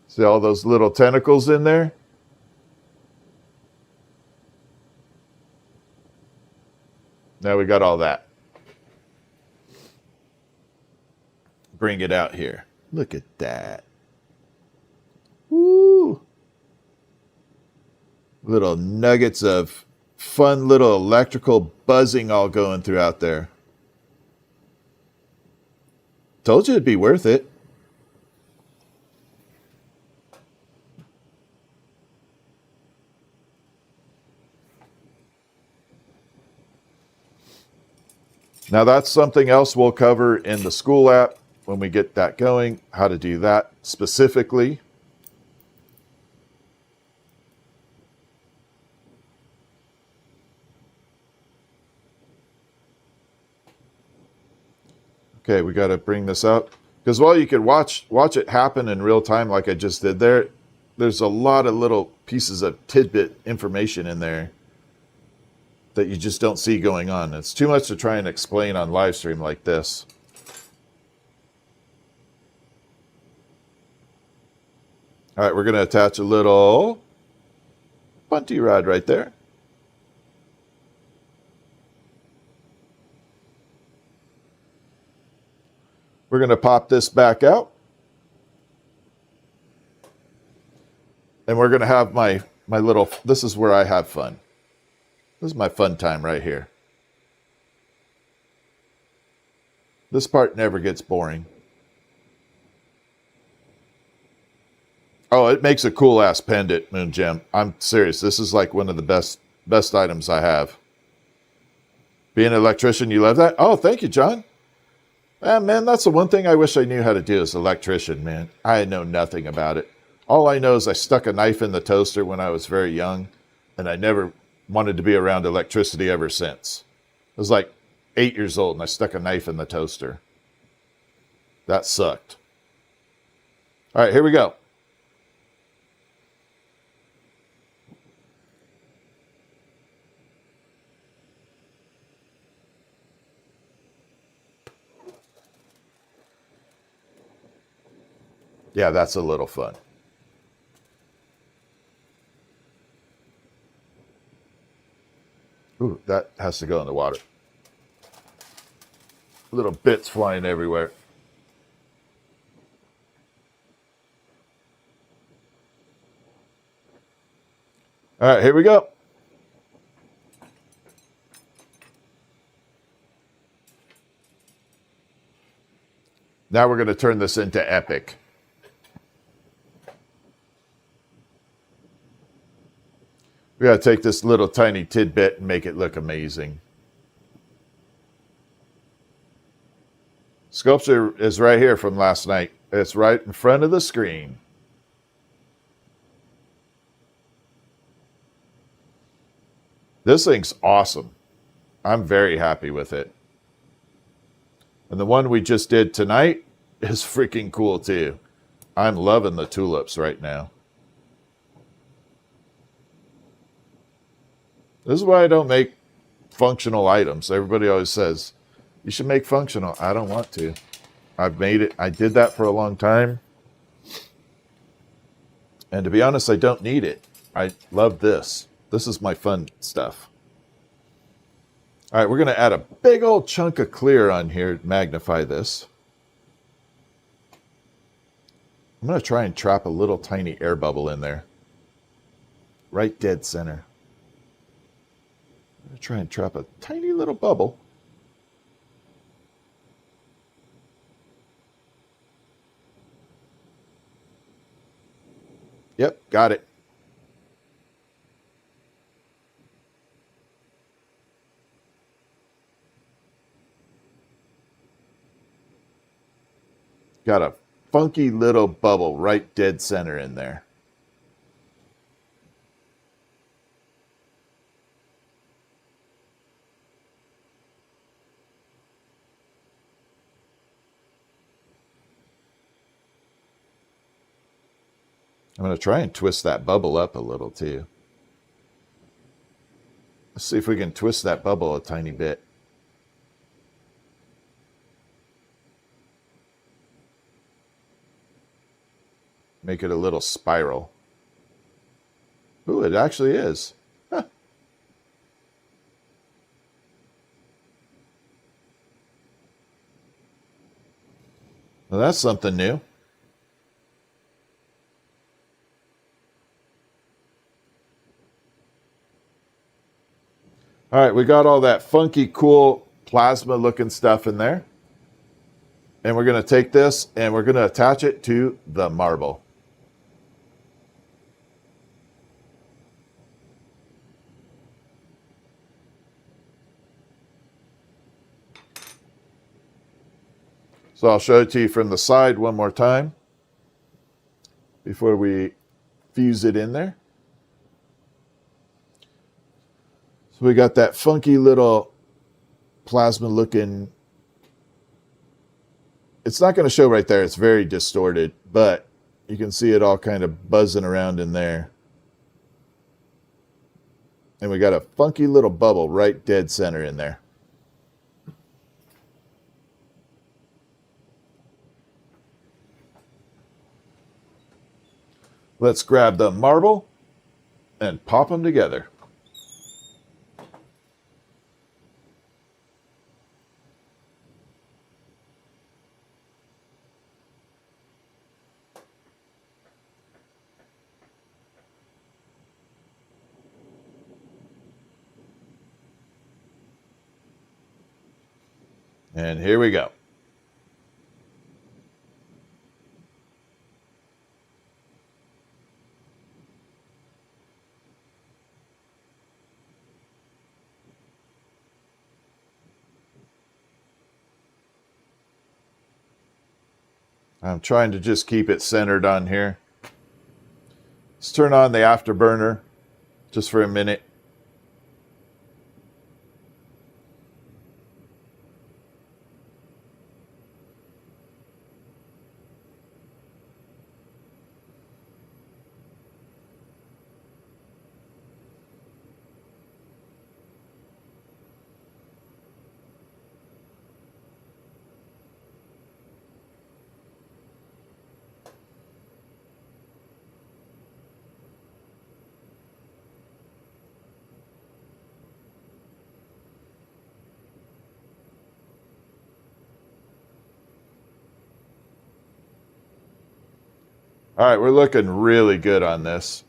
See all those little tentacles in there? Now we got all that. Bring it out here. Look at that. Woo! Little nuggets of fun little electrical buzzing all going throughout there. Told you it'd be worth it. Now that's something else we'll cover in the school app when we get that going, how to do that specifically. Okay, we got to bring this out. Because while you could watch it happen in real time like I just did there, there's a lot of little pieces of tidbit information in there that you just don't see going on. It's too much to try and explain on live stream like this. All right, we're going to attach a little bunty rod right there. We're going to pop this back out. And we're going to have my little, this is where I have fun. This is my fun time right here. This part never gets boring. Oh, it makes a cool ass pendant, Moon Gem. I'm serious. This is like one of the best items I have. Being an electrician, you love that? Oh, thank you, John. Man, that's the one thing I wish I knew how to do as an electrician, man. I know nothing about it. All I know is I stuck a knife in the toaster when I was very young, and I never wanted to be around electricity ever since. I was like 8 years old and I stuck a knife in the toaster. That sucked. All right, here we go. Yeah, that's a little fun. Ooh, that has to go in the water. Little bits flying everywhere. All right, here we go. Now we're going to turn this into epic. We got to take this little tiny tidbit and make it look amazing. Sculpture is right here from last night. It's right in front of the screen. This thing's awesome. I'm very happy with it. And the one we just did tonight is freaking cool too. I'm loving the tulips right now. This is why I don't make functional items. Everybody always says, you should make functional. I don't want to. I've made it. I did that for a long time. And to be honest, I don't need it. I love this. This is my fun stuff. All right, we're going to add a big old chunk of clear on here to magnify this. I'm going to try and trap a little tiny air bubble in there. Right dead center. I'm going to try and trap a tiny little bubble. Yep, got it. Got a funky little bubble right dead center in there. I'm going to try and twist that bubble up a little too. Let's see if we can twist that bubble a tiny bit. Make it a little spiral. Ooh, it actually is. Huh. Well, that's something new. All right, we got all that funky, cool plasma looking stuff in there. And we're going to take this and we're going to attach it to the marble. So I'll show it to you from the side one more time before we fuse it in there. So we got that funky little plasma looking. It's not going to show right there. It's very distorted, but you can see it all kind of buzzing around in there. And we got a funky little bubble right dead center in there. Let's grab the marble and pop them together. And here we go. I'm trying to just keep it centered on here. Let's turn on the afterburner just for a minute. All right, we're looking really good on this.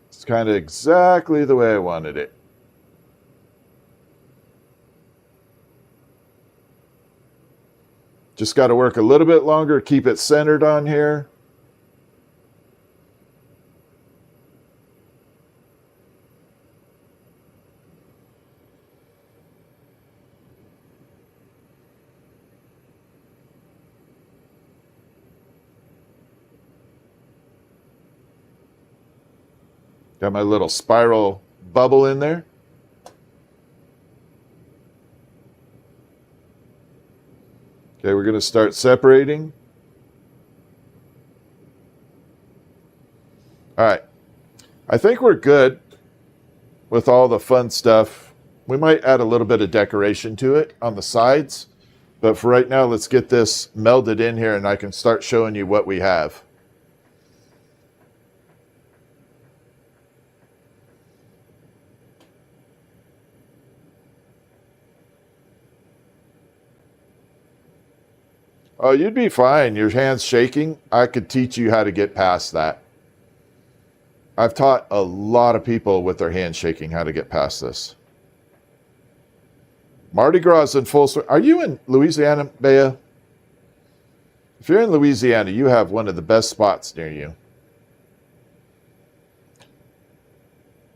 It's kind of exactly the way I wanted it. Just got to work a little bit longer, keep it centered on here. Got my little spiral bubble in there. Okay, we're going to start separating. All right. I think we're good with all the fun stuff. We might add a little bit of decoration to it on the sides. But for right now, let's get this melded in here and I can start showing you what we have. Oh, you'd be fine. Your hand's shaking. I could teach you how to get past that. I've taught a lot of people with their hands shaking how to get past this. Mardi Gras is in full swing. Are you in Louisiana, Bea? If you're in Louisiana, you have one of the best spots near you.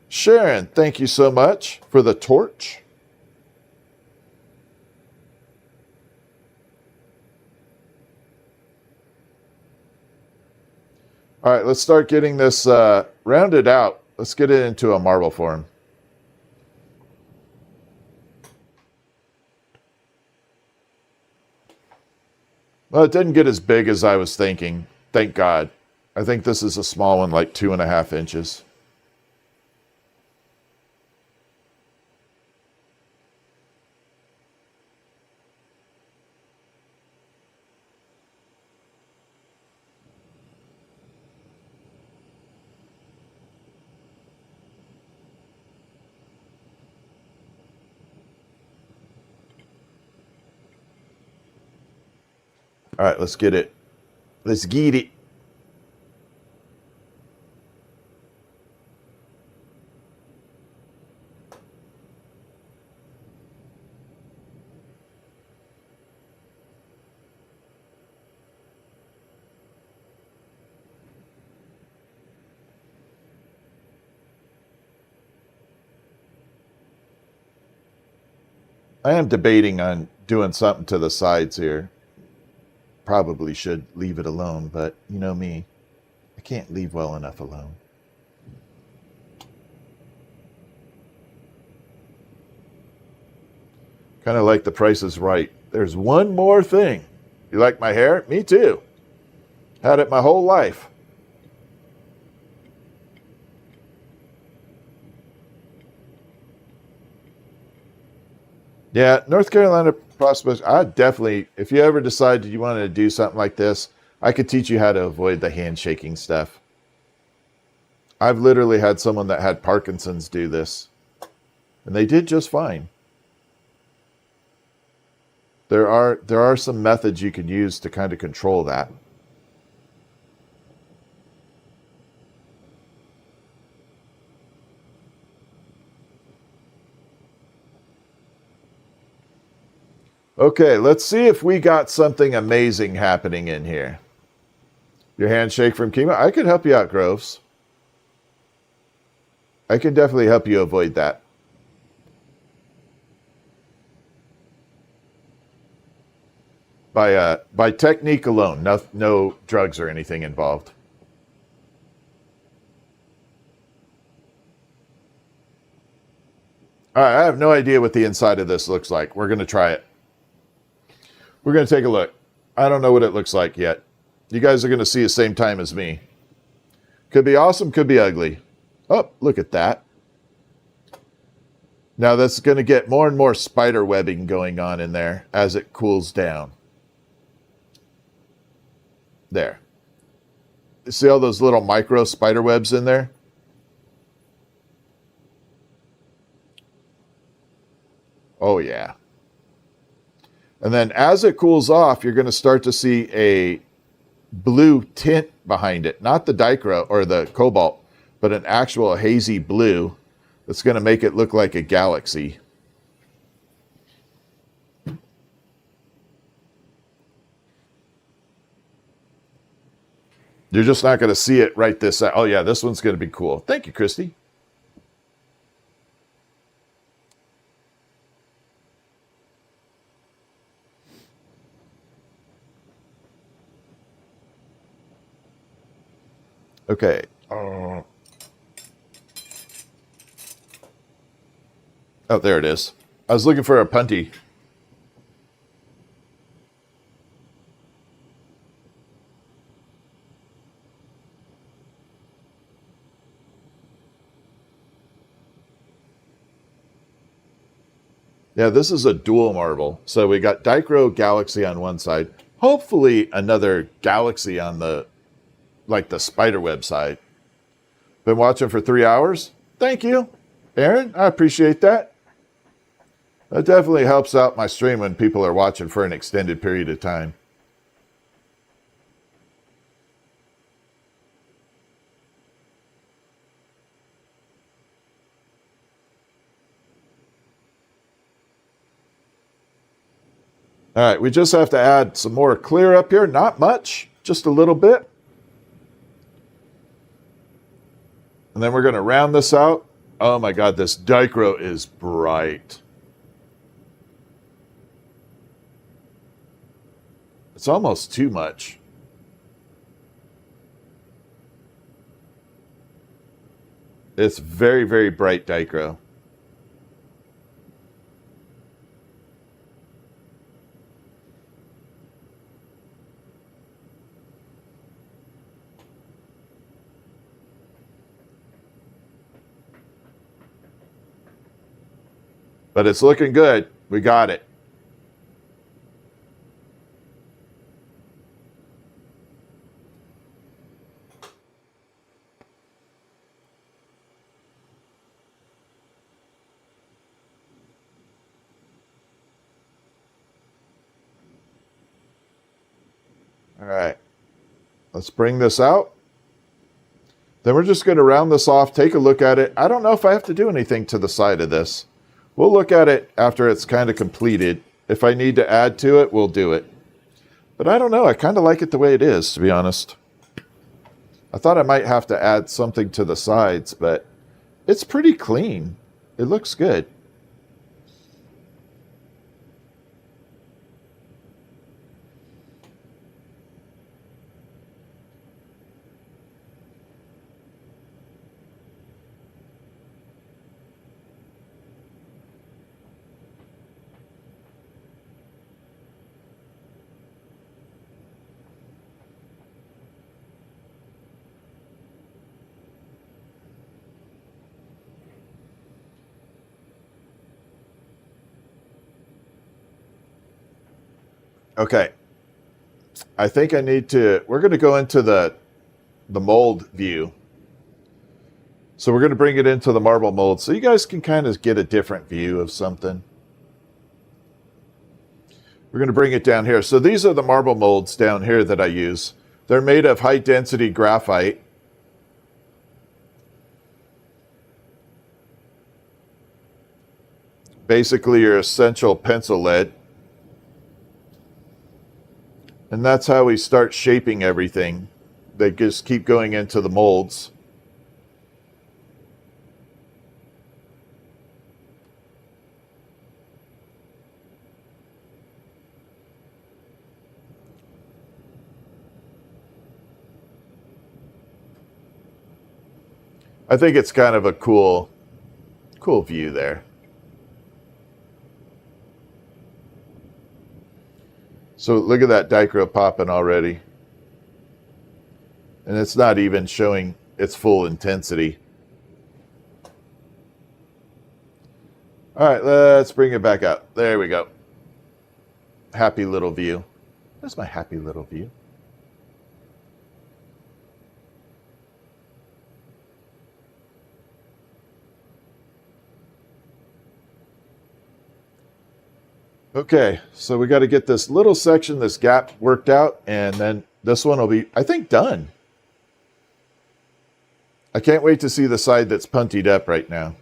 Sharon, thank you so much for the torch. All right, let's start getting this rounded out. Let's get it into a marble form. Well, it didn't get as big as I was thinking. Thank God. I think this is a small one, like 2.5 inches. All right, let's get it. Let's get it. I am debating on doing something to the sides here. Probably should leave it alone, but you know me. I can't leave well enough alone. Kind of like The Price is Right. There's one more thing. You like my hair? Me too. Had it my whole life. Yeah, North Carolina prospects. I definitely, if you ever decided you wanted to do something like this, I could teach you how to avoid the handshaking stuff. I've literally had someone that had Parkinson's do this, and they did just fine. There are some methods you can use to kind of control that. Okay, let's see if we got something amazing happening in here. Your handshake from chemo? I could help you out, Groves. I can definitely help you avoid that. By technique alone, no drugs or anything involved. All right, I have no idea what the inside of this looks like. We're going to try it. We're going to take a look. I don't know what it looks like yet. You guys are going to see the same time as me. Could be awesome, could be ugly. Oh, look at that. Now that's going to get more and more spider webbing going on in there as it cools down. There. You see all those little micro spider webs in there? Oh, yeah. And then as it cools off, you're going to start to see a blue tint behind it. Not the dicro or the cobalt, but an actual hazy blue that's going to make it look like a galaxy. You're just not going to see it right this side. Oh, yeah, this one's going to be cool. Thank you, Christy. Okay. Oh, there it is. I was looking for a punty. Yeah, this is a dual marble. So we got dicro galaxy on one side. Hopefully another galaxy on the, like the spiderweb side. Been watching for 3 hours? Thank you, Aaron. I appreciate that. That definitely helps out my stream when people are watching for an extended period of time. All right, we just have to add some more clear up here. Not much, just a little bit. And then we're going to round this out. Oh my God, this dicro is bright. It's almost too much. It's very, very bright dicro. But it's looking good. We got it. All right. Let's bring this out. Then we're just going to round this off, take a look at it. I don't know if I have to do anything to the side of this. We'll look at it after it's kind of completed. If I need to add to it, we'll do it. But I don't know. I kind of like it the way it is, to be honest. I thought I might have to add something to the sides, but it's pretty clean. It looks good. Okay. I think I need to, we're going to go into the mold view. So we're going to bring it into the marble mold so you guys can kind of get a different view of something. We're going to bring it down here. So these are the marble molds down here that I use. They're made of high density graphite. Basically your essential pencil lead. And that's how we start shaping everything. They just keep going into the molds. I think it's kind of a cool view there. So look at that dicro popping already. And it's not even showing its full intensity. All right, let's bring it back up. There we go. Happy little view. There's my happy little view. Okay, so we got to get this little section, this gap worked out, and then this one will be, I think, done. I can't wait to see the side that's puntied up right now.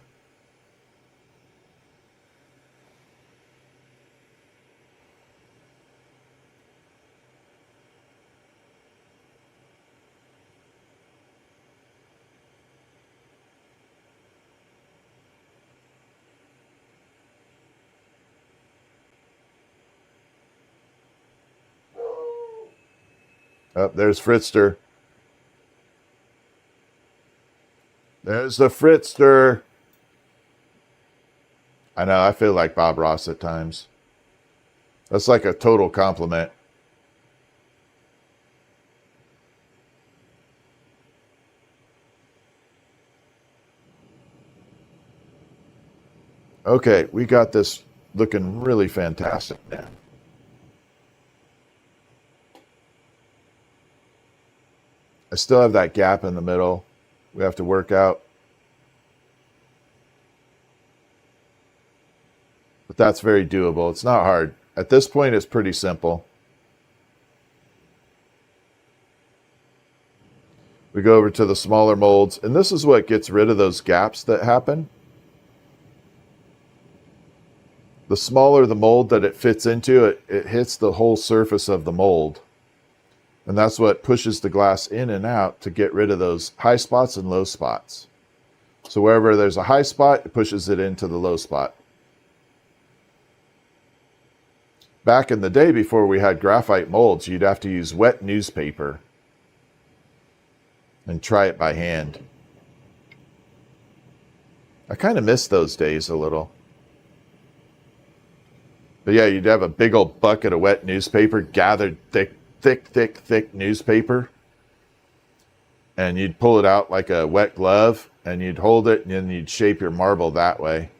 Oh, there's Fritzster. There's the Fritzster. I know, I feel like Bob Ross at times. That's like a total compliment. Okay, we got this looking really fantastic now. I still have that gap in the middle we have to work out. But that's very doable. It's not hard. At this point, it's pretty simple. We go over to the smaller molds, and this is what gets rid of those gaps that happen. The smaller the mold that it fits into, it hits the whole surface of the mold. And that's what pushes the glass in and out to get rid of those high spots and low spots. So wherever there's a high spot, it pushes it into the low spot. Back in the day, before we had graphite molds, you'd have to use wet newspaper and try it by hand. I kind of miss those days a little. But yeah, you'd have a big old bucket of wet newspaper, gathered thick newspaper, and you'd pull it out like a wet glove, and you'd hold it, and then you'd shape your marble that way.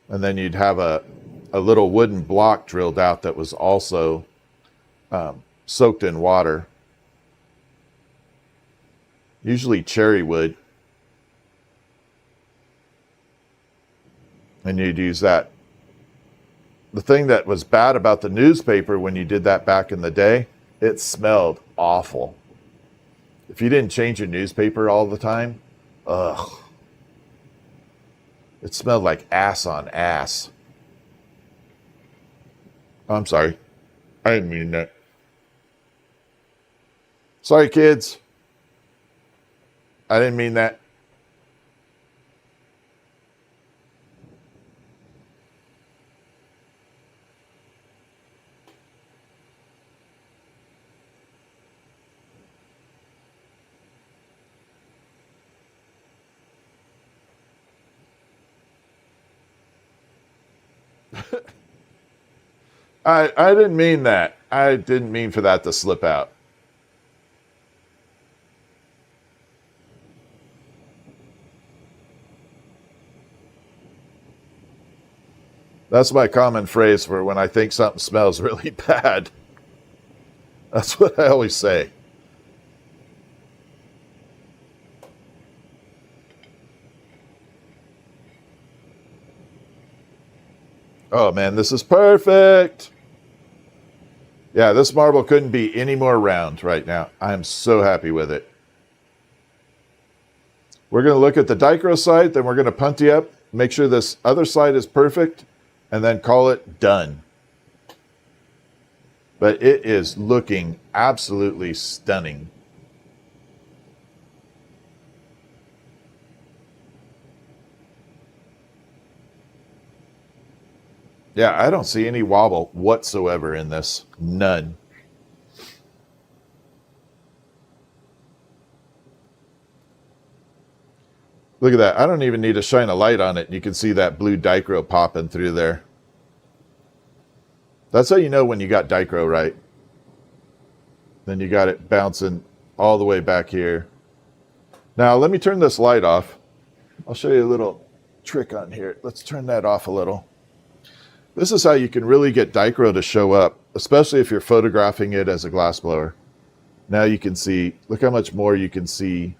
And then you'd have a little wooden block drilled out that was also soaked in water. Usually cherry wood. And you'd use that. The thing that was bad about the newspaper when you did that back in the day, it smelled awful. If you didn't change your newspaper all the time, ugh. It smelled like ass on ass. I'm sorry. I didn't mean that. Sorry, kids. I didn't mean that. I didn't mean that. I didn't mean for that to slip out. That's my common phrase for when I think something smells really bad. That's what I always say. Oh man, this is perfect. Yeah, this marble couldn't be any more round right now. I'm so happy with it. We're going to look at the dicro side, then we're going to punty up, make sure this other side is perfect, and then call it done. But it is looking absolutely stunning. Yeah, I don't see any wobble whatsoever in this. None. Look at that. I don't even need to shine a light on it. You can see that blue dicro popping through there. That's how you know when you got dicro right. Then you got it bouncing all the way back here. Now, let me turn this light off. I'll show you a little trick on here. Let's turn that off a little. This is how you can really get dicro to show up, especially if you're photographing it as a glass blower. Now you can see, look how much more you can see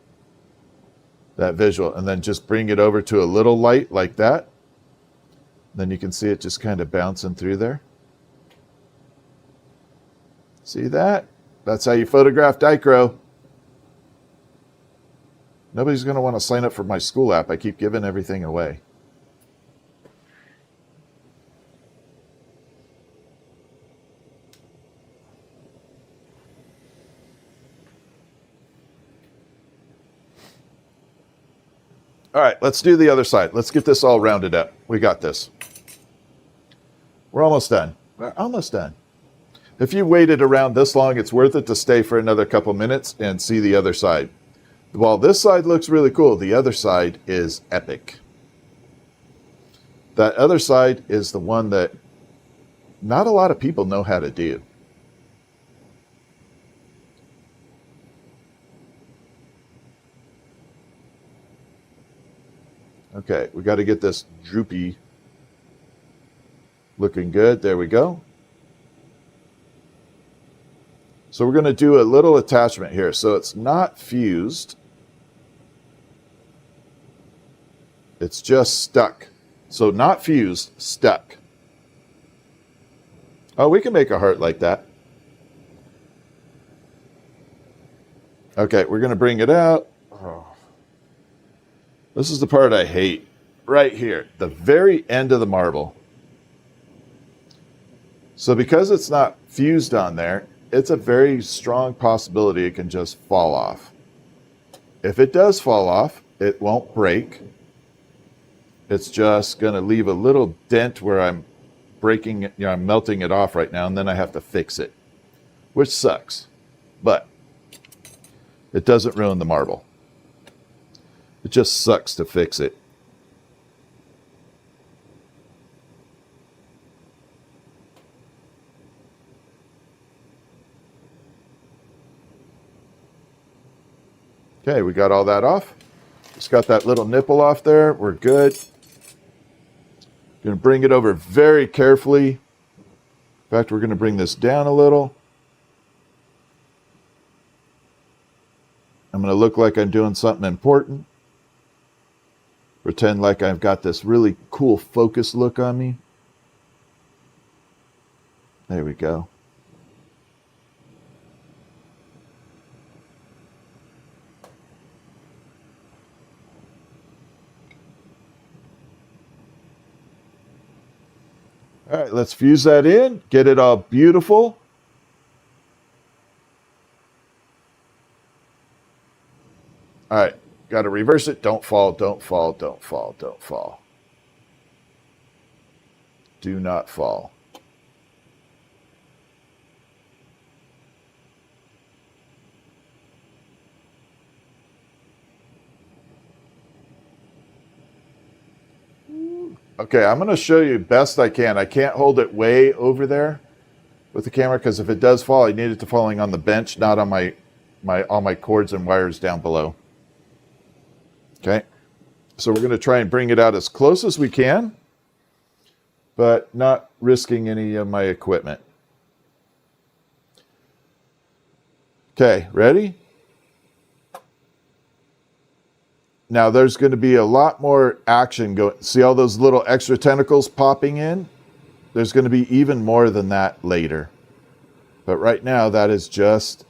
that visual. And then just bring it over to a little light like that. Then you can see it just kind of bouncing through there. See that? That's how you photograph dicro. Nobody's going to want to sign up for my school app. I keep giving everything away. All right, let's do the other side. Let's get this all rounded up. We got this. We're almost done. We're almost done. If you waited around this long, it's worth it to stay for another couple minutes and see the other side. While this side looks really cool, the other side is epic. That other side is the one that not a lot of people know how to do. Okay, we got to get this droopy looking good. There we go. So we're going to do a little attachment here. So it's not fused. It's just stuck. So not fused, stuck. Oh, we can make a heart like that. Okay, we're going to bring it out. Oh. This is the part I hate. Right here, the very end of the marble. So because it's not fused on there, it's a very strong possibility it can just fall off. If it does fall off, it won't break. It's just going to leave a little dent where I'm breaking it, I'm melting it off right now, and then I have to fix it, which sucks. But it doesn't ruin the marble. It just sucks to fix it. Okay, we got all that off. Just got that little nipple off there. We're good. Going to bring it over very carefully. In fact, we're going to bring this down a little. I'm going to look like I'm doing something important. Pretend like I've got this really cool focus look on me. There we go. All right, let's fuse that in, get it all beautiful. All right, got to reverse it. Don't fall, don't fall, don't fall, don't fall. Do not fall. Okay, I'm going to show you best I can. I can't hold it way over there with the camera because if it does fall, I need it to falling on the bench, not on all my cords and wires down below. Okay, so we're going to try and bring it out as close as we can, but not risking any of my equipment. Okay, ready? Now there's going to be a lot more action going. See all those little extra tentacles popping in? There's going to be even more than that later. But right now that is just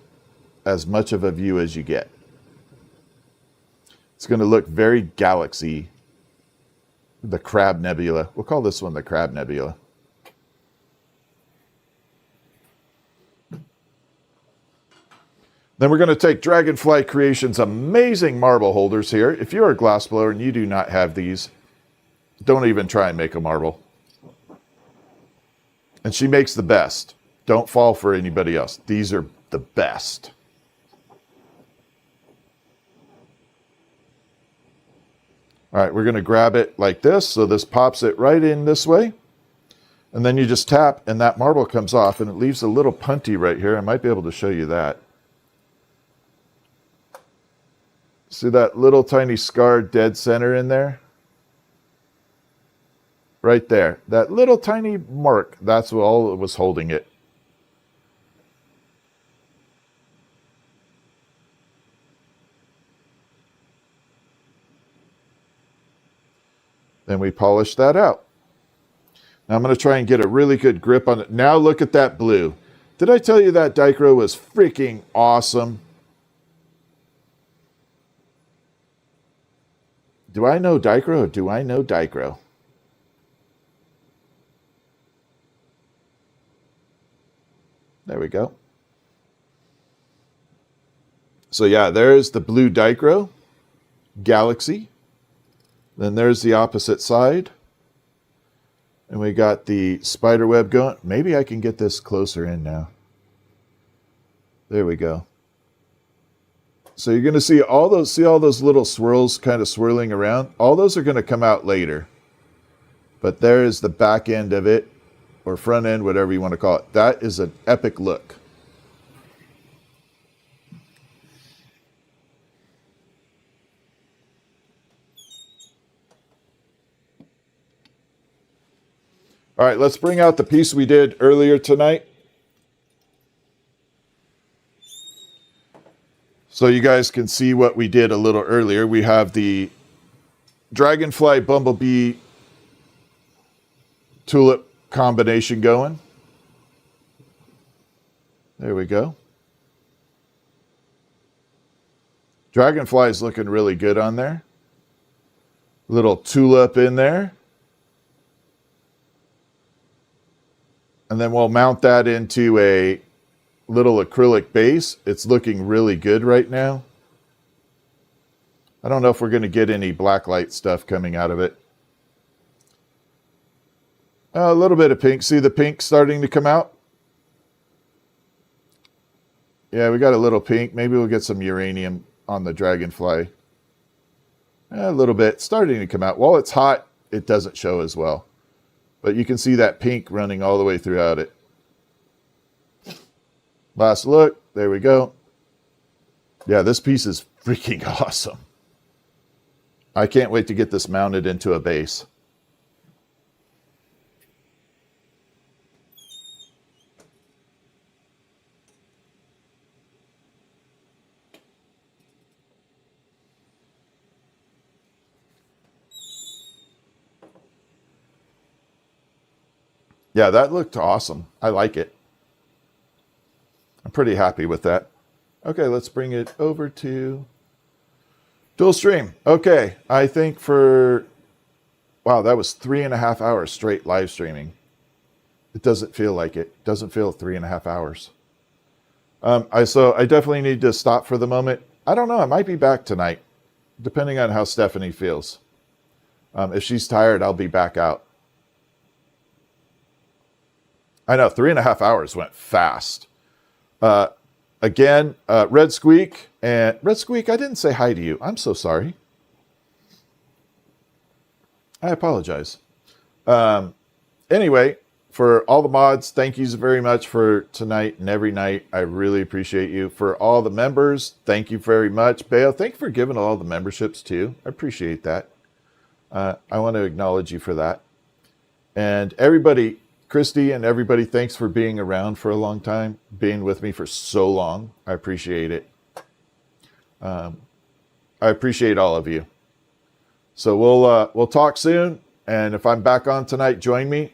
as much of a view as you get. It's going to look very galaxy. The Crab Nebula. We'll call this one the Crab Nebula. Then we're going to take Dragonfly Creations' amazing marble holders here. If you're a glass blower and you do not have these, don't even try and make a marble. And she makes the best. Don't fall for anybody else. These are the best. All right, we're going to grab it like this. So this pops it right in this way. And then you just tap and that marble comes off and it leaves a little punty right here. I might be able to show you that. See that little tiny scar dead center in there? Right there. That little tiny mark. That's what all was holding it. Then we polish that out. Now I'm going to try and get a really good grip on it. Now look at that blue. Did I tell you that dicro was freaking awesome? Do I know dicro or do I know dicro? There we go. So yeah, there's the blue dicro, galaxy. Then there's the opposite side. And we got the spider web going. Maybe I can get this closer in now. There we go. So you're going to see all those little swirls kind of swirling around. All those are going to come out later. But there is the back end of it, or front end, whatever you want to call it. That is an epic look. All right, let's bring out the piece we did earlier tonight. So you guys can see what we did a little earlier. We have the dragonfly bumblebee tulip combination going. There we go. Dragonfly is looking really good on there. Little tulip in there. And then we'll mount that into a little acrylic base. It's looking really good right now. I don't know if we're going to get any blacklight stuff coming out of it. A little bit of pink. See the pink starting to come out? Yeah, we got a little pink. Maybe we'll get some uranium on the dragonfly. A little bit. Starting to come out. While it's hot, it doesn't show as well. But you can see that pink running all the way throughout it. Last look. There we go. Yeah, this piece is freaking awesome. I can't wait to get this mounted into a base. Yeah, that looked awesome. I like it. I'm pretty happy with that. Okay, let's bring it over to dual stream. Okay, I think wow, that was 3.5 hours straight live streaming. It doesn't feel like it. It doesn't feel 3.5 hours. So I definitely need to stop for the moment. I don't know. I might be back tonight, depending on how Stephanie feels. If she's tired, I'll be back out. I know 3.5 hours went fast. Again, Red Squeak, I didn't say hi to you. I'm so sorry. I apologize. Anyway, for all the mods, thank you very much for tonight and every night. I really appreciate you. For all the members, thank you very much. Bale, thank you for giving all the memberships too. I appreciate that. I want to acknowledge you for that. And everybody, Christy and everybody, thanks for being around for a long time, being with me for so long. I appreciate it. I appreciate all of you. So we'll talk soon. And if I'm back on tonight, join me.